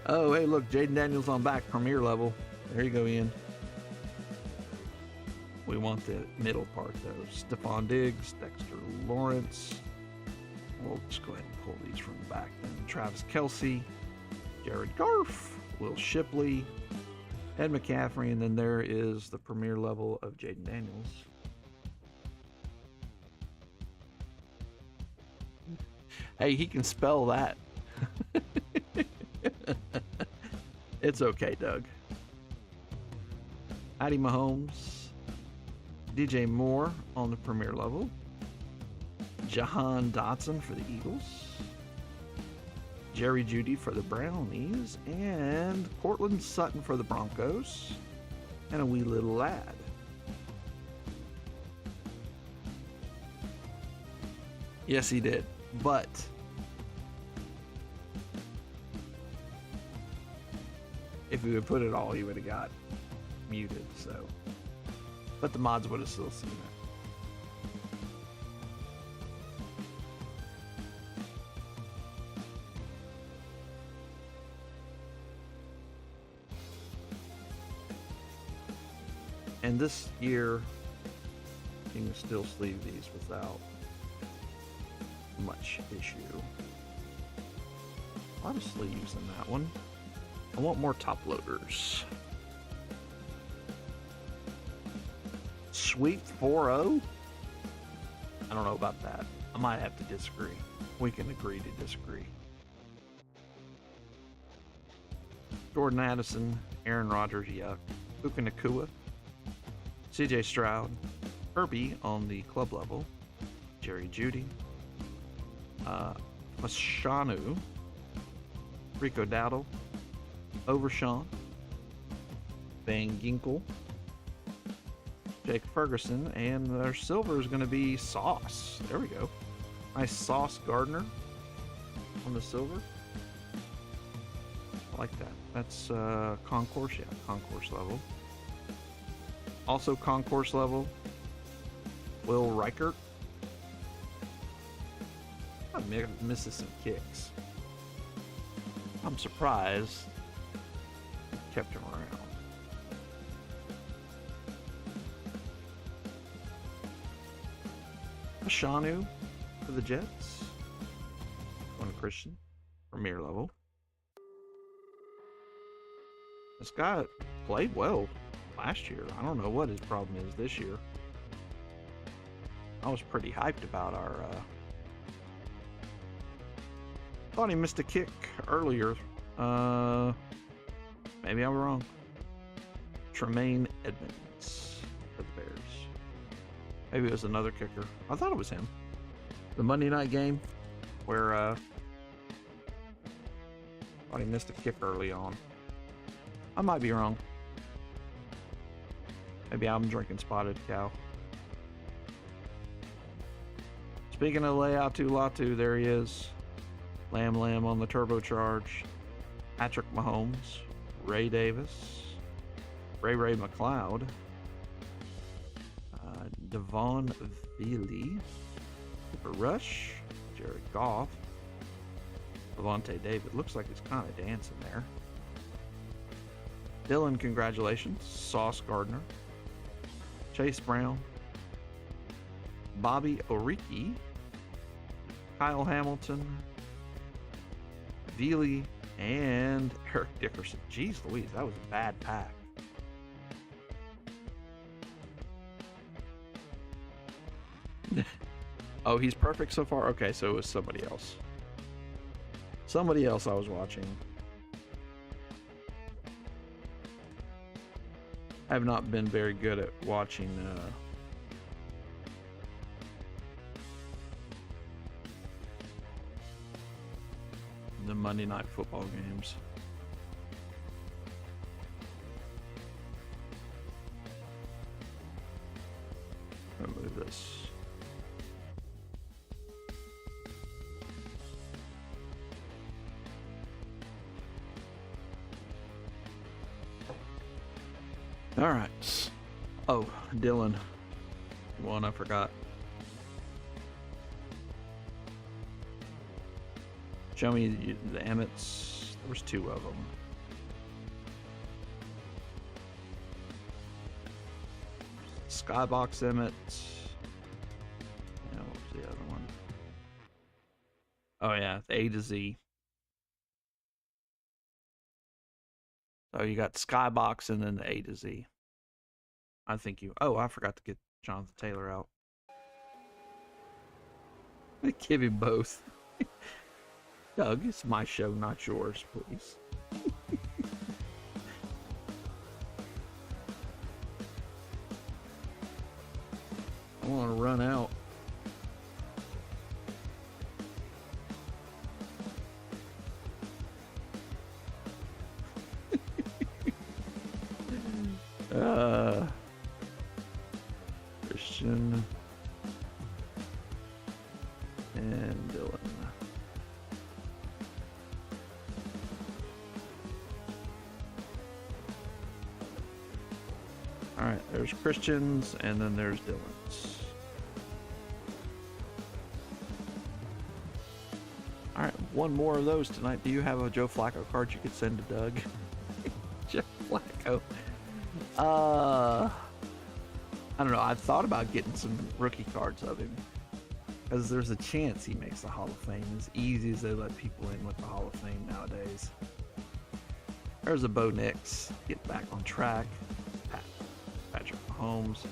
Oh, hey, look, Jaden Daniels on back, premier level. There you go, Ian. We want the middle part though. Stephon Diggs, Dexter Lawrence. We'll just go ahead and pull these from the back then. Travis Kelce, Jared Goff, Will Shipley, Ed McCaffrey, and then there is the premier level of Jaden Daniels. Hey, he can spell that. It's okay, Doug. Patty Mahomes, DJ Moore on the premier level, Jahan Dotson for the Eagles, Jerry Jeudy for the Brownies, and Cortland Sutton for the Broncos, and a wee little lad. Yes, he did, but if we would put it all, he would have got muted, so. But the mods would have still seen it. And this year, you can still sleeve these without much issue. A lot of sleeves in that one. I want more top loaders. Sweep 4-0? I don't know about that. I might have to disagree. We can agree to disagree. Jordan Addison, Aaron Rodgers, yuck. Puka Nacua, CJ Stroud, Herbie on the club level, Jerry Jeudy, Mashanu, Rico Dowdle, Overshawn, Van Ginkel, Jake Ferguson, and their silver is going to be Sauce. There we go. Nice Sauce Gardner on the silver. I like that. That's concourse, yeah, concourse level. Also concourse level, Will Reichert. I'm missing some kicks. I'm surprised kept him around. Ashanu for the Jets. One Christian, premier level. This guy played well last year. I don't know what his problem is this year. I was pretty hyped about our thought he missed a kick earlier. Maybe I'm wrong. Tremaine Edmonds for the Bears. Maybe it was another kicker. I thought it was him. The Monday night game where thought he missed a kick early on. I might be wrong. Maybe I'm drinking Spotted Cow. Speaking of Leatu Latu, there he is. Lamb on the turbocharge. Patrick Mahomes. Ray Davis. Ray McLeod. Devon Veely. Cooper Rush. Jared Goff. Levante David. Looks like he's kind of dancing there. Dylan, congratulations. Sauce Gardner. Chase Brown. Bobby Oriki. Kyle Hamilton. Veely. And Eric Dickerson. Jeez Louise, that was a bad pack. Oh, he's perfect so far? Okay, so it was somebody else. Somebody else I was watching. I have not been very good at watching the Monday night football games. I'm gonna move this. All right. Oh, Dylan. One I forgot. Show me the Emmets. There was 2 of them. Skybox Emmett. Yeah, what was the other one? Oh yeah, the A to Z. So you got Skybox and then the A to Z. I think you... Oh, I forgot to get Jonathan Taylor out. Give him both. Doug, it's my show, not yours, please. I want to run out. Christian and Dylan. All right, there's Christians and then there's Dylan's. All right, one more of those tonight. Do you have a Joe Flacco card you could send to Doug? Joe Flacco. I don't know. I've thought about getting some rookie cards of him because there's a chance he makes the Hall of Fame as easy as they let people in with the Hall of Fame nowadays. There's a Bo Nix. Get back on track. Patrick Mahomes.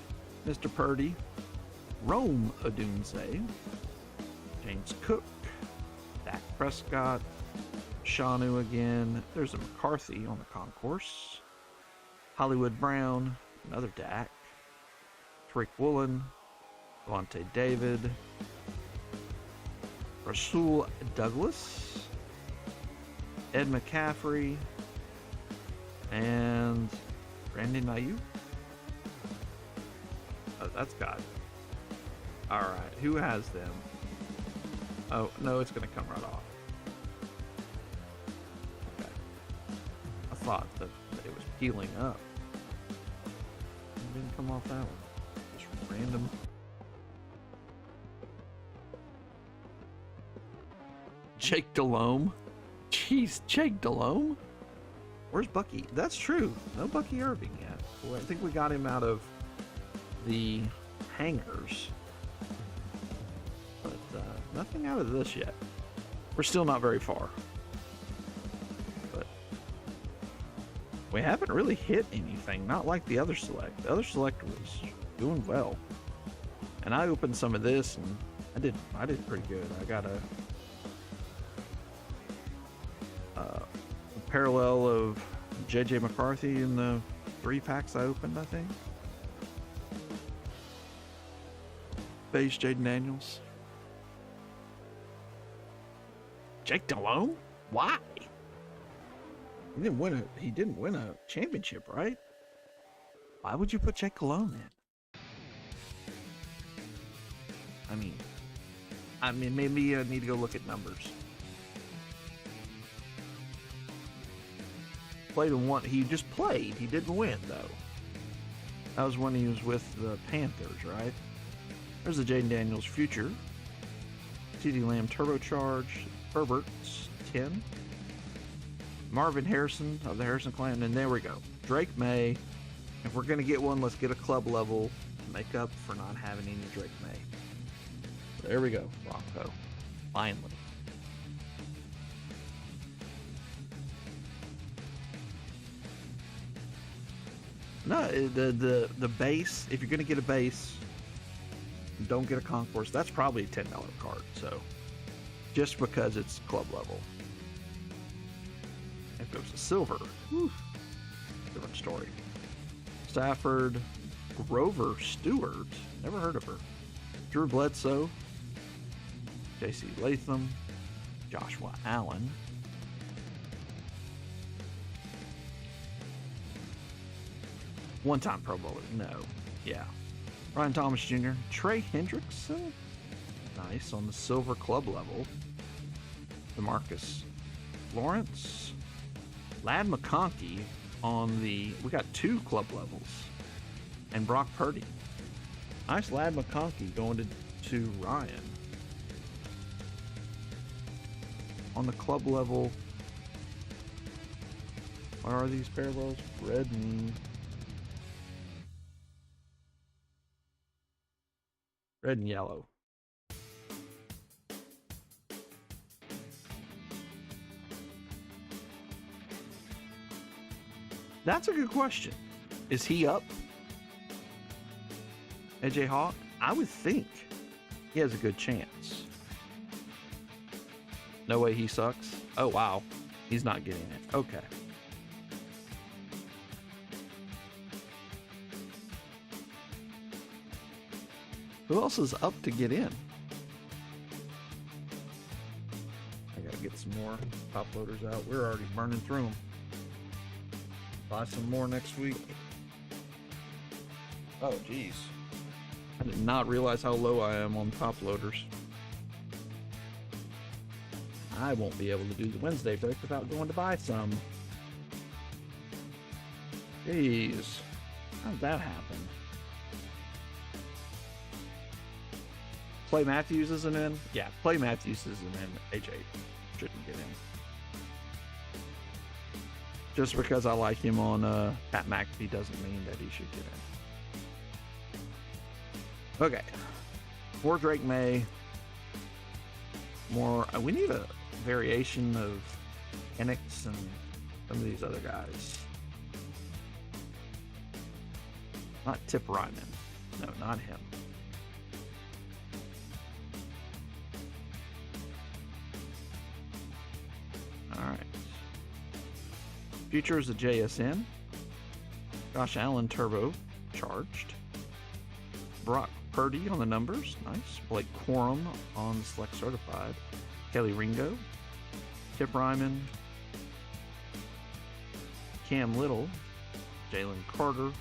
Mr. Purdy. Rome Odunze. James Cook. Dak Prescott. Shanu again. There's a McCarthy on the concourse. Hollywood Brown. Another Dak. Tariq Woolen. Levante David. Rasul Douglas. Ed McCaffrey. And Brandon Ayuk. Oh, that's got. All right, who has them? Oh no, it's gonna come right off. Okay. I thought that it was peeling up. It didn't come off that one. Just random. Jake Delhomme. Jeez, Jake Delhomme. Where's Bucky? That's true. No Bucky Irving yet. Well, I think we got him out of the hangers. But nothing out of this yet. We're still not very far. But we haven't really hit anything. Not like the other select. The other select was doing well. And I opened some of this and I did pretty good. I got a parallel of JJ McCarthy in the 3 packs I opened, I think. Beige Jaden Daniels. Jake Delhomme? Why? He didn't win a championship, right? Why would you put Jake Delhomme in? I mean, maybe I need to go look at numbers. Played in one. He just played. He didn't win though. That was when he was with the Panthers, right? There's the Jaden Daniels future. CeeDee Lamb turbocharged. Herbert's 10. Marvin Harrison of the Harrison clan, and there we go. Drake May. If we're gonna get one, let's get a club level to make up for not having any Drake May. There we go, Bronco. Finally. No, the base, if you're gonna get a base, don't get a concourse. That's probably a $10 card, so just because it's club level. If it was a silver, whew, different story. Stafford, Grover Stewart, never heard of her. Drew Bledsoe, J.C. Latham, Joshua Allen. One-time Pro Bowler, no. Yeah. Ryan Thomas Jr., Trey Hendrickson, nice on the silver club level. DeMarcus Lawrence, Ladd McConkey on the, we got 2 club levels, and Brock Purdy. Nice Ladd McConkey going to Ryan. On the club level, what are these parallels? Red and yellow. That's a good question. Is he up? AJ Hawk? I would think he has a good chance. No way he sucks. Oh, wow. He's not getting it. Okay. Who else is up to get in? I gotta get some more top loaders out. We're already burning through them. Buy some more next week. Oh, geez. I did not realize how low I am on top loaders. I won't be able to do the Wednesday break without going to buy some. Jeez. How did that happen? Clay Matthews isn't in? Yeah, Clay Matthews isn't in. AJ shouldn't get in. Just because I like him on Pat McAfee doesn't mean that he should get in. Okay. More Drake May. More. We need a variation of Enix and some of these other guys. Not Tip Ryman. No, not him. Alright. Future is a JSN. Josh Allen turbo charged. Brock Purdy on the numbers. Nice. Blake Corum on Select Certified. Kelly Ringo. Tip Ryman. Cam Little. Jalen Carter.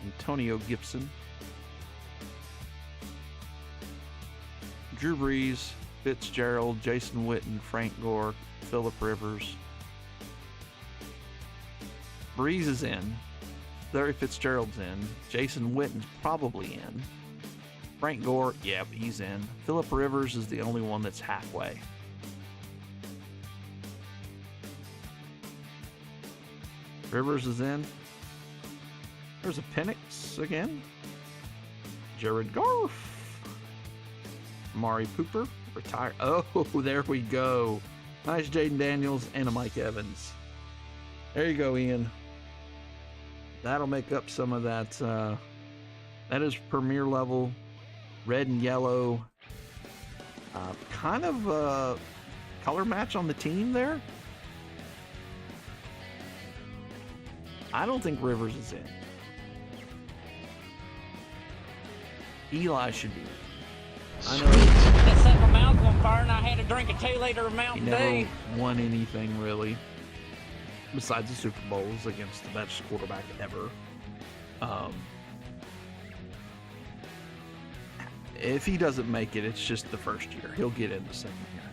Antonio Gibson. Drew Brees. Fitzgerald. Jason Witten. Frank Gore. Phillip Rivers. Brees is in. Larry Fitzgerald's in. Jason Witten's probably in. Frank Gore, yep, he's in. Phillip Rivers is the only one that's halfway. Rivers is in. There's a Penix again. Jared Goff. Amari Cooper, retire. Oh, there we go. Nice Jaden Daniels and a Mike Evans. There you go, Ian. That'll make up some of that. That is premier level, red and yellow. Kind of a color match on the team there. I don't think Rivers is in. Eli should be in. I know That set my mouth on fire and I had to drink a 2-liter of he Mountain never Dew. won anything really, besides the Super Bowls against the best quarterback ever. If he doesn't make it, it's just the first year. He'll get in the second year.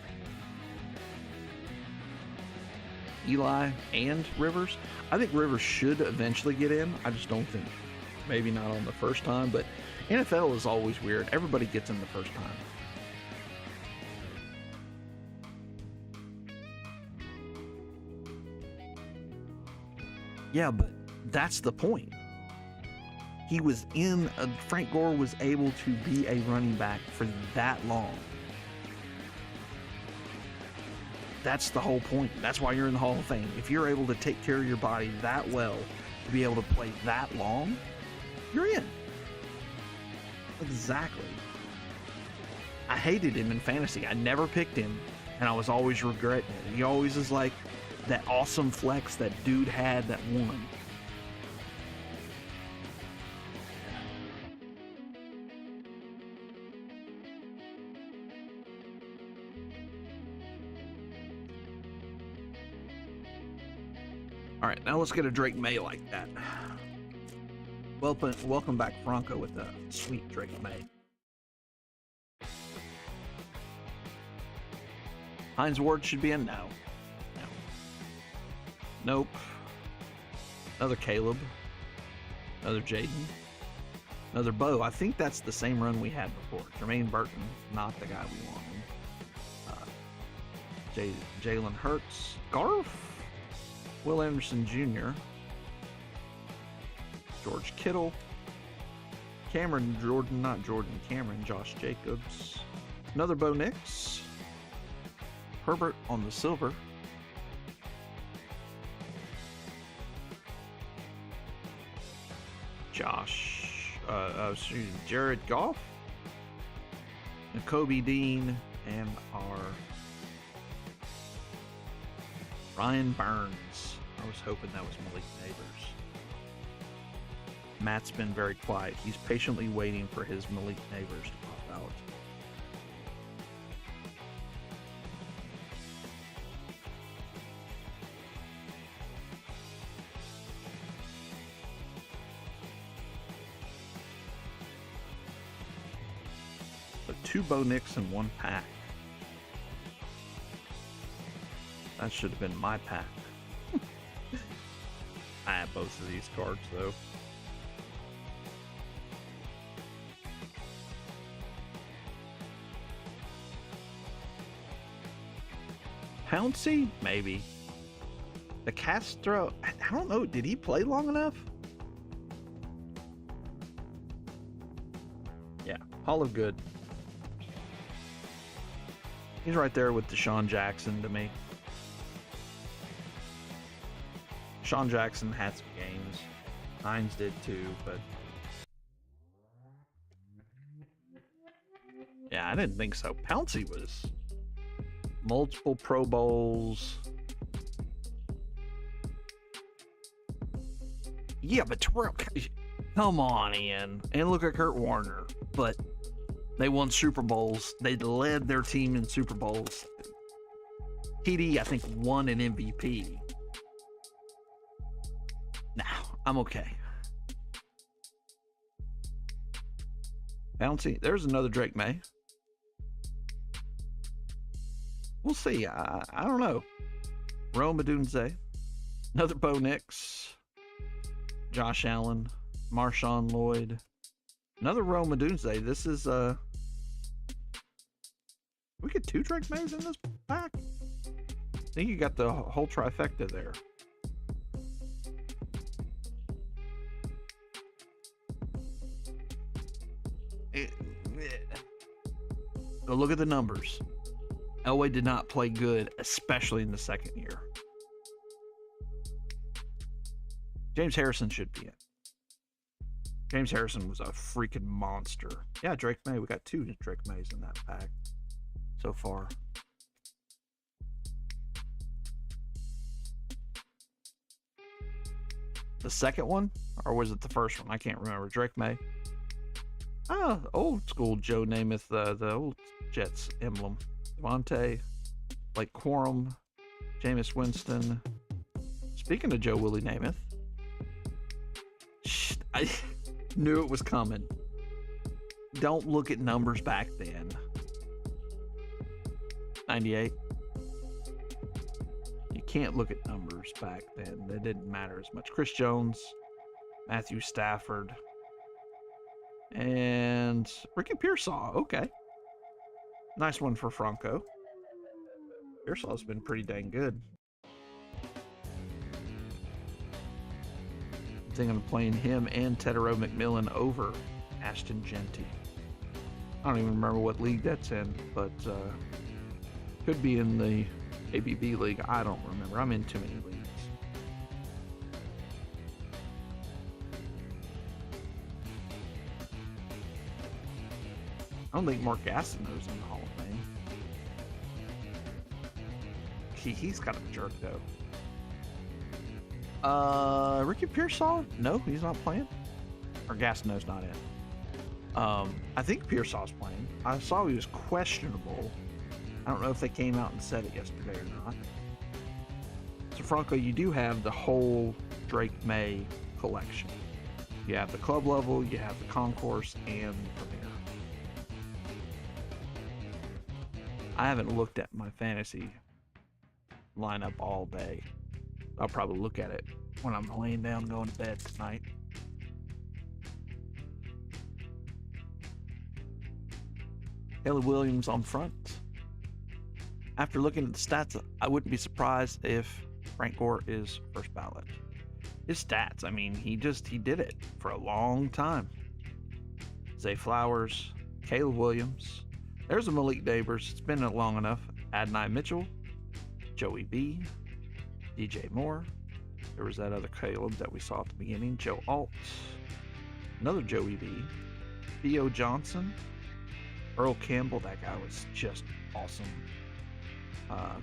Eli and Rivers. I think Rivers should eventually get in. I just don't think, maybe not on the first time, but NFL is always weird. Everybody gets in the first time. Yeah, but that's the point. He was in, Frank Gore was able to be a running back for that long. That's the whole point. That's why you're in the Hall of Fame. If you're able to take care of your body that well, to be able to play that long, you're in. Exactly. I hated him in fantasy. I never picked him, and I was always regretting it. He always is like that awesome flex that dude had that won. All right, now let's get a Drake May like that. Welcome back, Franco, with the sweet Drake May. Hines Ward should be in now. No. Nope. Another Caleb. Another Jaden. Another Bo. I think that's the same run we had before. Jermaine Burton, not the guy we wanted. Jalen Hurts. Garf. Will Anderson Jr. George Kittle. Cameron Jordan, not Jordan Cameron. Josh Jacobs. Another Bo Nix. Herbert on the silver. Jared Goff. Kobe Dean and our Ryan Burns. I was hoping that was Malik Neighbors. Matt's been very quiet. He's patiently waiting for his Malik Neighbors to pop out. So 2 Bo Nix in 1 pack. That should have been my pack. I have both of these cards though. Pouncey? Maybe. The Castro, I don't know, did he play long enough? Yeah, Hall of Good. He's right there with Deshaun Jackson to me. Deshaun Jackson had some games. Hines did too, but yeah, I didn't think so. Pouncey was multiple Pro Bowls. Yeah, but Terrell, come on, Ian. And look at Kurt Warner. But they won Super Bowls. They led their team in Super Bowls. TD, I think, won an MVP. Now, I'm okay. Bouncy. There's another Drake May. We'll see. I don't know. Rome Odunze. Another Bo Nix. Josh Allen. Marshawn Lloyd. Another Rome Odunze. This is we get 2 Drake Mays in this pack? I think you got the whole trifecta there. But look at the numbers. Elway did not play good, especially in the second year. James Harrison should be in. James Harrison was a freaking monster. Yeah, Drake May. We got 2 Drake Mays in that pack so far. The second one? Or was it the first one? I can't remember. Drake May. Oh, old school Joe Namath, the old Jets emblem. Devontae, Blake Corum, Jameis Winston. Speaking of Joe Willie Namath, I knew it was coming. Don't look at numbers back then. 98. You can't look at numbers back then. They didn't matter as much. Chris Jones, Matthew Stafford, and Ricky Pearsall. Okay. Nice one for Franco. Pearsall's been pretty dang good. I'm thinking of playing him and Tedero McMillan over Ashton Genty. I don't even remember what league that's in, but could be in the ABB league. I don't remember. I'm in too many leagues. I don't think Mark Gastineau's in the Hall of Fame. He's kind of a jerk, though. Ricky Pearsall? No, he's not playing. Or Gastineau's not in. I think Pearsall's playing. I saw he was questionable. I don't know if they came out and said it yesterday or not. So, Franco, you do have the whole Drake May collection. You have the club level, you have the concourse, and the premier. I haven't looked at my fantasy lineup all day. I'll probably look at it when I'm laying down going to bed tonight. Caleb Williams on front. After looking at the stats, I wouldn't be surprised if Frank Gore is first ballot. His stats, I mean, he did it for a long time. Zay Flowers, Caleb Williams. There's a Malik Neighbors. It's been long enough. Adonai Mitchell, Joey B, DJ Moore. There was that other Caleb that we saw at the beginning, Joe Alt. Another Joey B, Theo Johnson, Earl Campbell. That guy was just awesome.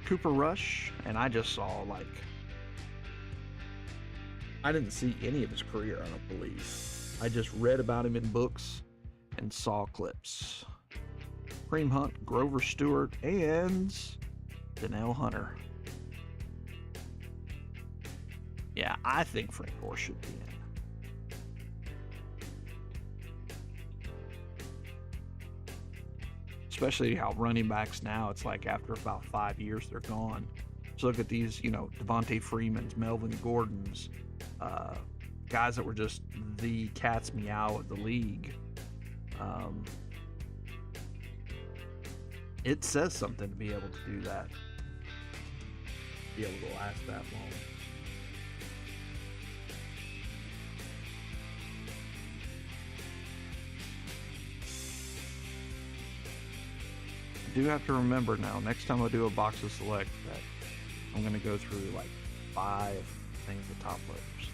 Cooper Rush, and I just saw, like, I didn't see any of his career, I don't believe. I just read about him in books and saw clips. Kareem Hunt, Grover Stewart, and Donnell Hunter. Yeah, I think Frank Gore should be in. Especially how running backs now, it's like after about 5 years, they're gone. So look at these, Devontae Freeman's, Melvin Gordon's, guys that were just the cat's meow of the league. It says something to be able to do that. Be able to last that long. I do have to remember now, next time I do a box of select, that I'm going to go through like 5 things with top players.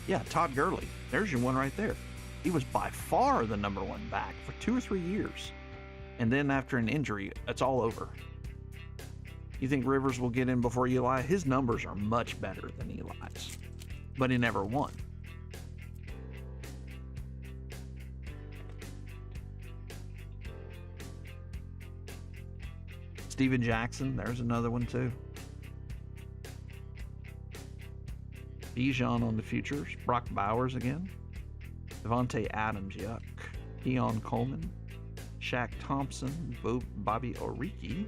Yeah, Todd Gurley. There's your one right there. He was by far the number 1 back for 2 or 3 years. And then after an injury, it's all over. You think Rivers will get in before Eli? His numbers are much better than Eli's. But he never won. Steven Jackson, there's another one too. Bijan on the futures. Brock Bowers again. Devontae Adams, yuck. Keon Coleman. Shaq Thompson. Bobby Oriki.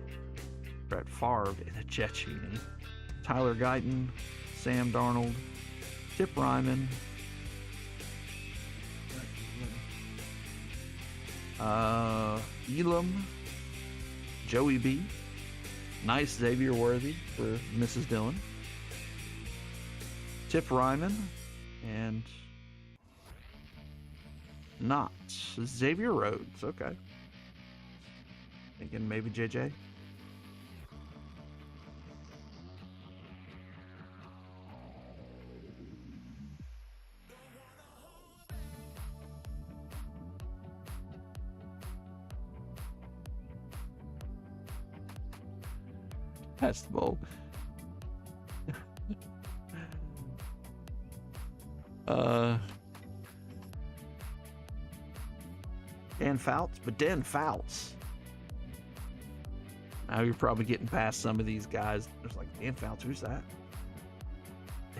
Brett Favre in a Jet uni. Tyler Guyton. Sam Darnold. Tip Ryman. Elam. Joey B. Nice Xavier Worthy for Mrs. Dillon. Tip Ryman. And not Xavier Rhodes. Okay. Thinking maybe JJ. That's the bowl. Dan Fouts, but Dan Fouts. Now you're probably getting past some of these guys. There's like, Dan Fouts, who's that?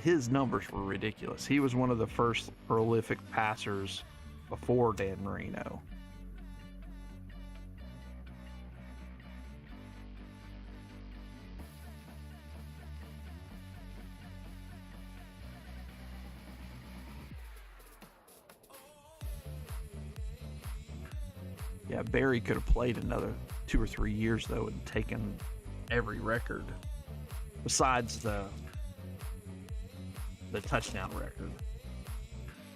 His numbers were ridiculous. He was one of the first prolific passers before Dan Marino. Yeah, Barry could have played another 2 or 3 years, though, and taken every record besides the touchdown record.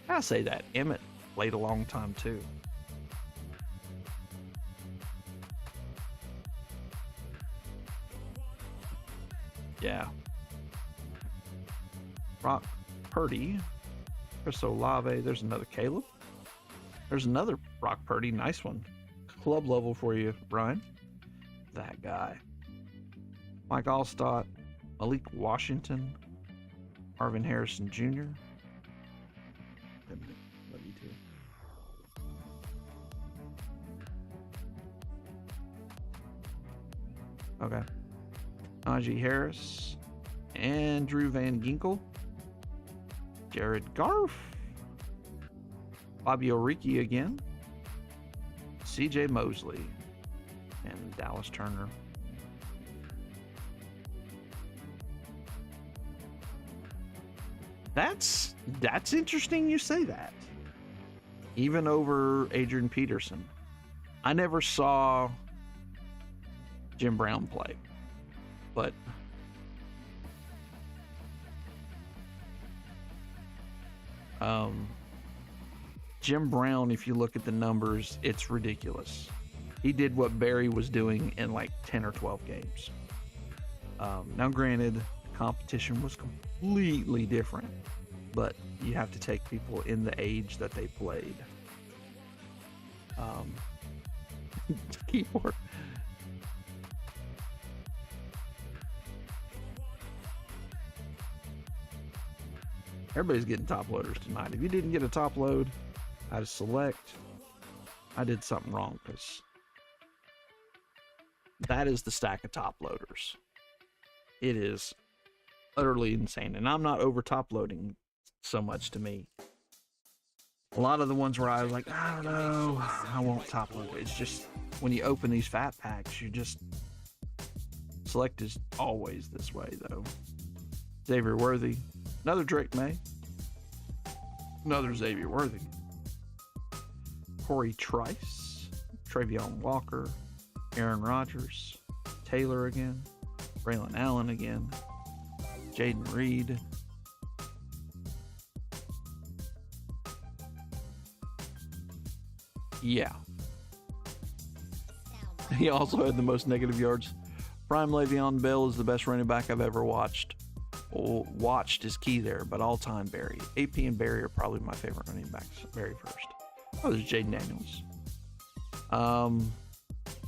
I say that. Emmett played a long time, too. Yeah. Brock Purdy. Chris Olave. There's another Caleb. There's another Brock Purdy. Nice one. Club level for you, Brian. That guy. Mike Allstott, Malik Washington, Marvin Harrison Jr. Love you too. Okay. Najee Harris, Andrew Van Ginkel, Jared Garf, Bobby Oriki again, C.J. Mosley, and Dallas Turner. That's interesting you say that. Even over Adrian Peterson. I never saw Jim Brown play, but Jim Brown, if you look at the numbers, it's ridiculous. He did what Barry was doing in like 10 or 12 games. Now, granted, the competition was completely different, but you have to take people in the age that they played. Keyboard. Everybody's getting top loaders tonight. If you didn't get a top load, I had to select. I did something wrong, because that is the stack of top loaders. It is utterly insane, and I'm not over top loading so much to me. A lot of the ones where I was like, I don't know, I won't top load. It's just when you open these fat packs, you just select is always this way though. Xavier Worthy, another Drake May, another Xavier Worthy, Corey Trice, Travion Walker, Aaron Rodgers, Taylor again, Braylon Allen again, Jaden Reed, yeah. He also had the most negative yards. Prime Le'Veon Bell is the best running back I've ever watched. Well, watched is key there, but all-time Barry. AP and Barry are probably my favorite running backs. Barry first. Oh, there's Jaden Daniels.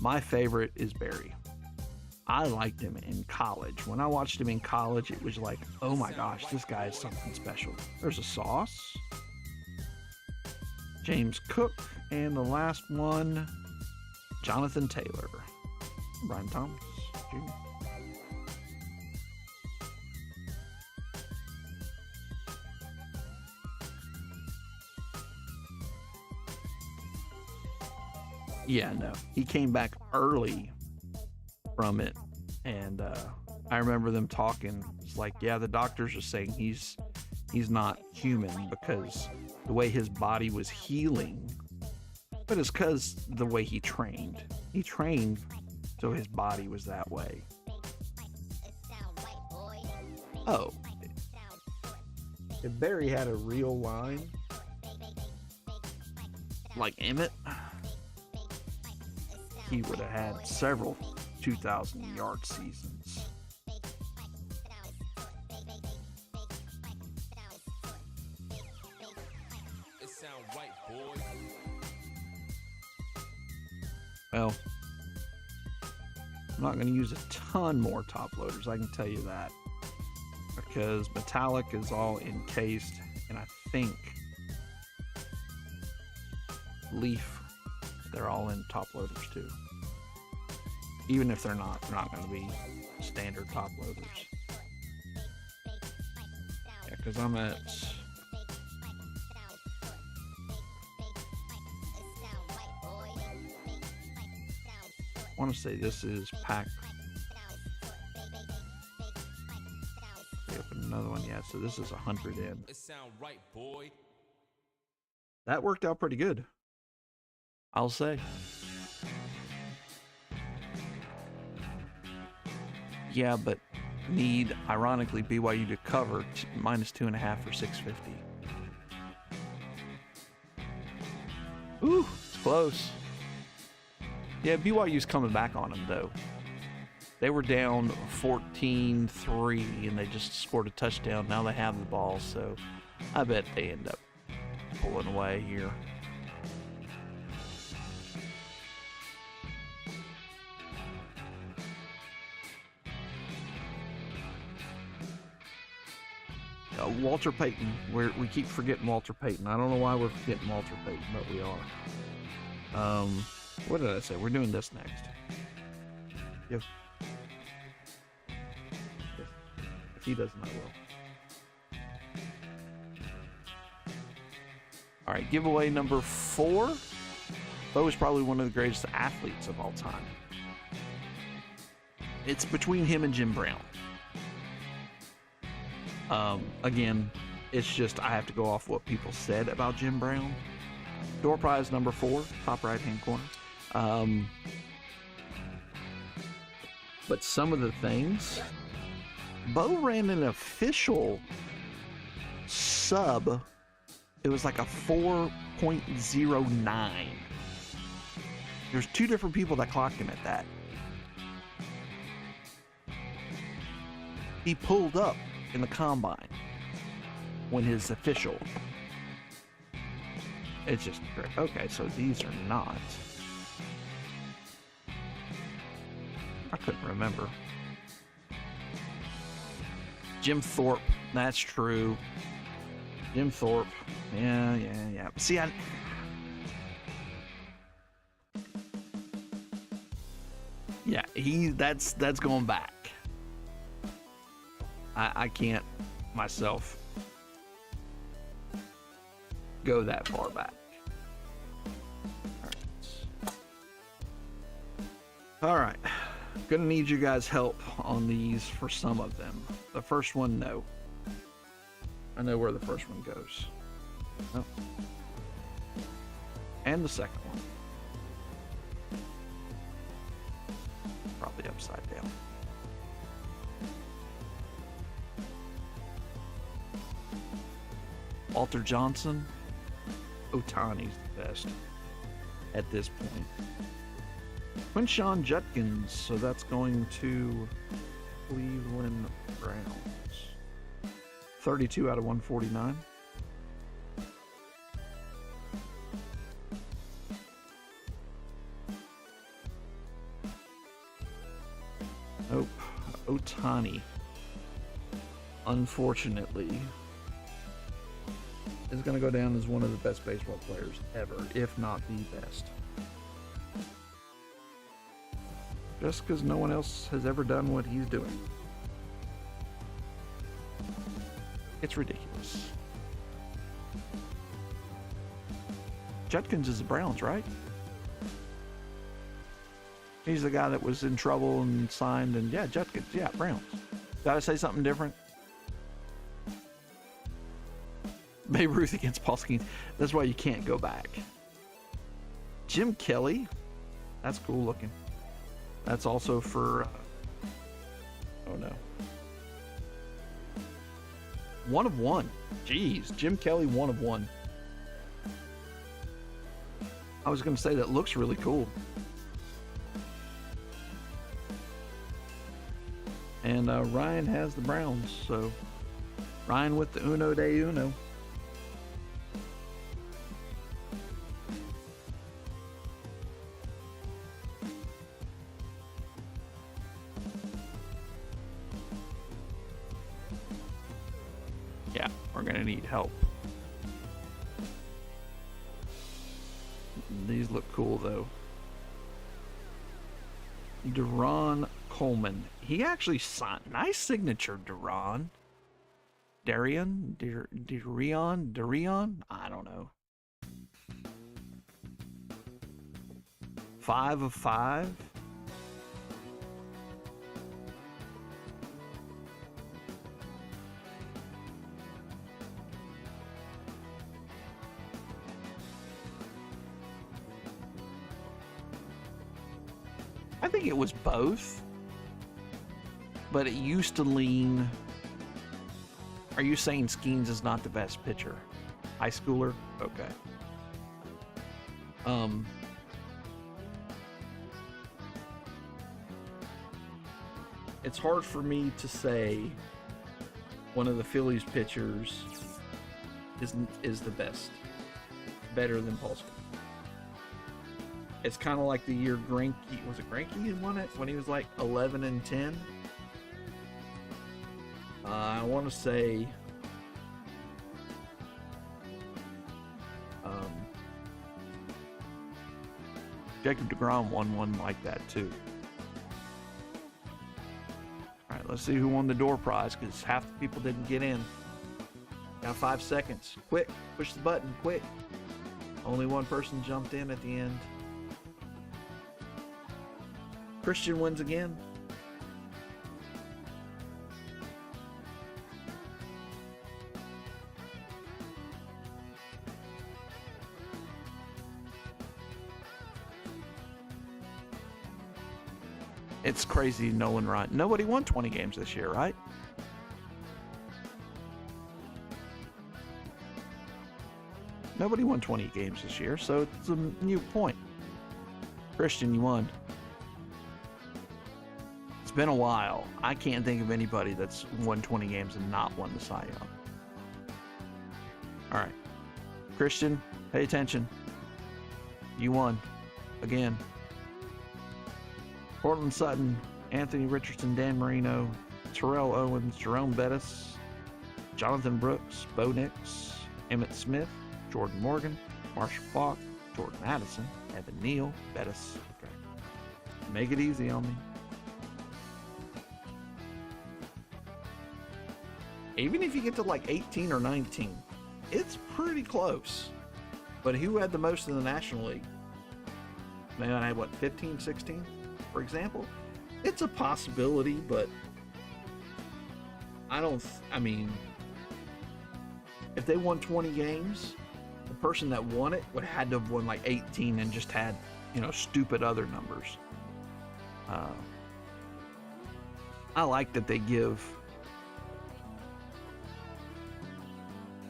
My favorite is Barry. I liked him in college. When I watched him in college, it was like, oh my gosh, this guy is something special. There's a Sauce. James Cook. And the last one, Jonathan Taylor. Brian Thomas Jr. Yeah, no. He came back early from it. And I remember them talking. It's like, yeah, the doctors are saying he's not human because the way his body was healing. But it's because the way he trained. He trained so his body was that way. Oh. If Barry had a real line, like Emmett, he would have had several 2,000-yard seasons. It sound right, boy. Well, I'm not going to use a ton more top loaders, I can tell you that. Because Metallic is all encased, and I think Leaf, they're all in top loaders too. Even if they're not going to be standard top loaders. Yeah, because I'm at... I want to say this is pack... Open another one, yeah, so this is 100 in. It sound right, boy. That worked out pretty good, I'll say. Yeah, but need, ironically, BYU to cover -2.5 for 650. Ooh, it's close. Yeah, BYU's coming back on them, though. They were down 14-3, and they just scored a touchdown. Now they have the ball, so I bet they end up pulling away here. Walter Payton. We keep forgetting Walter Payton. I don't know why we're forgetting Walter Payton, but we are. What did I say? We're doing this next. If he doesn't, I will. All right, giveaway number 4. Bo is probably one of the greatest athletes of all time. It's between him and Jim Brown. Again, it's just I have to go off what people said about Jim Brown. Door prize number 4, top right-hand corner. But some of the things, Bo ran an official sub. It was like a 4.09. There's 2 different people that clocked him at that. He pulled up in the combine when his official. It's just great. Okay, so these are not. I couldn't remember. Jim Thorpe, that's true. Jim Thorpe, yeah. See, that's going back. I can't myself go that far back. All right. Gonna need you guys' help on these for some of them. The first one, no. I know where the first one goes. Oh. And the second one. Probably upside down. Walter Johnson. Otani's the best at this point. Quinshawn Judkins, so that's going to Cleveland Browns. 32 out of 149. Nope. Otani, unfortunately, is going to go down as one of the best baseball players ever, if not the best. Just because no one else has ever done what he's doing. It's ridiculous. Judkins is the Browns, right? He's the guy that was in trouble and signed, and yeah, Judkins, yeah, Browns. Gotta say something different? Babe Ruth against Paul Skeens. That's why you can't go back. Jim Kelly. That's cool looking. That's also for... oh no. 1 of 1. Jeez. Jim Kelly, 1 of 1. I was going to say that looks really cool. And Ryan has the Browns, so Ryan with the uno de uno. Yeah, we're gonna need help These look cool though. Deron Coleman. He actually signed. Nice signature, Deron. Darion? Darion? I don't know. 5 of 5. I think it was both, but it used to lean. Are you saying Skeens is not the best pitcher? High schooler? Okay. It's hard for me to say one of the Phillies pitchers is the best, better than Paulson. It's kind of like the year Greinke, was it Greinke who won it when he was like 11 and 10? I want to say Jacob deGrom won one like that too. All right, let's see who won the door prize because half the people didn't get in. Got 5 seconds. Quick, push the button, quick. Only one person jumped in at the end. Christian wins again. It's crazy Nolan Ryan. Nobody won 20 games this year, right? Nobody won 20 games this year, so it's a new point. Christian, you won. It's been a while. I can't think of anybody that's won 20 games and not won the Cy Young. All right. Christian, pay attention. You won. Again. Portland Sutton, Anthony Richardson, Dan Marino, Terrell Owens, Jerome Bettis, Jonathan Brooks, Bo Nix, Emmett Smith, Jordan Morgan, Marshall Falk, Jordan Addison, Evan Neal, Bettis. Okay. Make it easy on me. Even if you get to like 18 or 19, it's pretty close. But who had the most in the National League? Maybe I had, what, 15, 16, for example? It's a possibility, but I mean, if they won 20 games, the person that won it would have had to have won like 18 and just had, stupid other numbers. I like that they give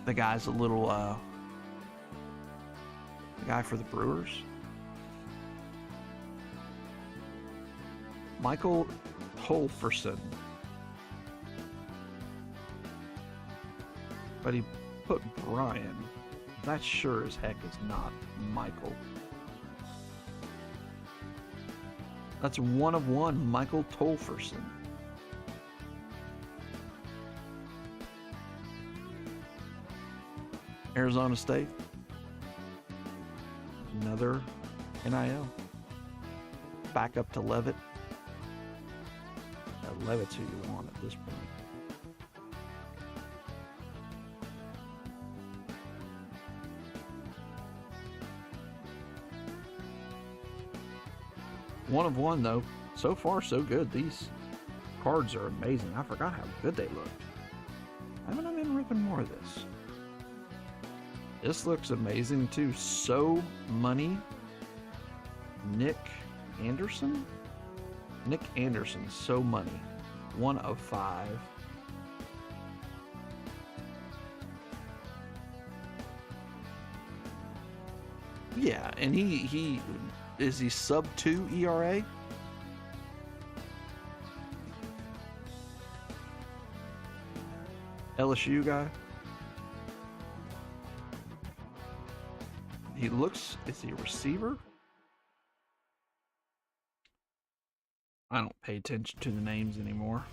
the guys a little, the guy for the Brewers, Michael Holferson. But he put Brian. That sure as heck is not Michael. That's 1 of 1, Michael Tolferson. Arizona State. Another NIL. Back up to Levitt. Levitt's who you want at this point. One of 1 though. So far so good. These cards are amazing. I forgot how good they looked. Haven't I been ripping more of this? This looks amazing too. So Money. Nick Anderson? Nick Anderson, So Money. 1 of 5. Yeah, and he is he sub 2 ERA? LSU guy. He looks, is he a receiver? I don't pay attention to the names anymore.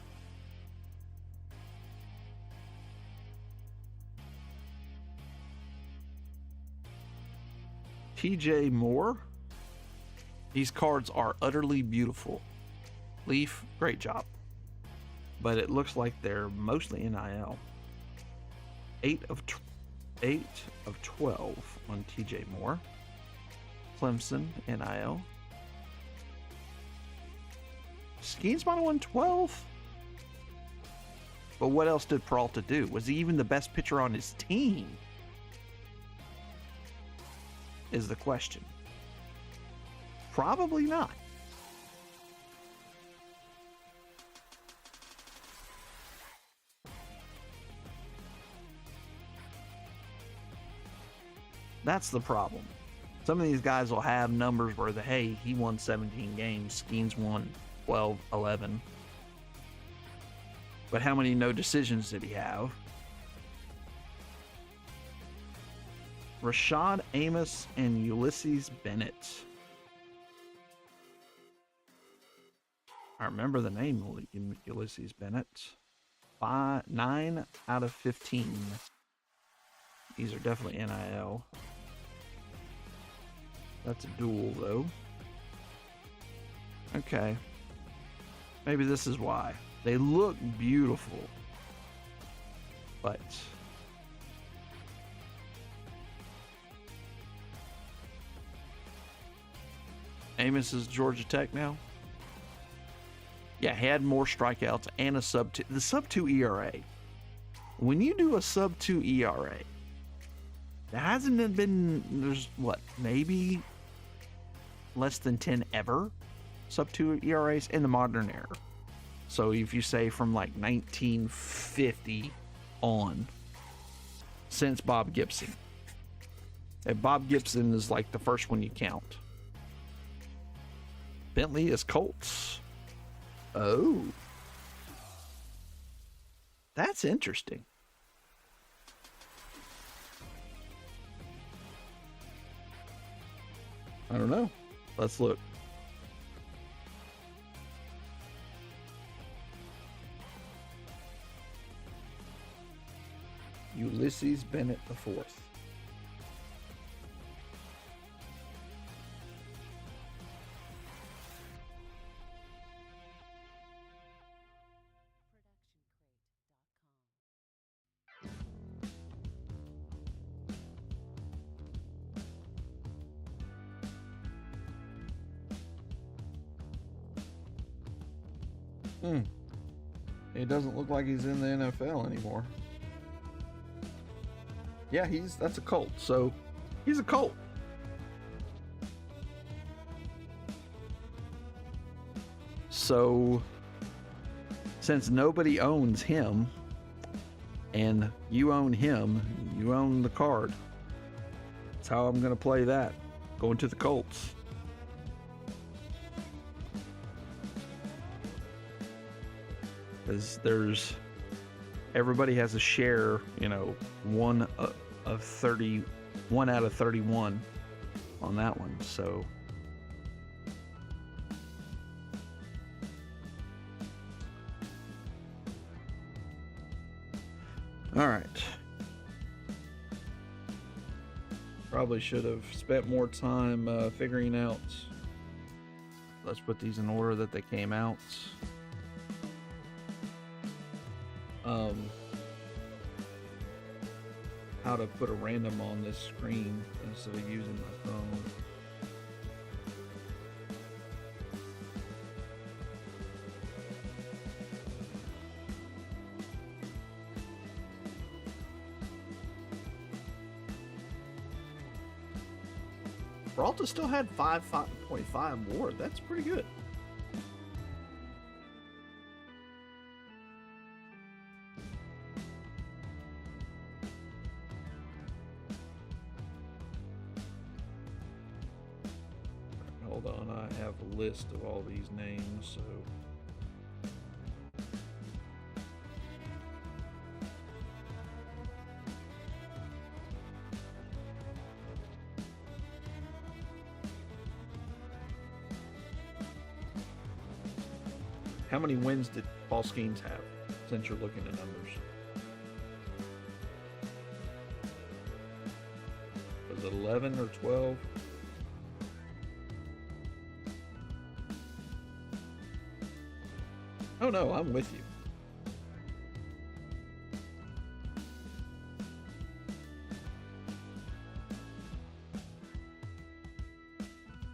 TJ Moore. These cards are utterly beautiful. Leaf, great job. But it looks like they're mostly NIL. 8 of 12 on TJ Moore. Clemson, NIL. Skeens Mono 112. But what else did Peralta do? Was he even the best pitcher on his team? Is the question. Probably not. That's the problem. Some of these guys will have numbers where hey, he won 17 games, Skeens won 12, 11. But how many no decisions did he have? Rashad Amos and Ulysses Bennett. I remember the name Ulysses Bennett. 9 out of 15. These are definitely NIL. That's a duel, though. Okay. Maybe this is why. They look beautiful. But Amos is Georgia Tech now. Yeah, had more strikeouts and a sub-2. The sub-2 ERA. When you do a sub-2 ERA, there hasn't been, there's what, maybe less than 10 ever sub-2 ERAs in the modern era. So if you say from like 1950 on, since Bob Gibson. And Bob Gibson is like the first one you count. Bentley is Colts. Oh. That's interesting. I don't know. Let's look. Ulysses Bennett IV. It doesn't look like he's in the NFL anymore. Yeah, that's a Colt. So he's a Colt. So since nobody owns him and you own him, you own the card. That's how I'm going to play that. Going to the Colts. There's everybody has a share, 1 of 30, 1 out of 31 on that one. So all right, probably should have spent more time figuring out. Let's put these in order that they came out. How to put a random on this screen instead of using my phone. Peralta still had 5.5 WAR. That's pretty good. Hold on, I have a list of all these names, so how many wins did Paul Skeens have, since you're looking at numbers? Was it 11 or 12? Oh no, I'm with you.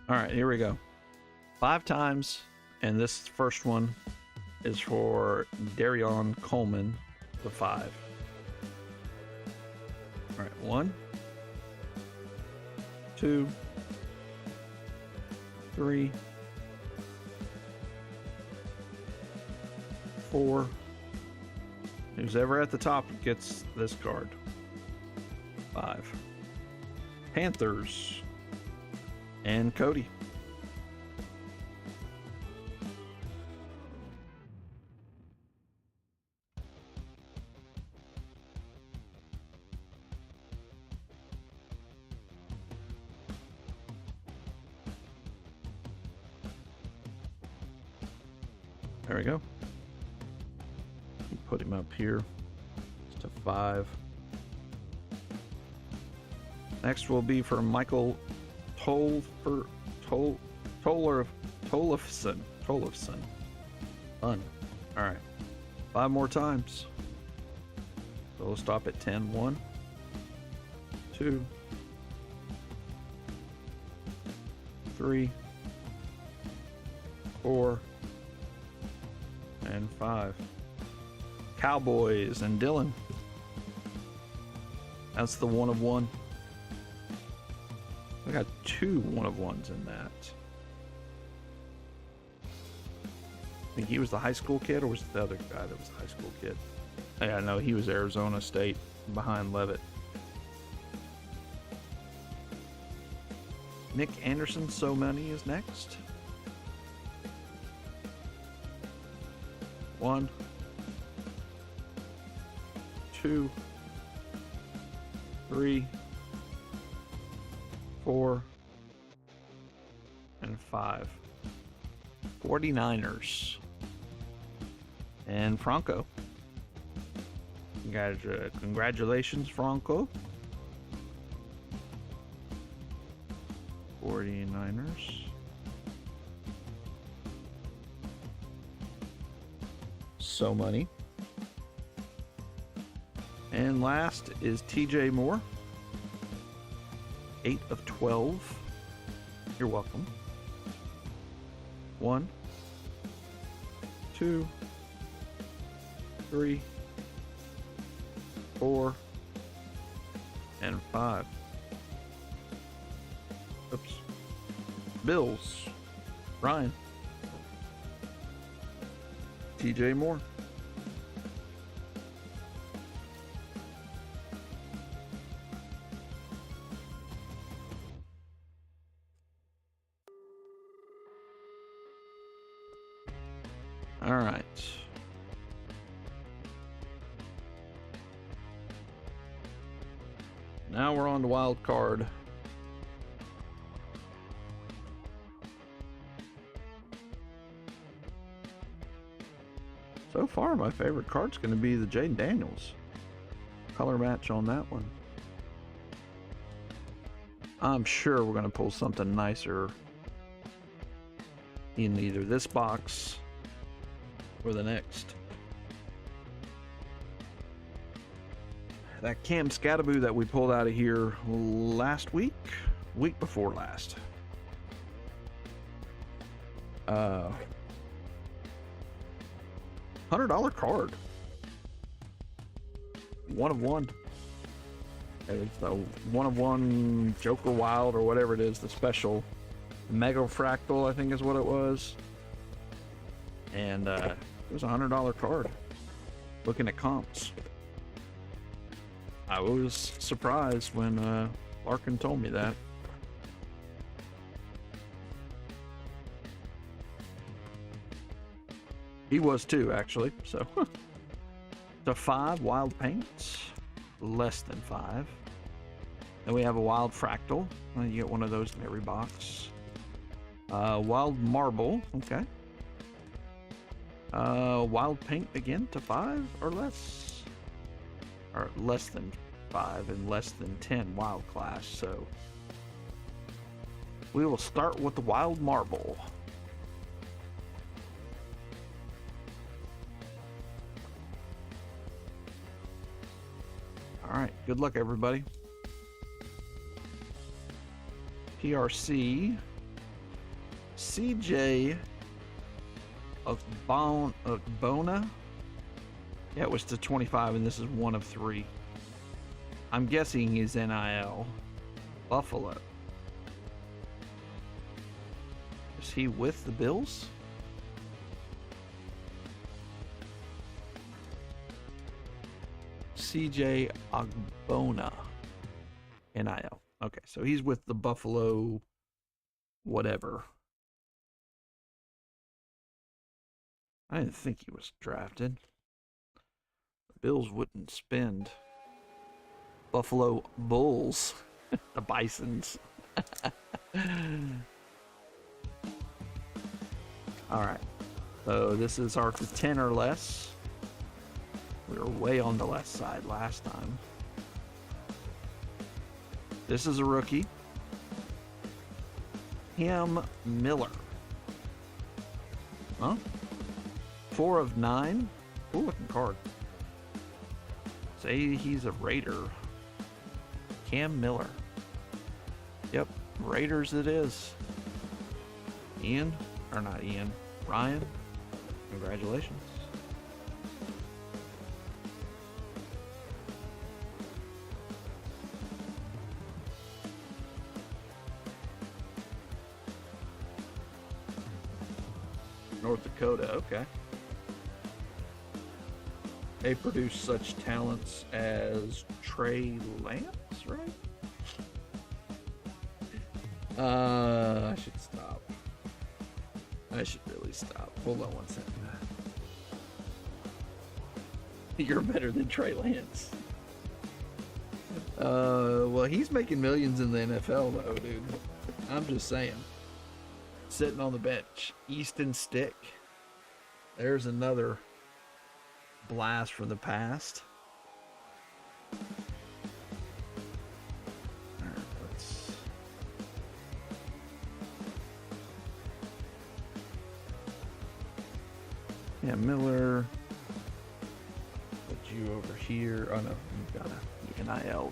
All right, here we go. 5 times, and this first one is for Darion Coleman, the 5. All right, 1, 2, 3, 4. Who's ever at the top gets this card. 5. Panthers and Cody. There we go. Put him up here. Just a 5. Next will be for Michael Tollefson. Fun. All right. 5 more times. So we'll stop at 10. 1, 2, 3, 4, and 5. Cowboys and Dylan. That's the 1 of 1. I got 2 1 of 1s in that. I think he was the high school kid, or was it the other guy that was the high school kid? Yeah, no, he was Arizona State behind Levitt. Nick Anderson, so many is next. 1, 2, 3, 4, and 5. 49ers. And Franco. Congratulations, Franco. 49ers. So money. And last is TJ Moore. 8 of 12. You're welcome. 1, 2, 3, 4, and 5. Oops. Bills. Ryan. TJ Moore. All right. Now we're on to wild card. So far, my favorite card's going to be the Jaden Daniels. Color match on that one. I'm sure we're going to pull something nicer in either this box or the next. That Cam Scattaboo that we pulled out of here last week before last. $100 card. 1 of 1. It's the 1 of 1 Joker Wild or whatever it is, the special Mega Fractal, I think is what it was. And it was a $100 card. Looking at comps, I was surprised when Larkin told me that. He was too, actually. So, the 5 wild paints, less than 5. Then we have a wild fractal. You get one of those in every box. Wild marble, okay. Wild paint again to 5 or less, or less than 5 and less than 10 wild class. So we will start with the wild marble. Good luck, everybody. PRC. CJ Bona. Yeah, it was to 25, and this is 1 of 3. I'm guessing he's NIL. Buffalo. Is he with the Bills? CJ Ogbonna. NIL. Okay, so he's with the Buffalo whatever. I didn't think he was drafted. The Bills wouldn't spend. Buffalo Bulls. The Bisons. Alright. So this is our 10 or less. We were way on the left side last time. This is a rookie. Cam Miller. Huh? 4 of 9. Cool looking card. Say he's a Raider. Cam Miller. Yep, Raiders it is. Ian, or not Ian, Ryan, congratulations. North Dakota, okay. They produce such talents as Trey Lance, right? I should stop. I should really stop. Hold on 1 second. You're better than Trey Lance. Well, he's making millions in the NFL, though, dude. I'm just saying. Sitting on the bench. Easton Stick. There's another blast from the past. Alright, let's... Yeah, Miller. Put you over here. Oh no, you've got a NIL.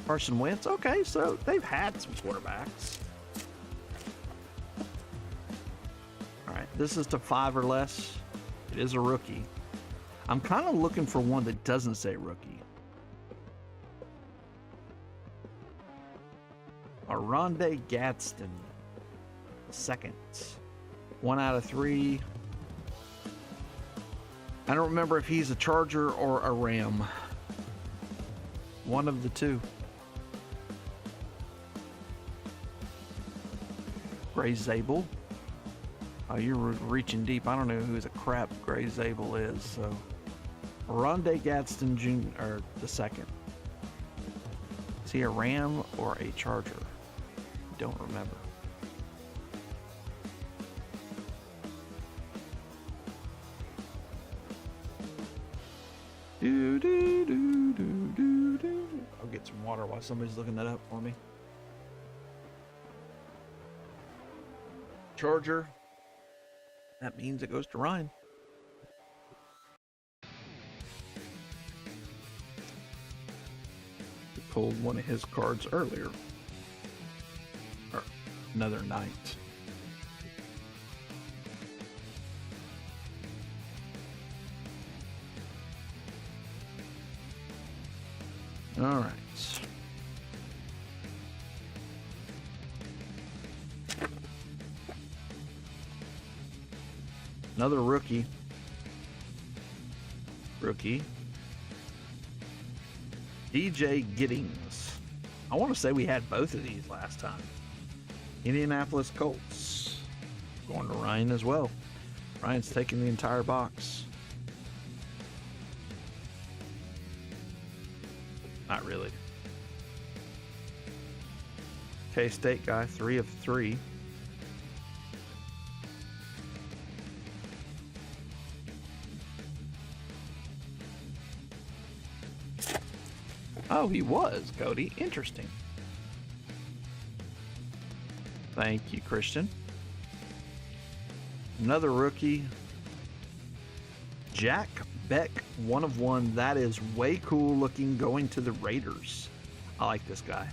Carson Wentz. Okay, so they've had some quarterbacks. Alright, this is to 5 or less. It is a rookie. I'm kind of looking for one that doesn't say rookie. Aronde Gadsden. Second. 1 out of 3. I don't remember if he's a Charger or a Ram. One of the two. Gray Zabel. Oh, you're reaching deep. I don't know who the crap Gray Zabel is, so... Aronde Gadsden Jr., or the second. Is he a Ram or a Charger? Don't remember. I'll get some water while somebody's looking that up for me. Charger. That means it goes to Ryan. We pulled one of his cards earlier. Or another night. All right. Another rookie. DJ Giddings. I want to say we had both of these last time. Indianapolis Colts. Going to Ryan as well. Ryan's taking the entire box. Not really. K-State guy, 3 of 3. Oh, he was, Cody. Interesting. Thank you, Christian. Another rookie. Jack Beck, 1 of 1. That is way cool looking, going to the Raiders. I like this guy.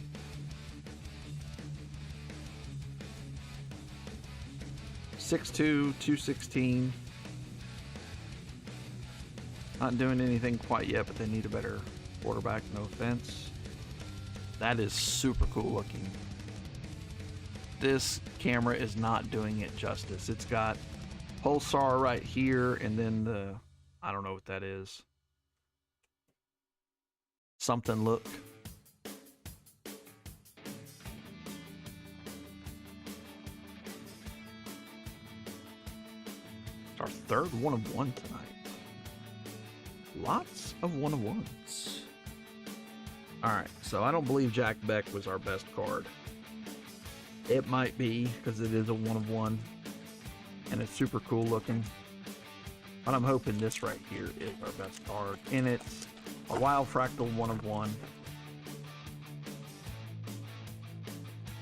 .62, 216. Not doing anything quite yet, but they need a better quarterback, no offense. That is super cool looking. This camera is not doing it justice. It's got pulsar right here, and then the, I don't know what that is. Something look. It's our third 1 of 1 tonight. Lots of 1 of 1s. Alright, so I don't believe Jack Beck was our best card. It might be, because it is a 1 of 1. And it's super cool looking. But I'm hoping this right here is our best card. And it's a Wild Fractal 1 of 1.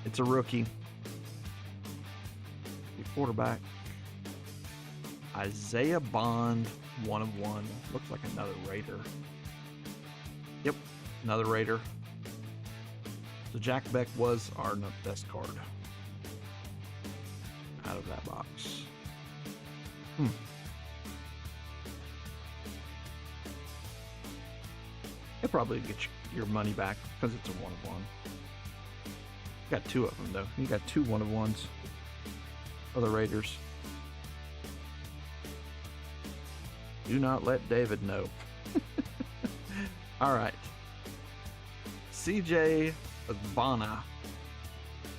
It's a rookie. The quarterback. Isaiah Bond 1 of 1. Looks like another Raider. Yep, another Raider. So Jack Beck was our best card out of that box. You'll probably get your money back because it's a 1 of 1. Got 2 of them though. You got 2 1 of 1s for the Raiders. Do not let David know. All right. CJ Agbana.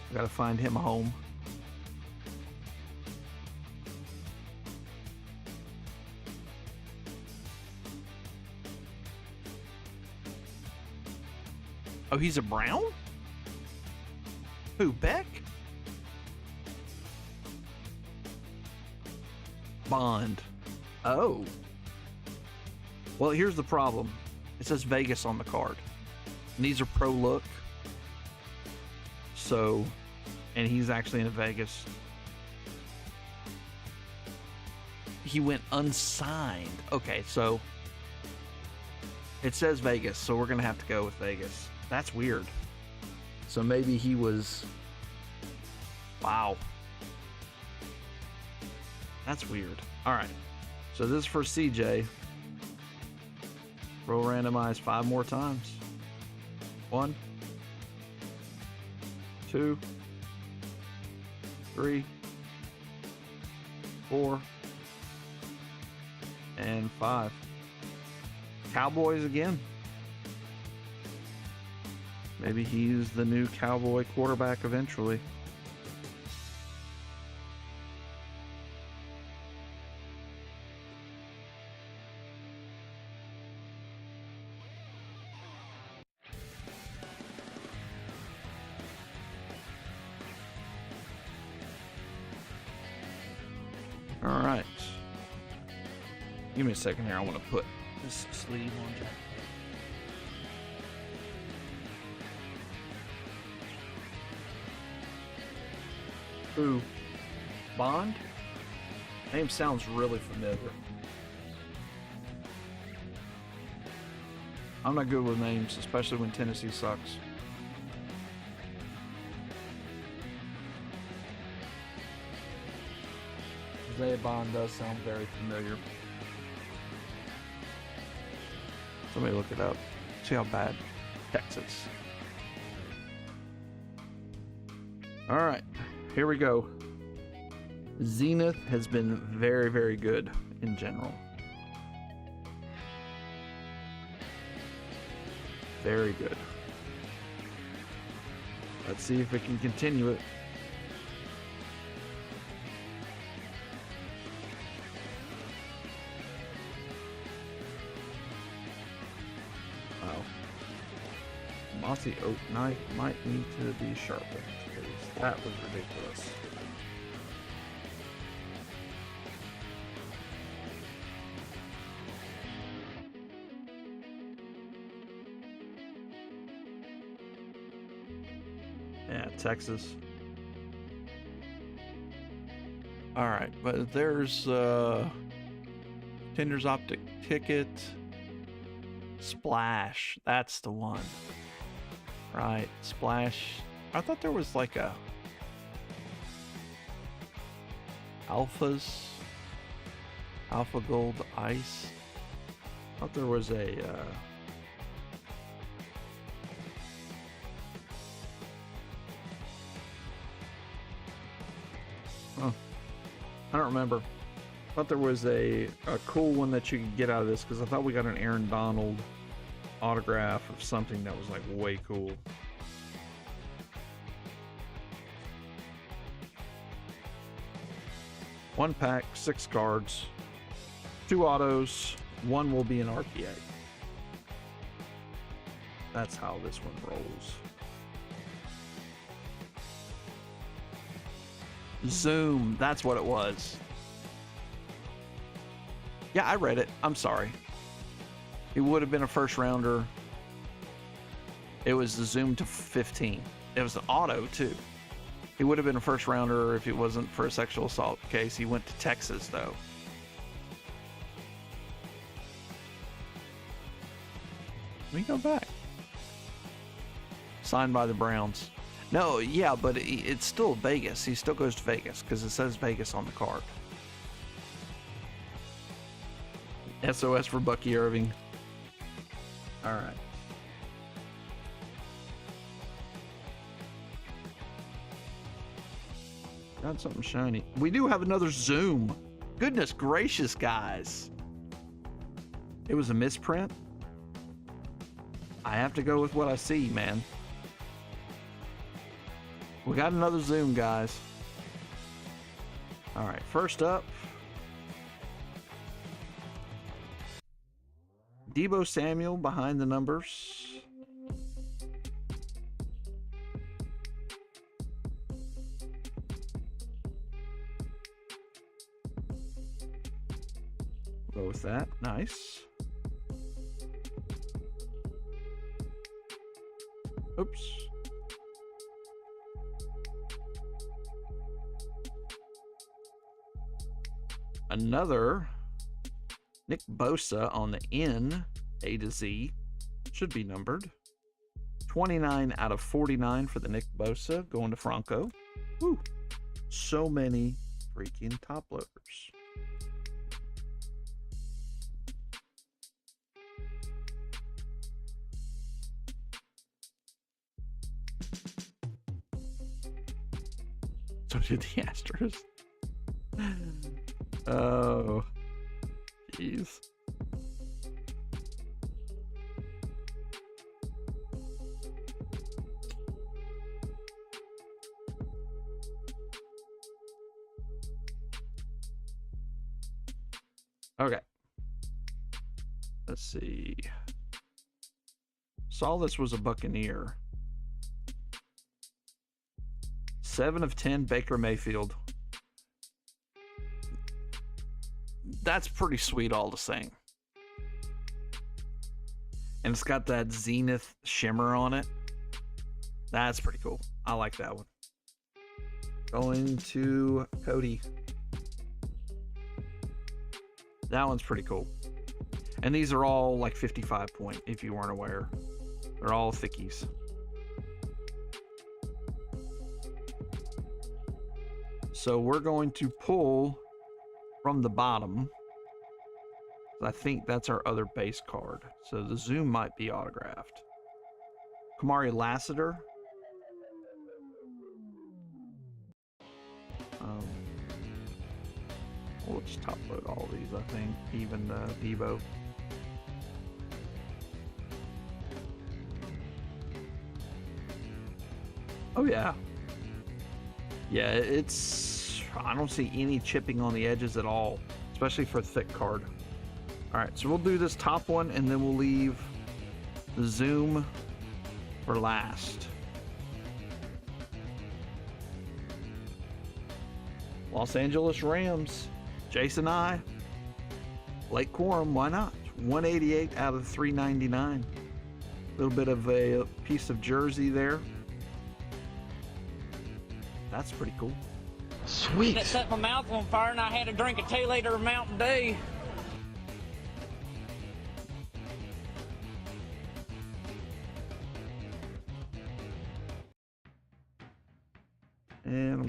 We gotta find him a home. Oh, he's a Brown? Who, Beck? Bond. Oh. Well, here's the problem. It says Vegas on the card. And these are pro look. So, and he's actually in Vegas. He went unsigned. Okay, so it says Vegas, so we're going to have to go with Vegas. That's weird. So maybe he was... Wow. That's weird. All right. So this is for CJ. Roll randomize 5 more times. 1, 2, 3, 4, and 5. Cowboys again. Maybe he's the new Cowboy quarterback eventually. All right. Give me a second here. I want to put this sleeve on Jack. Ooh, Bond? Name sounds really familiar. I'm not good with names, especially when Tennessee sucks. Isaiah Bond does sound very familiar. Somebody look it up. See how bad Texas. All right. Here we go. Zenith has been very, very good in general. Very good. Let's see if it can continue it. Wow. Mossy oak knife might need to be sharpened. That was ridiculous. Yeah, Texas. All right, but there's Tinder's Optic Ticket. Splash. That's the one. Right. Splash. I thought there was like a Alphas. Alpha Gold Ice. I thought there was a I don't remember. I thought there was a cool one that you could get out of this, because I thought we got an Aaron Donald autograph of something that was like way cool. One pack, 6 cards, 2 autos, 1 will be an RPA. That's how this one rolls. Zoom, that's what it was. Yeah, I read it. I'm sorry. It would have been a first rounder. It was the Zoom to 15. It was an auto too. He would have been a first rounder if it wasn't for a sexual assault case. He went to Texas though. Let me go back. Signed by the Browns. No, yeah, but it's still Vegas. He still goes to Vegas because it says Vegas on the card. SOS for Bucky Irving. All right. Got something shiny. We do have another Zoom. Goodness gracious, guys. It was a misprint. I have to go with what I see, man. We got another Zoom, guys. All right, first up. Deebo Samuel behind the numbers. Go with that. Nice. Oops. Another Nick Bosa on the N, A to Z. Should be numbered. 29 out of 49 for the Nick Bosa, going to Franco. Woo. So many freaking top loaders. So did the Astros. Oh, jeez. Okay. Let's see. Saw this was a Buccaneer. 7 of 10, Baker Mayfield. That's pretty sweet all the same. And it's got that Zenith shimmer on it. That's pretty cool. I like that one. Going to Cody. That one's pretty cool. And these are all like 55 point, if you weren't aware. They're all thickies. So we're going to pull from the bottom. I think that's our other base card. So the Zoom might be autographed. Kamari Lassiter. We'll just top load all these, I think. Even Deebo. Oh yeah. Yeah, it's... I don't see any chipping on the edges at all. Especially for a thick card. Alright, so we'll do this top one and then we'll leave the Zoom for last. Los Angeles Rams. Jason I. Lake Quorum, why not? 188 out of 399. A little bit of a piece of jersey there. That's pretty cool. Sweet. That set my mouth on fire and I had to drink a 2 liter of Mountain Dew.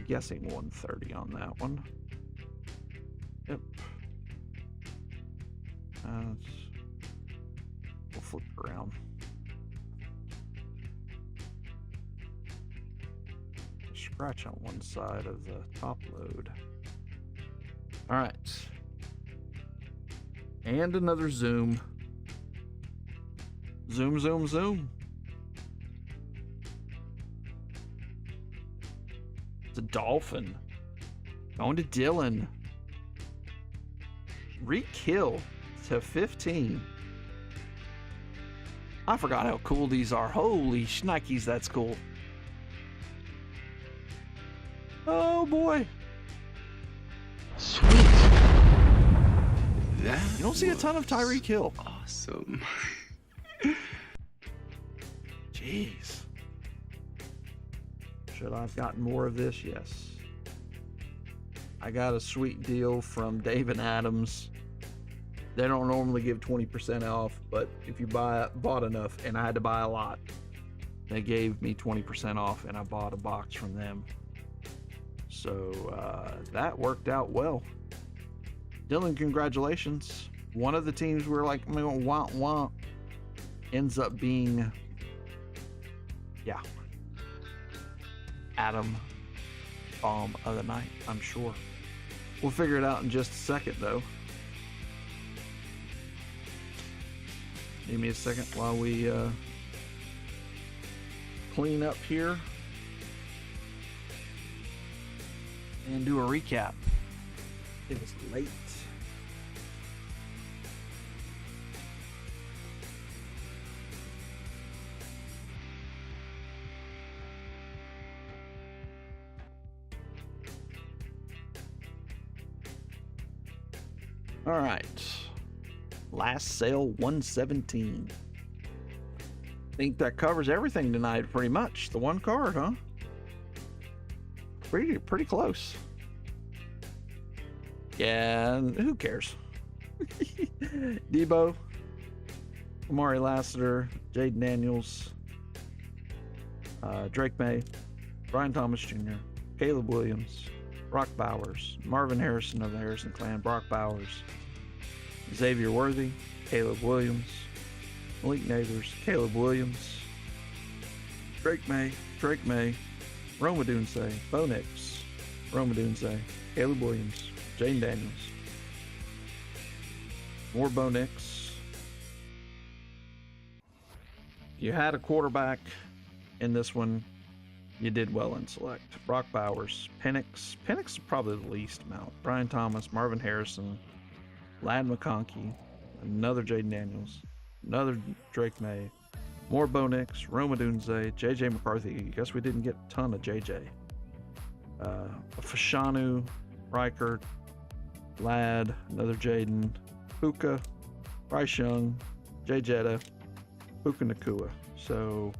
guessing 130 on that one. Yep. We'll flip it around. Scratch on one side of the top load. All right. And another zoom. Zoom, zoom, zoom. It's a dolphin. Going to Dylan. Re-kill to 15. I forgot how cool these are. Holy shnikes, that's cool. Oh boy. Sweet. That You don't see a ton of Tyreek Hill. awesome. Jeez. Should I have gotten more of this? Yes. I got a sweet deal from Dave and Adams. They don't normally give 20% off, but if you bought enough, and I had to buy a lot, they gave me 20% off, and I bought a box from them. So that worked out well. Dylan, congratulations. One of the teams we were like, wah, ends up being, yeah, Adam Bomb of the night, I'm sure. We'll figure it out in just a second, though. Give me a second while we clean up here and do a recap. It was late. All right. Last sale 117. Think that covers everything tonight pretty much. The one card, huh? Pretty close. Yeah, who cares? Debo, Amari Lassiter, Jaden Daniels, Drake May, Brian Thomas Jr., Caleb Williams, Brock Bowers, Marvin Harrison of the Harrison Clan, Brock Bowers, Xavier Worthy, Caleb Williams, Malik Neighbors, Caleb Williams, Drake May, Roma Dunze, Bo Nix, Roma Dunze, Caleb Williams, Jaden Daniels, more Bo Nix. You had a quarterback in this one. You did well in select. Brock Bowers, Penix is probably the least amount. Brian Thomas, Marvin Harrison, Lad McConkey, another Jaden Daniels, another Drake May, more Bo Nix, Roma Dunze, JJ McCarthy. I guess we didn't get a ton of JJ. Fashanu, Reichert, Lad, another Jaden, Puka, Bryce Young, Jay Jetta, Puka Nakua. So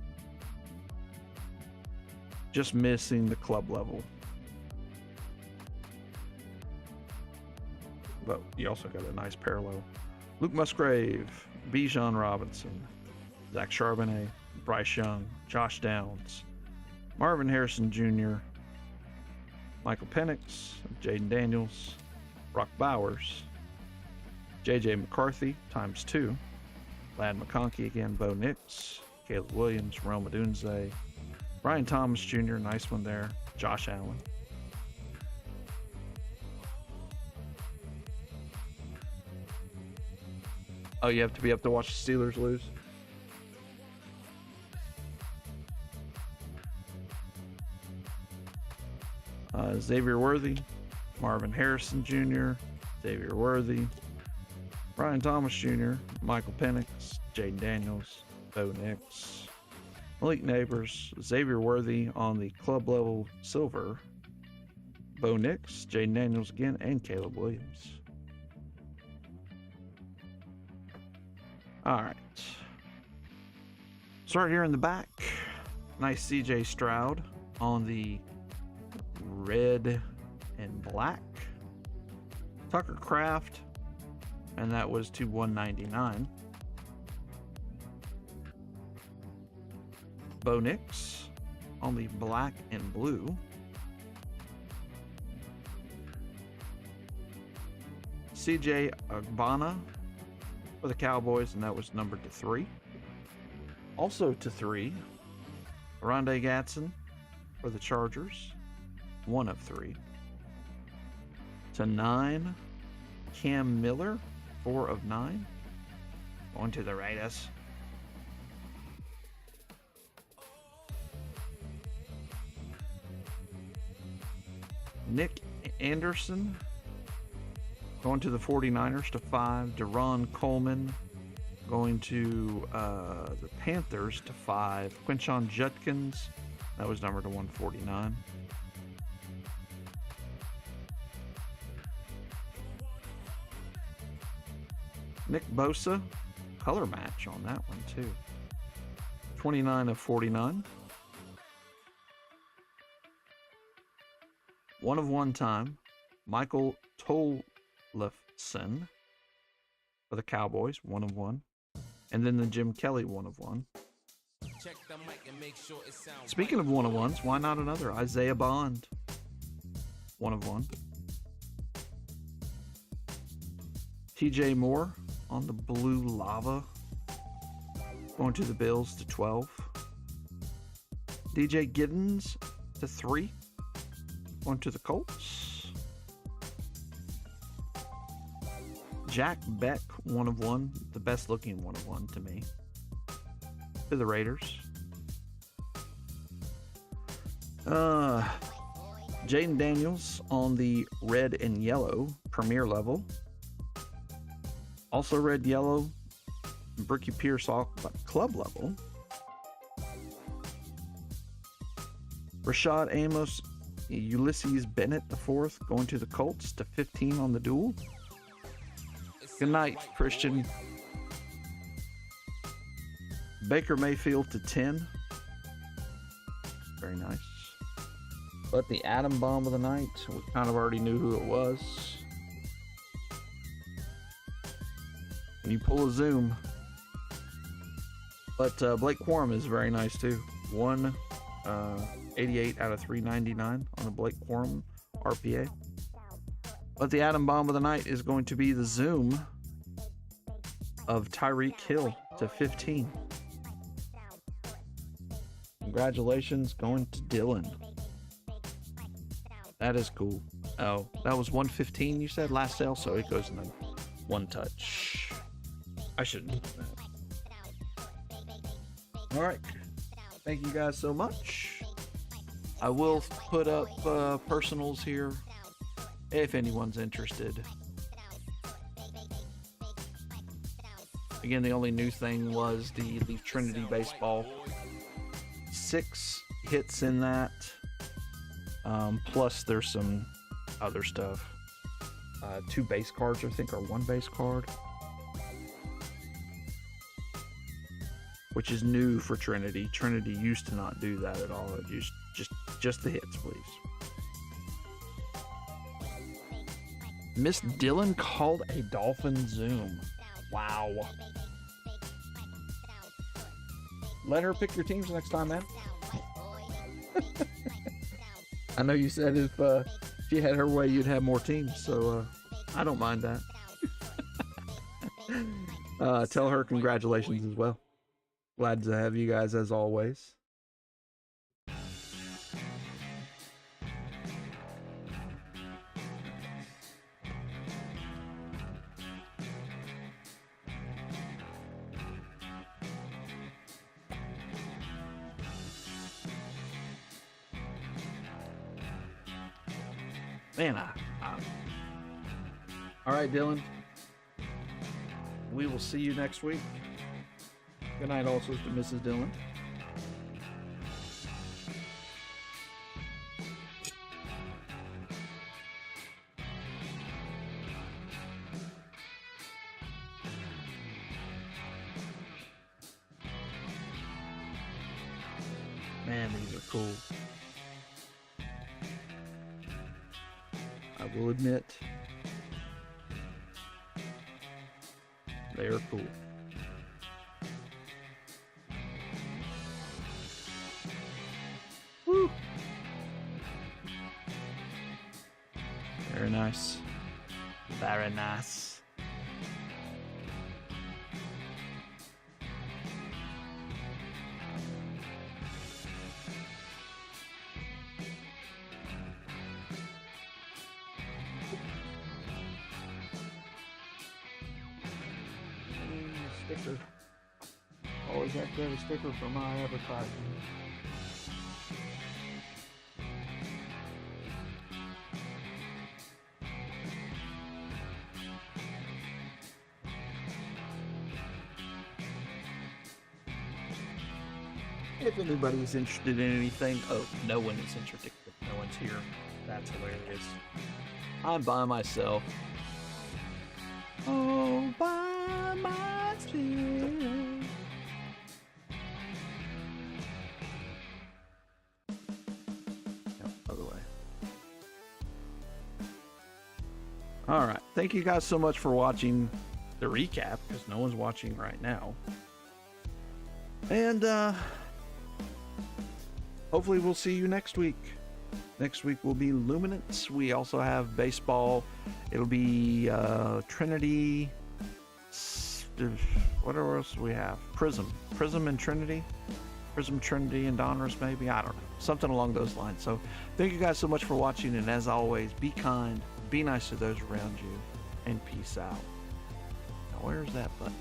just missing the club level. But you also got a nice parallel. Luke Musgrave, Bijan Robinson, Zach Charbonnet, Bryce Young, Josh Downs, Marvin Harrison Jr., Michael Penix, Jaden Daniels, Brock Bowers, JJ McCarthy ×2, Lad McConkey again, Bo Nix, Caleb Williams, Roma Dunze, Brian Thomas Jr., nice one there, Josh Allen. Oh, you have to be up to watch the Steelers lose? Xavier Worthy, Marvin Harrison Jr., Xavier Worthy, Brian Thomas Jr., Michael Penix, Jaden Daniels, Bo Nix, Malik Neighbors, Xavier Worthy on the club level silver, Bo Nix, Jaden Daniels again, and Caleb Williams. All right. Start here in the back. Nice CJ Stroud on the red and black. Tucker Kraft, and that was to 199. Bo Nix on the black and blue. CJ Agbana for the Cowboys, and that was numbered to 3. Also to 3, Rondé Gatson for the Chargers, 1 of 3. To 9, Cam Miller, 4 of 9. Going to the Raiders. Nick Anderson going to the 49ers to 5. Deron Coleman going to the Panthers to 5. Quinshon Judkins, that was numbered to 149. Nick Bosa, color match on that one too. 29 of 49. 1 of 1 time, Michael Tollefson for the Cowboys, 1 of 1. And then the Jim Kelly 1 of 1. Check the mic and make sure it sounds Speaking of 1 of 1s, why not another? Isaiah Bond, 1 of 1. TJ Moore on the Blue Lava, going to the Bills to 12. DJ Giddens to 3. Going to the Colts. Jack Beck, 1 of 1. The best looking 1 of 1 to me. To the Raiders. Jaden Daniels on the red and yellow premier level. Also red, yellow. Bricky Pierce off club level. Rashad Amos, Ulysses Bennett the 4th, going to the Colts to 15 on the duel. Good night, Christian. Baker Mayfield to 10. Very nice. But the atom bomb of the night, we kind of already knew who it was. When you pull a zoom. But Blake Quorum is very nice too. 188 out of 399 on the Blake Quorum RPA. But the atom bomb of the night is going to be the zoom of Tyreek Hill to 15. Congratulations going to Dylan. That is cool. Oh, that was 115 you said last sale, so it goes in the one touch. I shouldn't have done that. Alright. Thank you guys so much. I will put up personals here if anyone's interested. Again, the only new thing was the Leaf Trinity baseball. 6 hits in that. Plus there's some other stuff. 2 base cards, I think, or 1 base card. Which is new for Trinity. Trinity used to not do that at all. It used just the hits, please. Miss Dillon called a dolphin zoom. Wow. Let her pick your teams next time, man. I know you said if she had her way, you'd have more teams, so I don't mind that. Tell her congratulations as well. Glad to have you guys as always. Man, all right, Dylan. We will see you next week. Good night also to Mrs. Dillon. Man, these are cool. I will admit, they are cool. Woo! Very nice. Very nice. Sticker. Always have to have a sticker for my advertising. If anybody's interested in anything, oh, no one is interested. No one's here. That's hilarious. I'm by myself. Oh, by myself. No, other way. All right. Thank you guys so much for watching the recap, because no one's watching right now. And hopefully we'll see you next week. Next week will be Luminance. We also have baseball. It'll be Trinity. What else do we have? Prism and Trinity. Prism, Trinity, and Donruss, maybe. I don't know. Something along those lines. So thank you guys so much for watching. And as always, be kind, be nice to those around you, and peace out. Now, where's that button?